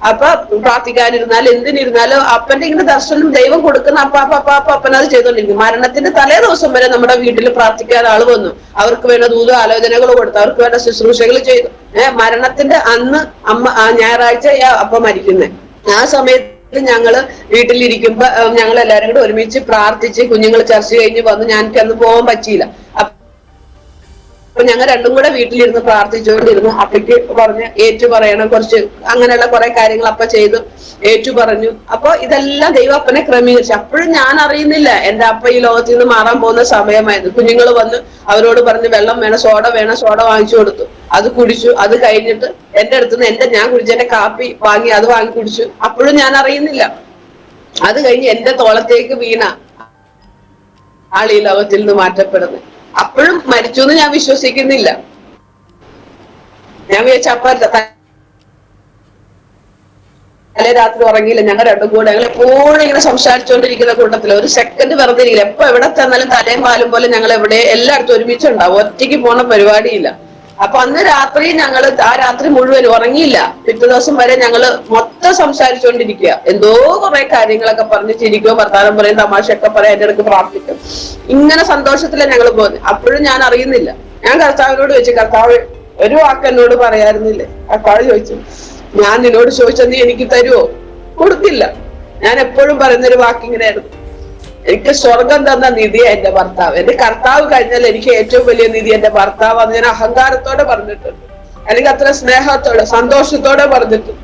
അപ്പൊ പ്രാർത്ഥിക്കാനിരുന്നാലും എന്തിനിരുന്നാലും അപ്പന്റെ ഇങ്ങനെ ദർശനം ദൈവം കൊടുക്കുന്ന അപ്പനത് ചെയ്തോണ്ടിരിക്കും. മരണത്തിന്റെ തലേ ദിവസം വരെ നമ്മുടെ വീട്ടിൽ പ്രാർത്ഥിക്കാൻ ആള് വന്നു. അവർക്ക് വേണ്ട ദൂത ആലോചനകൾ കൊടുത്തു, അവർക്ക് വേണ്ട ശുശ്രൂഷകൾ ചെയ്തു. മരണത്തിന്റെ അന്ന് ഞായറാഴ്ച അപ്പ മരിക്കുന്നത്. ആ സമയത്ത് ഞങ്ങള് വീട്ടിലിരിക്കുമ്പോ ഞങ്ങൾ എല്ലാവരും കൂടെ ഒരുമിച്ച് പ്രാർത്ഥിച്ച്, കുഞ്ഞുങ്ങൾ ചർച്ച കഴിഞ്ഞ് വന്ന്, ഞങ്ങൾക്ക് അന്ന് പോകാൻ പറ്റിയില്ല. അപ്പൊ ഞങ്ങൾ രണ്ടും കൂടെ വീട്ടിലിരുന്ന് പ്രാർത്ഥിച്ചുകൊണ്ടിരുന്നു. അപ്പയ്ക്ക് പറഞ്ഞ് ഏറ്റു പറയണം, കുറച്ച് അങ്ങനെയുള്ള കുറെ കാര്യങ്ങൾ അപ്പ ചെയ്തു, ഏറ്റു പറഞ്ഞു. അപ്പൊ ഇതെല്ലാം ദൈവം അപ്പനെ ക്രമീകരിച്ചു. അപ്പോഴും ഞാൻ അറിയുന്നില്ല എന്റെ അപ്പ ഈ ലോകത്തിൽ നിന്ന് മാറാൻ പോകുന്ന സമയമായിരുന്നു. കുഞ്ഞുങ്ങൾ വന്ന് അവരോട് പറഞ്ഞ് വെള്ളം വേണം, സോഡ വാങ്ങിച്ചു കൊടുത്തു. അത് കുടിച്ചു. അത് കഴിഞ്ഞിട്ട് എന്റെ അടുത്തുനിന്ന് ഞാൻ കുടിച്ചെന്റെ കാപ്പി വാങ്ങി, അത് വാങ്ങി കുടിച്ചു. അപ്പോഴും ഞാൻ അറിയുന്നില്ല. അത് കഴിഞ്ഞ് എന്റെ തോളത്തേക്ക് വീണ ആൾ ഈ ലോകത്തിൽ നിന്ന് മാറ്റപ്പെടുന്നത്. അപ്പോഴും മരിച്ചു എന്ന് ഞാൻ വിശ്വസിക്കുന്നില്ല. ഞാൻ വിചാരിച്ചപ്പ തലേ രാത്രി ഉറങ്ങിയില്ല. ഞങ്ങൾ രണ്ടും കൂടെ ഞങ്ങൾ എപ്പോഴും ഇങ്ങനെ സംസാരിച്ചുകൊണ്ടിരിക്കുന്ന കൂട്ടത്തില് ഒരു സെക്കൻഡ് വെറുതെ ഇരിക്കില്ല. എപ്പൊ എവിടെ ചെന്നാലും തലയും പാലും പോലെ ഞങ്ങൾ എവിടെ എല്ലായിടത്തും ഒരുമിച്ചുണ്ടാവും. ഒറ്റയ്ക്ക് പോണ പരിപാടിയില്ല. അപ്പൊ അന്ന് രാത്രി ആ രാത്രി മുഴുവൻ ഉറങ്ങിയില്ല. പിറ്റേ ദിവസം വരെ ഞങ്ങള് മൊത്തം സംസാരിച്ചുകൊണ്ടിരിക്കുക. എന്തോ കുറെ കാര്യങ്ങളൊക്കെ പറഞ്ഞ് ചിരിക്കുകയോ വർത്താനം പറയും, തമാശയൊക്കെ പറയാം, എന്റെ അടുക്ക് പ്രാർത്ഥിക്കും. ഇങ്ങനെ സന്തോഷത്തിലാണ് ഞങ്ങൾ പോകുന്നത്. അപ്പോഴും ഞാൻ അറിയുന്നില്ല. ഞാൻ കർത്താവിനോട് ചോദിച്ചു, കർത്താവ് ഒരു വാക്ക് എന്നോട് പറയാറുന്നില്ലേ? കർത്താവ് ചോദിച്ചു, ഞാൻ നിന്നോട് ചോദിച്ചാൽ നീ എനിക്ക് തരുമോ? കൊടുത്തില്ല. ഞാൻ എപ്പോഴും പറയുന്നൊരു വാക്ക് ഇങ്ങനെയായിരുന്നു, എനിക്ക് സ്വർഗം തന്ന നിധിയാ എന്റെ ഭർത്താവ്. എന്റെ കർത്താവ് കഴിഞ്ഞാൽ എനിക്ക് ഏറ്റവും വലിയ നിധി എന്റെ ഭർത്താവ്. അത് ഞാൻ അഹങ്കാരത്തോടെ പറഞ്ഞിട്ടുണ്ട്, അല്ലെങ്കിൽ അത്ര സ്നേഹത്തോടെ സന്തോഷത്തോടെ പറഞ്ഞിട്ടുണ്ട്.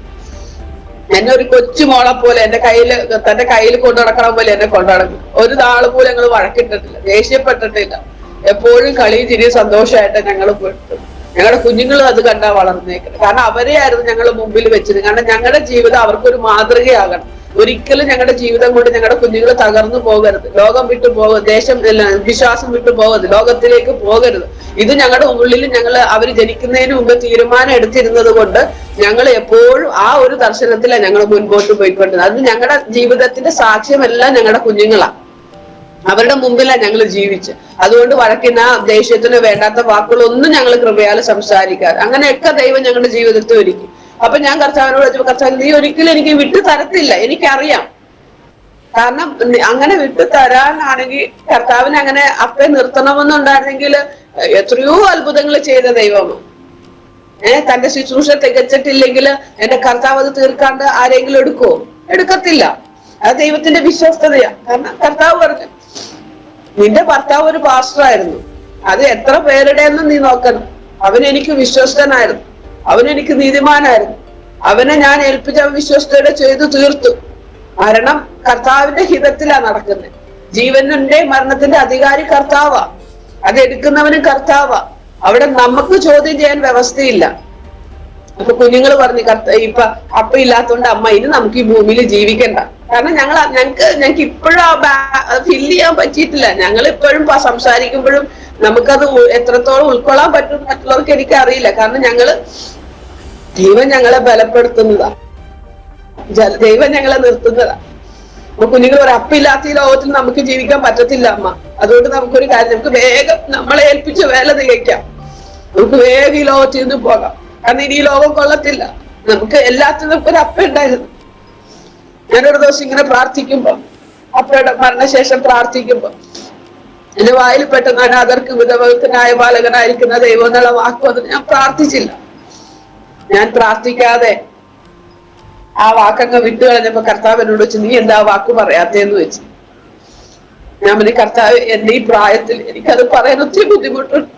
എന്നെ ഒരു കൊച്ചു മോളെ പോലെ തന്റെ കയ്യിൽ കൊണ്ടു നടക്കണ പോലെ എന്നെ കൊണ്ടു നടക്കും. ഒരു നാള് പോലും ഞങ്ങൾ വഴക്കിട്ടിട്ടില്ല, ദേഷ്യപ്പെട്ടിട്ടില്ല. എപ്പോഴും കളി ചിരി സന്തോഷമായിട്ട് ഞങ്ങൾ പോയിട്ടുണ്ട്. ഞങ്ങളുടെ കുഞ്ഞുങ്ങളും അത് കണ്ടാ വളർന്നേക്കുന്നത്. കാരണം അവരെയായിരുന്നു ഞങ്ങൾ മുമ്പിൽ വെച്ചത്. കാരണം ഞങ്ങളുടെ ജീവിതം അവർക്കൊരു മാതൃകയാകണം. ഒരിക്കലും ഞങ്ങളുടെ ജീവിതം കൊണ്ട് ഞങ്ങളുടെ കുഞ്ഞുങ്ങൾ തകർന്നു പോകരുത്, ലോകം വിട്ടു പോകരുത്, വിശ്വാസം വിട്ടു പോകരുത്, ലോകത്തിലേക്ക് പോകരുത്. ഇത് ഞങ്ങളുടെ ഉള്ളിൽ അവര് ജനിക്കുന്നതിന് മുമ്പ് തീരുമാനം എടുത്തിരുന്നത് കൊണ്ട് ഞങ്ങൾ എപ്പോഴും ആ ഒരു ദർശനത്തിലാണ് ഞങ്ങൾ മുൻപോട്ട് പോയിക്കൊണ്ടിരുന്നത്. അത് ഞങ്ങളുടെ ജീവിതത്തിന്റെ സാക്ഷ്യമെല്ലാം ഞങ്ങളുടെ കുഞ്ഞുങ്ങളാണ്. അവരുടെ മുമ്പിലാണ് ഞങ്ങൾ ജീവിച്ച്. അതുകൊണ്ട് വഴക്കിനോ ദേഷ്യത്തിനോ വേണ്ടാത്ത വാക്കുകളൊന്നും ഞങ്ങൾ കൃപയാൽ സംസാരിക്കാതെ അങ്ങനെയൊക്കെ ദൈവം ഞങ്ങളുടെ ജീവിതത്തിൽ ഒരുക്കി. അപ്പൊ ഞാൻ കർത്താവിനോട് ചോദിച്ചു, കർത്താവ് നീ ഒരിക്കലും എനിക്ക് വിട്ടു തരത്തില്ല, എനിക്കറിയാം. കാരണം അങ്ങനെ വിട്ടു തരാനാണെങ്കിൽ കർത്താവിന് അങ്ങനെ അപ്പെ നിർത്തണമെന്നുണ്ടായിരുന്നെങ്കിൽ എത്രയോ അത്ഭുതങ്ങൾ ചെയ്ത ദൈവമാണ്. തന്റെ ശുശ്രൂഷ തികച്ചിട്ടില്ലെങ്കിൽ എന്റെ കർത്താവ് അത് തീർക്കാണ്ട് ആരെങ്കിലും എടുക്കുവോ? എടുക്കത്തില്ല. അത് ദൈവത്തിന്റെ വിശ്വസ്തതയാ. കാരണം കർത്താവ് പറഞ്ഞു, നിന്റെ ഭർത്താവ് ഒരു പാസ്റ്ററായിരുന്നു, അത് എത്ര പേരുടെയെന്ന് നീ നോക്കണം. അവൻ എനിക്ക് വിശ്വസ്തനായിരുന്നു, അവൻ എനിക്ക് നീതിമാനായിരുന്നു. അവനെ ഞാൻ ഏൽപ്പിച്ച വിശ്വസ്തയുടെ ചെയ്തു തീർത്തു. മരണം കർത്താവിന്റെ ഹിതത്തിലാ നടക്കുന്നത്. ജീവന്റെ മരണത്തിന്റെ അധികാരി കർത്താവാ, അത് എടുക്കുന്നവനും കർത്താവാ. അവിടെ നമുക്ക് ചോദ്യം ചെയ്യാൻ വ്യവസ്ഥയില്ല. അപ്പൊ കുഞ്ഞുങ്ങൾ പറഞ്ഞു, ഇപ്പൊ അപ്പ ഇല്ലാത്തോണ്ട് അമ്മ ഇനി നമുക്ക് ഈ ഭൂമിയിൽ ജീവിക്കണ്ട. കാരണം ഞങ്ങൾക്ക് ഇപ്പോഴും ഫില്ല് ചെയ്യാൻ പറ്റിയിട്ടില്ല. ഞങ്ങൾ ഇപ്പോഴും സംസാരിക്കുമ്പോഴും നമുക്കത് എത്രത്തോളം ഉൾക്കൊള്ളാൻ പറ്റും മറ്റുള്ളവർക്ക് എനിക്ക് അറിയില്ല. കാരണം ദൈവം ഞങ്ങളെ ബലപ്പെടുത്തുന്നതാ, ദൈവം ഞങ്ങളെ നിർത്തുന്നതാ. അപ്പൊ കുഞ്ഞുങ്ങൾ ഒരു അപ്പില്ലാത്ത ഈ ലോകത്തിൽ നമുക്ക് ജീവിക്കാൻ പറ്റത്തില്ല അമ്മ. അതുകൊണ്ട് നമുക്കൊരു കാര്യം, നമുക്ക് വേഗം നമ്മളെ ഏൽപ്പിച്ച വേല തികയ്ക്കാം, നമുക്ക് വേഗം ഈ ലോകത്തിൽ നിന്ന് പോകാം. കാരണം ഇനി ഈ ലോകം കൊള്ളത്തില്ല. നമുക്ക് എല്ലാത്തിനും ഒരു അപ്പ ഉണ്ടായിരുന്നു. ഞാനൊരു ദിവസം ഇങ്ങനെ പ്രാർത്ഥിക്കുമ്പോ, അപ്പയുടെ മരണശേഷം പ്രാർത്ഥിക്കുമ്പോ എന്റെ വായിൽ പെട്ടെന്ന് അനാഥർക്ക് വിധവകൾക്ക് ന്യായപാലകനായിരിക്കുന്ന ദൈവം എന്നുള്ള വാക്ക് വന്ന് ഞാൻ പ്രാർത്ഥിച്ചില്ല. ഞാൻ പ്രാർത്ഥിക്കാതെ ആ വാക്കങ്ങ് വിട്ടു കളഞ്ഞപ്പോ കർത്താവ് എന്നോട് വെച്ച്, നീ എന്താ വാക്ക് പറയാത്തേന്ന് വെച്ച്. ഞാൻ പറഞ്ഞു, കർത്താവ് എന്റെ ഈ പ്രായത്തിൽ എനിക്കത് പറയാൻ ഒത്തിരി ബുദ്ധിമുട്ടുണ്ട്,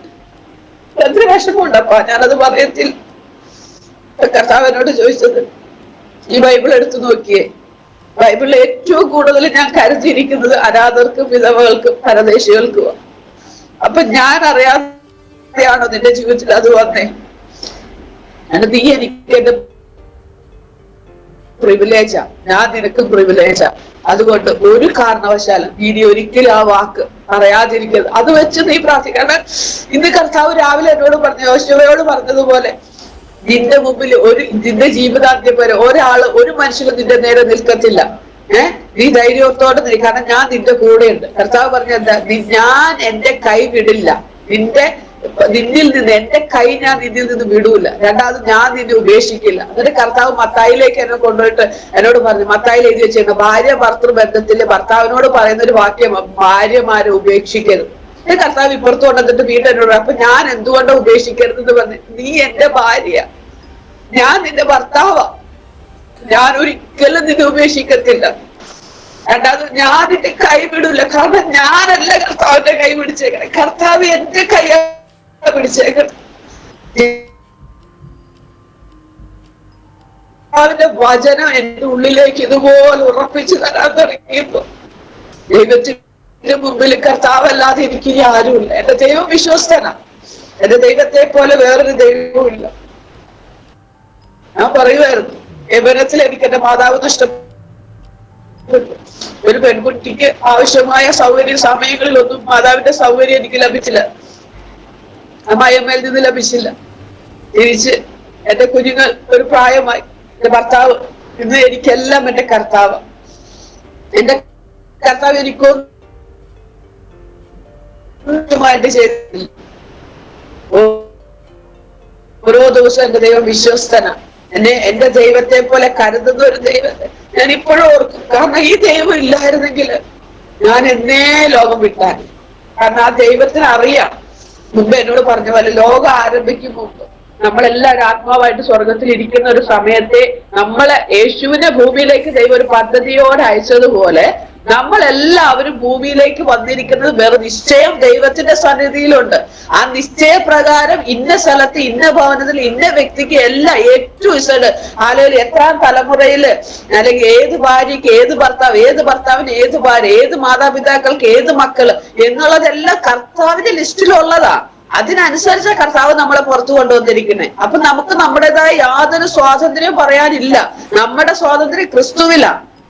ഒത്തിരി വിഷമമുണ്ടപ്പാ, ഞാനത് പറയത്തില്ല. കർത്താവ് എന്നോട് ചോദിച്ചത്, ഈ ബൈബിൾ എടുത്തു നോക്കിയേ, ബൈബിളിൽ ഏറ്റവും കൂടുതൽ ഞാൻ കരുതിയിരിക്കുന്നത് അനാഥർക്കും വിധവകൾക്കും പരദേശികൾക്കും. അപ്പൊ ഞാൻ അറിയാതെയാണോ നിന്റെ ജീവിതത്തിൽ അത് വന്നേ? നീ എനിക്ക് എന്റെ പ്രിവിലേജാ, ഞാൻ നിനക്ക് പ്രിവിലേജാ. അതുകൊണ്ട് ഒരു കാരണവശാലും ഇനി ഒരിക്കലും ആ വാക്ക് പറയാതിരിക്കരുത്. അത് വെച്ച് നീ പ്രാർത്ഥിക്കണം. ഇന്ന് കർത്താവ് രാവിലെ എന്നോട് പറഞ്ഞു, യോശുവയോട് പറഞ്ഞതുപോലെ, നിന്റെ മുമ്പിൽ നിന്റെ ജീവിതാന്ത്യം വരെ ഒരു മനുഷ്യനും നിന്റെ നേരെ നിൽക്കത്തില്ല. നീ ധൈര്യത്തോടെ നീ, കാരണം ഞാൻ നിന്റെ കൂടെയുണ്ട്. കർത്താവ് പറഞ്ഞെന്താ? ഞാൻ എന്റെ കൈ വിടില്ല, നിന്നിൽ നിന്ന് എന്റെ കൈ ഞാൻ നിന്നിൽ നിന്ന് വിടൂല. രണ്ടാമത് ഞാൻ നിന്നെ ഉപേക്ഷിക്കില്ല. എന്നിട്ട് കർത്താവ് മത്തായിലേക്ക് എന്നെ കൊണ്ടുപോയിട്ട് എന്നോട് പറഞ്ഞു, മത്തായിൽ എഴുതി വെച്ചിരുന്നു, ഭാര്യ ഭർത്തൃ ബന്ധത്തില് ഭർത്താവിനോട് പറയുന്ന ഒരു വാക്യം, ഭാര്യമാരെ ഉപേക്ഷിക്കരുത്. കർത്താവ് ഇപ്പുറത്ത് കൊണ്ടുവന്നിട്ട് വീണ്ടും എന്നോട്, അപ്പൊ ഞാൻ എന്തുകൊണ്ട് ഉപേക്ഷിക്കരുത് എന്ന് പറഞ്ഞു. നീ എന്റെ ഭാര്യ, ഞാൻ നിന്റെ ഭർത്താവാ, ഞാൻ ഒരിക്കലും നിന്നെ ഉപേക്ഷിക്കത്തില്ല. രണ്ടാമത് ഞാൻ നിന്റെ കൈ വിടൂല, കാരണം ഞാനല്ല കർത്താവിന്റെ കൈ പിടിച്ചേക്കണം, കർത്താവ് എന്റെ കൈ പിടിച്ചേക്കണം. അവന്റെ വചനം എന്റെ ഉള്ളിലേക്ക് ഇതുപോലെ ഉറപ്പിച്ചു തരാൻ തുടങ്ങിയപ്പോ ദൈവത്തിന്റെ മുമ്പിൽ കർത്താവല്ലാതെ എനിക്ക് ഇനി ആരുമില്ല. എന്റെ ദൈവം വിശ്വസ്തനാണ്. എന്റെ ദൈവത്തെ പോലെ വേറൊരു ദൈവവും ഇല്ല. ഞാൻ പറയുമായിരുന്നു, യൗവനത്തിൽ എനിക്ക് എന്റെ മാതാവ് നഷ്ടപ്പെട്ടു. ഒരു പെൺകുട്ടിക്ക് ആവശ്യമായ സമയങ്ങളിലൊന്നും മാതാവിന്റെ സൗകര്യം എനിക്ക് ലഭിച്ചില്ല, അമ്മായിയമ്മയിൽ നിന്ന് ലഭിച്ചില്ല. തിരിച്ച് എന്റെ കുഞ്ഞുങ്ങൾ ഒരു പ്രായമായി, എന്റെ ഭർത്താവ്, ഇന്ന് എനിക്കെല്ലാം എന്റെ കർത്താവ്. എന്റെ കർത്താവ് എനിക്കൊന്നുമായിട്ട് ചെയ്തില്ല. ഓരോ ദിവസവും എന്റെ ദൈവം വിശ്വസ്തനാണ്. എന്റെ ദൈവത്തെ പോലെ കരുതുന്ന ഒരു ദൈവത്തെ ഞാൻ ഇപ്പോഴും ഓർക്കും. കാരണം ഈ ദൈവം ഇല്ലായിരുന്നെങ്കിൽ ഞാൻ എന്നേ ലോകം വിട്ടാൻ. കാരണം ആ ദൈവത്തിന് അറിയാം. മുമ്പ് എന്നോട് പറഞ്ഞ പോലെ ലോകം ആരംഭിക്കും മുമ്പ് നമ്മളെല്ലാവരും ആത്മാവായിട്ട് സ്വർഗത്തിൽ ഇരിക്കുന്ന ഒരു സമയത്തെ നമ്മളെ യേശുവിനെ ഭൂമിയിലേക്ക് ദൈവം ഒരു പദ്ധതിയോടെ അയച്ചതുപോലെ നമ്മളെല്ലാവരും ഭൂമിയിലേക്ക് വന്നിരിക്കുന്നത് വേറെ നിശ്ചയം ദൈവത്തിന്റെ സന്നിധിയിലുണ്ട്. ആ നിശ്ചയപ്രകാരം ഇന്ന സ്ഥലത്ത്, ഇന്ന ഭവനത്തിൽ, ഇന്ന വ്യക്തിക്ക് എല്ലാം ഏറ്റവും ആലോചന എത്രാം തലമുറയില്, അല്ലെങ്കിൽ ഏത് ഭാര്യക്ക് ഏത് ഭർത്താവ്, ഏത് ഭർത്താവിന് ഏത് ഭാര്യ, ഏത് മാതാപിതാക്കൾക്ക് ഏത് മക്കള് എന്നുള്ളതെല്ലാം കർത്താവിന്റെ ലിസ്റ്റിലുള്ളതാ. അതിനനുസരിച്ച കർത്താവ് നമ്മളെ പുറത്തു കൊണ്ടുവന്നിരിക്കുന്നത്. അപ്പൊ നമുക്ക് നമ്മുടേതായ യാതൊരു സ്വാതന്ത്ര്യം പറയാനില്ല. നമ്മുടെ സ്വാതന്ത്ര്യം ക്രിസ്തുവില.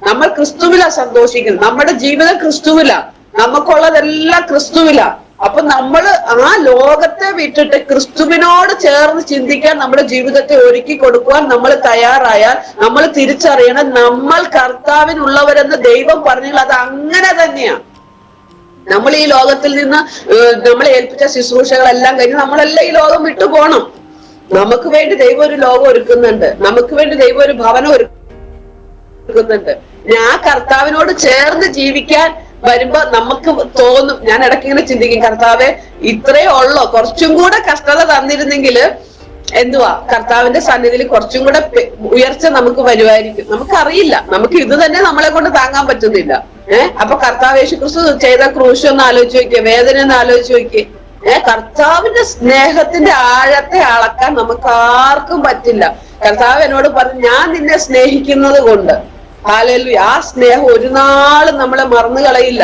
നമ്മൾ ക്രിസ്തുവില സന്തോഷിക്കുന്നത്. നമ്മുടെ ജീവിതം ക്രിസ്തുവില. നമുക്കുള്ളതെല്ലാം ക്രിസ്തുവില. അപ്പൊ നമ്മൾ ആ ലോകത്തെ വിട്ടിട്ട് ക്രിസ്തുവിനോട് ചേർന്ന് ചിന്തിക്കാൻ നമ്മുടെ ജീവിതത്തെ ഒരുക്കി കൊടുക്കുവാൻ നമ്മൾ തയ്യാറായാൽ, നമ്മൾ തിരിച്ചറിയണം നമ്മൾ കർത്താവിനുള്ളവരെന്ന് ദൈവം പറഞ്ഞാൽ അത് അങ്ങനെ തന്നെയാ. നമ്മൾ ഈ ലോകത്തിൽ നിന്ന് നമ്മളെ ഏൽപ്പിച്ച ശുശ്രൂഷകളെല്ലാം കഴിഞ്ഞ് നമ്മളെല്ലാം ഈ ലോകം വിട്ടു പോണം. നമുക്ക് വേണ്ടി ദൈവം ഒരു ലോകം ഒരുക്കുന്നുണ്ട്. നമുക്ക് വേണ്ടി ദൈവം ഒരു ഭവനം ഒരുക്കുന്നുണ്ട്. ഞാൻ കർത്താവിനോട് ചേർന്ന് ജീവിക്കാൻ വരുമ്പോ നമുക്ക് തോന്നും, ഞാൻ ഇടയ്ക്ക് ഇങ്ങനെ ചിന്തിക്കും, കർത്താവെ ഇത്രയേ ഉള്ളോ, കുറച്ചും കൂടെ കഷ്ടത തന്നിരുന്നെങ്കിൽ എന്തുവാ കർത്താവിന്റെ സന്നിധിയിൽ കുറച്ചും കൂടെ ഉയർച്ച നമുക്ക് വരുമായിരിക്കും. നമുക്കറിയില്ല, നമുക്ക് ഇത് തന്നെ നമ്മളെ കൊണ്ട് താങ്ങാൻ പറ്റുന്നില്ല. അപ്പൊ കർത്താവ് യേശു ക്രിസ്തു ചെയ്ത ക്രൂശ് ഒന്ന് ആലോചിച്ച് നോക്കിയേ, വേദന ഒന്ന് ആലോചിച്ച് നോക്കിയേ. കർത്താവിന്റെ സ്നേഹത്തിന്റെ ആഴത്തെ അളക്കാൻ നമുക്ക് ആർക്കും പറ്റില്ല. കർത്താവ് എന്നോട് പറഞ്ഞു, ഞാൻ നിന്നെ സ്നേഹിക്കുന്നത് കൊണ്ട്, ഹല്ലേലൂയ, ആ സ്നേഹം ഒരു നാളും നമ്മളെ മറന്നു കളയില്ല,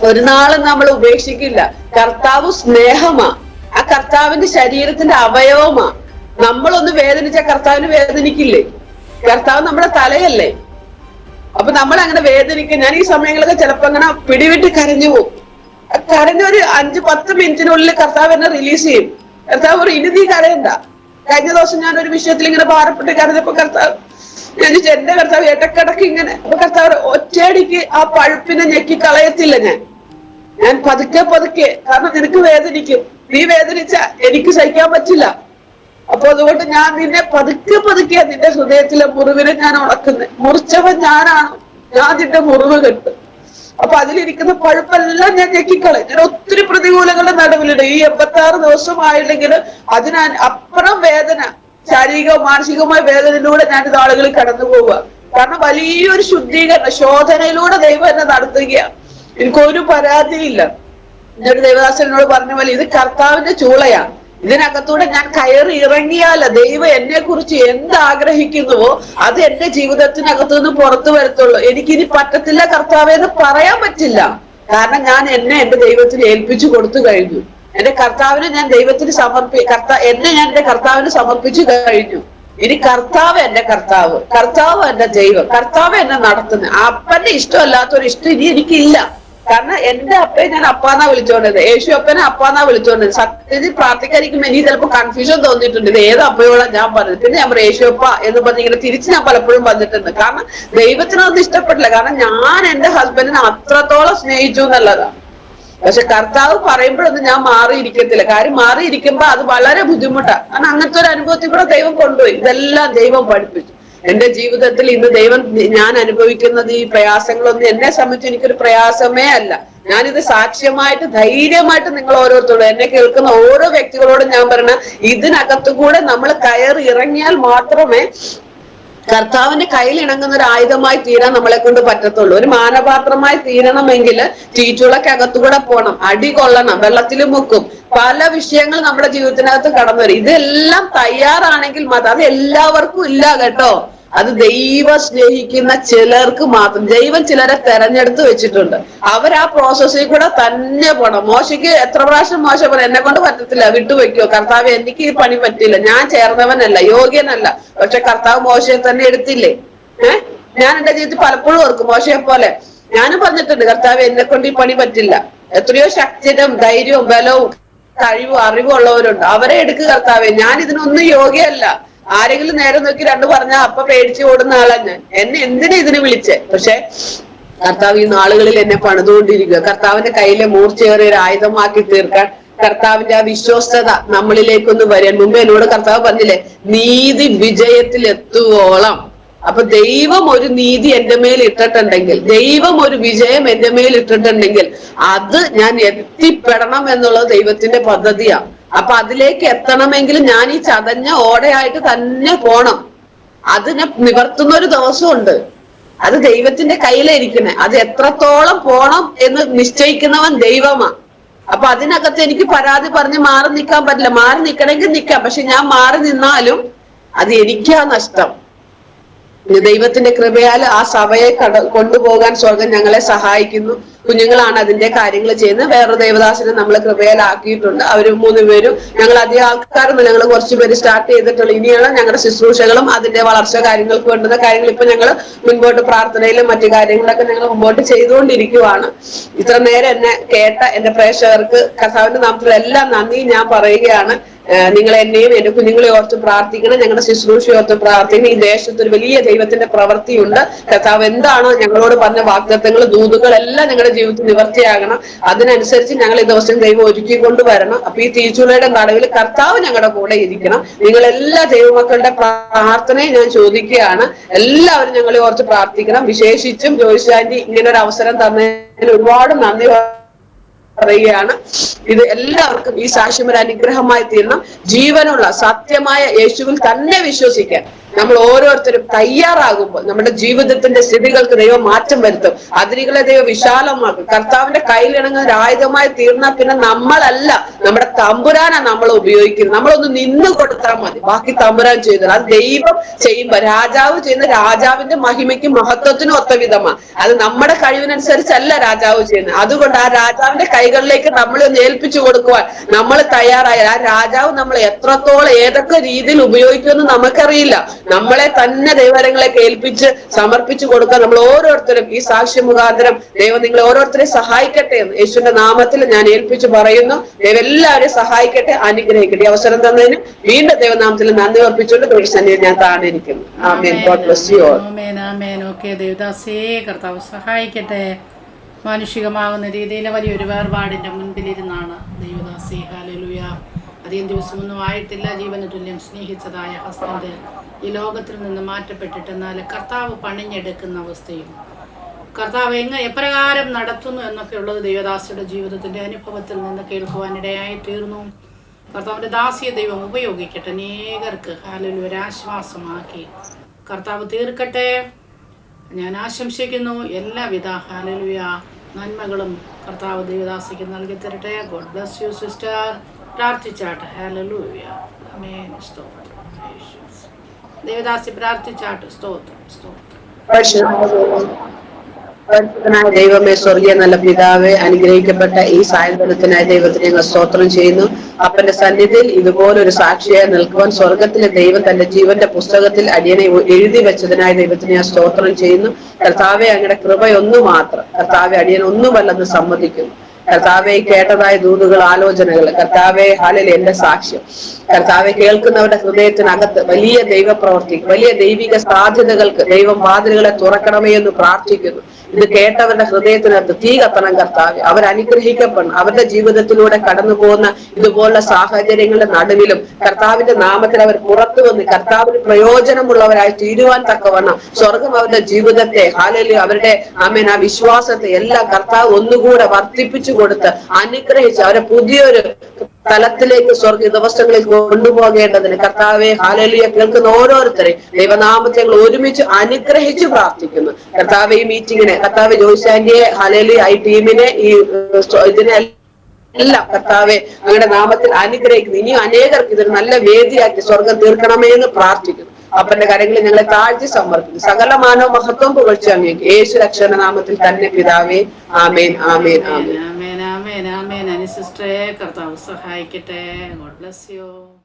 ഒരു നാളും നമ്മൾ ഉപേക്ഷിക്കില്ല. കർത്താവ് സ്നേഹമാ. ആ കർത്താവിന്റെ ശരീരത്തിന്റെ അവയവമാ. നമ്മളൊന്ന് വേദനിച്ച കർത്താവിന് വേദനിക്കില്ലേ? കർത്താവ് നമ്മുടെ തലയല്ലേ? അപ്പൊ നമ്മൾ അങ്ങനെ വേദനിക്കും. ഞാൻ ഈ സമയങ്ങളൊക്കെ ചിലപ്പോ അങ്ങനെ പിടിവിട്ട് കരഞ്ഞു പോകും. കരഞ്ഞൊരു 5-10 മിനിറ്റിനുള്ളിൽ കർത്താവ് എന്നെ റിലീസ് ചെയ്യും. കർത്താവ് ഒരു ഇനി നീ കരയണ്ട. കഴിഞ്ഞ ദിവസം ഞാൻ ഒരു വിഷയത്തിൽ ഇങ്ങനെ ഭാരപ്പെട്ട് കരഞ്ഞപ്പോ കർത്താവ്, ഞാൻ എന്റെ കർത്താവ് ഇടക്കിടക്ക് ഇങ്ങനെ, അപ്പൊ കർത്താവ് ഒറ്റയടിക്ക് ആ പഴുപ്പിനെ ഞെക്കി കളയത്തില്ല. ഞാൻ പതുക്കെ പതുക്കെ, കാരണം നിനക്ക് വേദനിക്കും, നീ വേദനിച്ച എനിക്ക് സഹിക്കാൻ പറ്റില്ല. അപ്പൊ അതുകൊണ്ട് ഞാൻ നിന്നെ പതുക്കെ പതുക്കെ നിന്റെ ഹൃദയത്തിലെ മുറിവിനെ ഞാൻ ഉണക്കുന്നത്. മുറിച്ചവൻ ഞാനാണ്, ഞാൻ നിന്റെ മുറിവ് കെട്ടും. അപ്പൊ അതിലിരിക്കുന്ന പഴുപ്പെല്ലാം ഞാൻ ഞെക്കിക്കളയും. ഞാൻ ഒത്തിരി പ്രതികൂലങ്ങളുടെ നടുവിലുണ്ട്. ഈ 86 ദിവസമായില്ലെങ്കിൽ അപ്പുറം വേദന, ശാരീരികവും മാനസികവുമായ വേദനയിലൂടെ ഞാൻ ഇത് ആളുകളിൽ കടന്നു പോവുക. കാരണം വലിയൊരു ശുദ്ധീകരണ ശോധനയിലൂടെ ദൈവം എന്നെ നടത്തുകയാണ്. എനിക്കൊരു പരാതിയില്ല. എന്നൊരു ദൈവദാസനോട് പറഞ്ഞ പോലെ ഇത് കർത്താവിന്റെ ചൂളയാ. ഇതിനകത്തൂടെ ഞാൻ കയറി ഇറങ്ങിയാൽ ദൈവം എന്നെ കുറിച്ച് എന്താഗ്രഹിക്കുന്നുവോ അത് എന്റെ ജീവിതത്തിനകത്തു നിന്ന് പുറത്തു വരത്തുള്ളൂ. എനിക്കിനി പറ്റത്തില്ല കർത്താവേ എന്ന് പറയാൻ പറ്റില്ല. കാരണം ഞാൻ എന്റെ ദൈവത്തിന് ഏൽപ്പിച്ചു കൊടുത്തു കഴിഞ്ഞു. എന്റെ കർത്താവിനെ ഞാൻ ദൈവത്തിന് ഞാൻ എന്റെ കർത്താവിന് സമർപ്പിച്ചു കഴിഞ്ഞു. ഇനി കർത്താവ് എന്റെ കർത്താവ്, കർത്താവ് എന്റെ ദൈവം, കർത്താവ് എന്നെ നടത്തുന്നത്. അപ്പന്റെ ഇഷ്ടമല്ലാത്തൊരു ഇഷ്ടം ഇനി എനിക്കില്ല. കാരണം എന്റെ അപ്പയെ ഞാൻ അപ്പാന്നാ വിളിച്ചോണ്ടത്, യേശു അപ്പനെ അപ്പാന്നാ വിളിച്ചോണ്ടത്. സത്യത്തിൽ പ്രാർത്ഥിക്കാതിരിക്കുമ്പോ എനിക്ക് ചിലപ്പോൾ കൺഫ്യൂഷൻ തോന്നിയിട്ടുണ്ട്, ഇത് ഏത് അപ്പയോളാ ഞാൻ പറഞ്ഞത്. പിന്നെ ഞാൻ പറയും യേശു അപ്പ എന്ന് പറഞ്ഞ് ഇങ്ങനെ തിരിച്ച് ഞാൻ പലപ്പോഴും വന്നിട്ടുണ്ട്. കാരണം ദൈവത്തിനൊന്നും ഇഷ്ടപ്പെട്ടില്ല. കാരണം ഞാൻ എന്റെ ഹസ്ബൻഡിനെ അത്രത്തോളം സ്നേഹിച്ചു എന്നുള്ളതാണ്. പക്ഷെ കർത്താവ് പറയുമ്പോഴൊന്നും ഞാൻ മാറിയിരിക്കത്തില്ല. കാര്യം മാറിയിരിക്കുമ്പോ അത് വളരെ ബുദ്ധിമുട്ടാണ്. കാരണം അങ്ങനത്തെ ഒരു അനുഭവത്തിൽ കൂടെ ദൈവം കൊണ്ടുപോയി. ഇതെല്ലാം ദൈവം പഠിപ്പിച്ചു. എന്റെ ജീവിതത്തിൽ ഇന്ന് ഞാൻ അനുഭവിക്കുന്നത് ഈ പ്രയാസങ്ങളൊന്നും എന്നെ സംബന്ധിച്ച് എനിക്കൊരു പ്രയാസമേ അല്ല. ഞാനിത് സാക്ഷ്യമായിട്ട് ധൈര്യമായിട്ട് നിങ്ങൾ ഓരോരുത്തരോടും, എന്നെ കേൾക്കുന്ന ഓരോ വ്യക്തികളോടും ഞാൻ പറഞ്ഞ, ഇതിനകത്തുകൂടെ നമ്മൾ കയറി ഇറങ്ങിയാൽ മാത്രമേ കർത്താവിന്റെ കയ്യിൽ ഇണങ്ങുന്ന ഒരു ആയുധമായി തീരാൻ നമ്മളെ കൊണ്ട് പറ്റത്തുള്ളൂ. ഒരു മാനപാത്രമായി തീരണമെങ്കിൽ തീച്ചുളക്കകത്തുകൂടെ പോകണം, അടി കൊള്ളണം, വെള്ളത്തിൽ മുക്കും, പല വിഷയങ്ങൾ നമ്മുടെ ജീവിതത്തിനകത്ത് കടന്നു വരും. ഇതെല്ലാം തയ്യാറാണെങ്കിൽ മാത്രം. അത് എല്ലാവർക്കും ഇല്ല കേട്ടോ. അത് ദൈവം സ്നേഹിക്കുന്ന ചിലർക്ക് മാത്രം. ദൈവം ചിലരെ തെരഞ്ഞെടുത്ത് വെച്ചിട്ടുണ്ട്. അവർ ആ പ്രോസസ്സിൽ കൂടെ തന്നെ പോണം. മോശയ്ക്ക് എത്ര പ്രാവശ്യം മോശ പറയും, എന്നെ കൊണ്ട് പറ്റത്തില്ല, വിട്ടുവെക്കോ കർത്താവ്, എനിക്ക് ഈ പണി പറ്റില്ല, ഞാൻ ചേർന്നവനല്ല, യോഗ്യനല്ല. പക്ഷെ കർത്താവ് മോശയെ തന്നെ എടുത്തില്ലേ? ഞാൻ എന്റെ ജീവിതത്തിൽ പലപ്പോഴും ഓർക്കും, മോശയെ പോലെ ഞാനും പറഞ്ഞിട്ടുണ്ട്, കർത്താവ് എന്നെ കൊണ്ട് ഈ പണി പറ്റില്ല. എത്രയോ ശക്തിയും ധൈര്യവും ബലവും കഴിവും അറിവും ഉള്ളവരുണ്ട്, അവരെ എടുക്കുക കർത്താവെ, ഞാൻ ഇതിനൊന്നും യോഗ്യല്ല. ആരെങ്കിലും നേരെ നോക്കി രണ്ട് പറഞ്ഞാൽ അപ്പൊ പേടിച്ച് ഓടുന്ന ആളാ ഞാൻ. എന്നെ എന്തിനാ ഇതിന് വിളിച്ചേ? പക്ഷെ കർത്താവ് ഈ നാളുകളിൽ എന്നെ പണിതുകൊണ്ടിരിക്കുക. കർത്താവിന്റെ കയ്യിലെ മൂർച്ചയേറിയ ഒരു ആയുധമാക്കി തീർക്കാൻ കർത്താവിന്റെ ആ വിശ്വസ്തത നമ്മളിലേക്കൊന്ന് വരാൻ മുമ്പ് എന്നോട് കർത്താവ് പറഞ്ഞില്ലേ, നീതി വിജയത്തിൽ എത്തുവോളം. അപ്പൊ ദൈവം ഒരു നീതി എന്റെ മേൽ ഇട്ടിട്ടുണ്ടെങ്കിൽ, ദൈവം ഒരു വിജയം എന്റെ മേൽ ഇട്ടിട്ടുണ്ടെങ്കിൽ അത് ഞാൻ എത്തിപ്പെടണം എന്നുള്ളത് ദൈവത്തിന്റെ പദ്ധതിയാണ്. അപ്പൊ അതിലേക്ക് എത്തണമെങ്കിൽ ഞാൻ ഈ ചതഞ്ഞ ഓടയായിട്ട് തന്നെ പോണം. അതിനെ നിവർത്തുന്ന ഒരു ദിവസമുണ്ട്. അത് ദൈവത്തിന്റെ കയ്യിലിരിക്കണേ. അത് എത്രത്തോളം പോണം എന്ന് നിശ്ചയിക്കുന്നവൻ ദൈവമാ. അപ്പൊ അതിനകത്ത് എനിക്ക് പരാതി പറഞ്ഞ് മാറി നിൽക്കാൻ പറ്റില്ല. മാറി നിൽക്കണമെങ്കിൽ നിൽക്കാം, പക്ഷെ ഞാൻ മാറി നിന്നാലും അത് എനിക്കാ നഷ്ടം. ദൈവത്തിന്റെ കൃപയാൽ ആ സഭയെ കൊണ്ടുപോകാൻ സ്വർഗം ഞങ്ങളെ സഹായിക്കുന്നു. കുഞ്ഞുങ്ങളാണ് അതിന്റെ കാര്യങ്ങൾ ചെയ്യുന്നത്. വേറൊരു ദേവദാസിനെ നമ്മൾ കൃപയിലാക്കിയിട്ടുണ്ട്. അവര് 3 പേരും, ഞങ്ങൾ അധികം ആൾക്കാരൊന്നും, ഞങ്ങൾ കുറച്ച് പേര് സ്റ്റാർട്ട് ചെയ്തിട്ടുള്ളൂ. ഇനിയാണ് ഞങ്ങളുടെ ശുശ്രൂഷകളും അതിന്റെ വളർച്ച കാര്യങ്ങൾക്ക് വേണ്ടുന്ന കാര്യങ്ങൾ ഇപ്പൊ ഞങ്ങൾ മുൻപോട്ട് പ്രാർത്ഥനയിലും മറ്റു കാര്യങ്ങളൊക്കെ ഞങ്ങൾ മുമ്പോട്ട് ചെയ്തുകൊണ്ടിരിക്കുവാണ്. ഇത്ര നേരം എന്നെ കേട്ട എന്റെ പ്രേക്ഷകർക്ക് കർത്താവിന്റെ നാമത്തിൽ എല്ലാം നന്ദി ഞാൻ പറയുകയാണ്. നിങ്ങൾ എന്നെയും എന്റെ കുഞ്ഞുങ്ങളെ ഓർത്ത് പ്രാർത്ഥിക്കണം, ഞങ്ങളുടെ ശുശ്രൂഷ ഓർത്ത് പ്രാർത്ഥിക്കണം. ഈ ദേശത്ത് ഒരു വലിയ ദൈവത്തിന്റെ പ്രവൃത്തിയുണ്ട്. കർത്താവ് എന്താണോ ഞങ്ങളോട് പറഞ്ഞ വാഗ്ദത്തങ്ങൾ, ദൂതുകൾ എല്ലാം ഞങ്ങളുടെ ജീവിതത്തിൽ നിവർത്തിയാകണം. അതിനനുസരിച്ച് ഞങ്ങൾ ഈ ദിവസം ദൈവം ഒരുക്കി കൊണ്ടുവരണം. അപ്പൊ ഈ തീച്ചുളയുടെ നടുവിൽ കർത്താവ് ഞങ്ങളുടെ കൂടെ ഇരിക്കണം. നിങ്ങൾ എല്ലാ ദൈവമക്കളുടെ പ്രാർത്ഥനയും ഞാൻ ചോദിക്കുകയാണ്. എല്ലാവരും ഞങ്ങളെ ഓർത്ത് പ്രാർത്ഥിക്കണം. വിശേഷിച്ചും ജോയിസ് ആന്റി ഇങ്ങനെ ഒരു അവസരം തന്നതിന് ഒരുപാട് നന്ദി പറയുകയാണ്. ഇത് എല്ലാവർക്കും ഈ സാക്ഷ്യം ഒരു അനുഗ്രഹമായി തീരണം. ജീവനുള്ള സത്യമായ യേശുവിൽ തന്നെ വിശ്വസിക്കാൻ നമ്മൾ ഓരോരുത്തരും തയ്യാറാകുമ്പോൾ നമ്മുടെ ജീവിതത്തിന്റെ സ്ഥിതികൾക്ക് ദൈവം മാറ്റം വരുത്തും. അതിരുകളെ ദൈവം വിശാലമാക്കും. കർത്താവിന്റെ കയ്യിലിണങ്ങുന്ന ഒരു ആയുധമായി തീർന്നാൽ പിന്നെ നമ്മളല്ല, നമ്മുടെ തമ്പുരാനാണ് നമ്മൾ ഉപയോഗിക്കുന്നത്. നമ്മളൊന്ന് നിന്ന് കൊടുത്താൽ മതി, ബാക്കി തമ്പുരാൻ ചെയ്തത്. അത് ദൈവം ചെയ്യുമ്പോ രാജാവ് ചെയ്യുന്ന രാജാവിന്റെ മഹിമയ്ക്കും മഹത്വത്തിനും ഒത്ത വിധമാണ്. അത് നമ്മുടെ കഴിവിനനുസരിച്ചല്ല രാജാവ് ചെയ്യുന്നത്. അതുകൊണ്ട് ആ രാജാവിന്റെ കൈകളിലേക്ക് നമ്മളെ ഒന്ന് ഏൽപ്പിച്ചു കൊടുക്കുവാൻ നമ്മൾ തയ്യാറായ ആ രാജാവ് നമ്മളെ എത്രത്തോളം ഏതൊക്കെ രീതിയിൽ ഉപയോഗിക്കുമെന്ന് നമുക്കറിയില്ല. നമ്മളെ തന്നെ ദൈവങ്ങളെ ഏൽപ്പിച്ച് സമർപ്പിച്ചു കൊടുക്കാൻ നമ്മൾ ഓരോരുത്തരും ഈ സാക്ഷ്യ മുഖാന്തരം ദൈവം നിങ്ങളെ ഓരോരുത്തരെയും സഹായിക്കട്ടെ എന്ന് യേശുവിന്റെ നാമത്തിൽ ഞാൻ ഏൽപ്പിച്ചു പറയുന്നു. ദൈവം എല്ലാവരെയും സഹായിക്കട്ടെ, അനുഗ്രഹിക്കട്ടെ. ഈ അവസരം തന്നതിന് വീണ്ടും ദൈവനാമത്തിൽ നന്ദി അർപ്പിച്ചുകൊണ്ട് ദൈവസന്നിധിയിൽ ഞാൻ താണിരിക്കുന്നു. ആമേൻ. God bless you all. ആമേൻ, ആമേൻ. ഓക്കേ, ദേവദാസേ, കർത്താവ് സഹായിക്കട്ടെ. മാനുഷികമാകുന്ന രീതിയിൽ വലിയൊരു വേർപാടിന്റെ മുൻപിലിരുന്നാണ് ദൈവദാസി. ഹല്ലേലൂയ. അധികം ദിവസമൊന്നും ആയിട്ടില്ല ജീവന തുല്യം സ്നേഹിച്ചതായ ഹസ്ബൻഡ് ഈ ലോകത്തിൽ നിന്ന് മാറ്റപ്പെട്ടിട്ട്, എന്നാൽ കർത്താവ് പണിഞ്ഞെടുക്കുന്ന അവസ്ഥയും കർത്താവ് എപ്രകാരം നടത്തുന്നു എന്നൊക്കെ ഉള്ളത് ദൈവദാസിയുടെ ജീവിതത്തിന്റെ അനുഭവത്തിൽ നിന്ന് കേൾക്കുവാനിടയായി തീർന്നു. കർത്താവിന്റെ ദാസിയെ ദൈവം ഉപയോഗിക്കട്ടെ, അനേകർക്ക് ഹല്ലേലൂയ ഒരാശ്വാസമാക്കി കർത്താവ് തീർക്കട്ടെ. ഞാൻ ആശംസിക്കുന്നു. എല്ലാവിധ ഹല്ലേലൂയ നന്മകളും കർത്താവ് ദൈവദാസിക്ക് നൽകി തരട്ടെ. God bless you sister. പ്രാർത്ഥിച്ചാട്ടെ. ഹല്ലേലൂയ. ആമേൻ. സ്തോത്രം. ദേവദാസി പ്രാർത്ഥിച്ചാട്ടെ. സ്തോത്രം, സ്തോത്രം. പരിശുദ്ധനായ ദൈവമേ, സ്വർഗീയ നല്ല പിതാവേ, അനുഗ്രഹിക്കപ്പെട്ട ഈ സായന്തനത്തിനായ ദൈവത്തിന് ഞങ്ങൾ സ്തോത്രം ചെയ്യുന്നു. അപ്പന്റെ സന്നിധിയിൽ ഇതുപോലൊരു സാക്ഷിയായി നിൽക്കുവാൻ സ്വർഗത്തിലെ ദൈവം തന്റെ ജീവന്റെ പുസ്തകത്തിൽ അടിയനെ എഴുതി വെച്ചതിനായ ദൈവത്തിന് ഞാൻ സ്തോത്രം ചെയ്യുന്നു. കർത്താവെ, അങ്ങയുടെ കൃപയൊന്നു മാത്രം. കർത്താവെ, അടിയൻ ഒന്നുമല്ലെന്ന് സമ്മതിക്കുന്നു. കർത്താവെ, കേട്ടതായ ദൂതുകൾ, ആലോചനകൾ, കർത്താവെ ഹാലയിൽ എന്റെ സാക്ഷ്യം, കർത്താവെ, കേൾക്കുന്നവരുടെ ഹൃദയത്തിനകത്ത് വലിയ ദൈവപ്രവർത്തി, വലിയ ദൈവിക സാധ്യതകൾക്ക് ദൈവം വാതിലുകളെ തുറക്കണമേ എന്ന് പ്രാർത്ഥിക്കുന്നു. ഇത് കേട്ടവരുടെ ഹൃദയത്തിനകത്ത് തീ കത്തണം കർത്താവെ. അവരനുഗ്രഹിക്കപ്പെടണം. അവരുടെ ജീവിതത്തിലൂടെ കടന്നു പോകുന്ന ഇതുപോലുള്ള സാഹചര്യങ്ങളുടെ നടുവിലും കർത്താവിന്റെ നാമത്തിൽ അവർ പുറത്തു വന്ന് കർത്താവിന് പ്രയോജനമുള്ളവരായി തീരുവാൻ തക്കവണ്ണം സ്വർഗം അവരുടെ ജീവിതത്തെ ഹാലയിൽ അവരുടെ ആമേൻ ആ വിശ്വാസത്തെ എല്ലാം കർത്താവ് ഒന്നുകൂടെ വർദ്ധിപ്പിച്ചു കൊടുത്ത് അനുഗ്രഹിച്ച് അവരെ പുതിയൊരു തലത്തിലേക്ക് സ്വർഗ ദിവസങ്ങളിൽ കൊണ്ടുപോകേണ്ടതിന് കർത്താവെ ഹാലലിയ കേൾക്കുന്ന ഓരോരുത്തരെയും ദൈവനാമത്തെ ഒരുമിച്ച് അനുഗ്രഹിച്ച് പ്രാർത്ഥിക്കുന്നു. കർത്താവ് ഈ മീറ്റിങ്ങിനെ, കർത്താവ് ജോയിസാന്റിയെ, ഹാലലിയ ഈ ടീമിനെ, ഈ ഇതിനെ എല്ലാം കർത്താവെ അങ്ങയുടെ നാമത്തിൽ അനുഗ്രഹിക്കുന്നു. ഇനിയും അനേകർക്ക് ഇതൊരു നല്ല വേദിയാക്കി സ്വർഗം തീർക്കണമേ എന്ന് പ്രാർത്ഥിക്കുന്നു. അപ്പന്റെ കരങ്ങളിൽ ഞങ്ങളെ താഴ്ത്തി സമർപ്പിക്കുന്നു. സകല മാനവ മഹത്വം പുകഴ്ച അങ്ങേക്ക് യേശു രക്ഷണ നാമത്തിൽ തന്നെ പിതാവേ, ആമേൻ, ആമേൻ, ആമേൻ. ആമേൻ, ആമേൻ, ആമേൻ. സിസ്റ്ററെ കർത്താവ് സഹായിക്കട്ടെ. God bless U.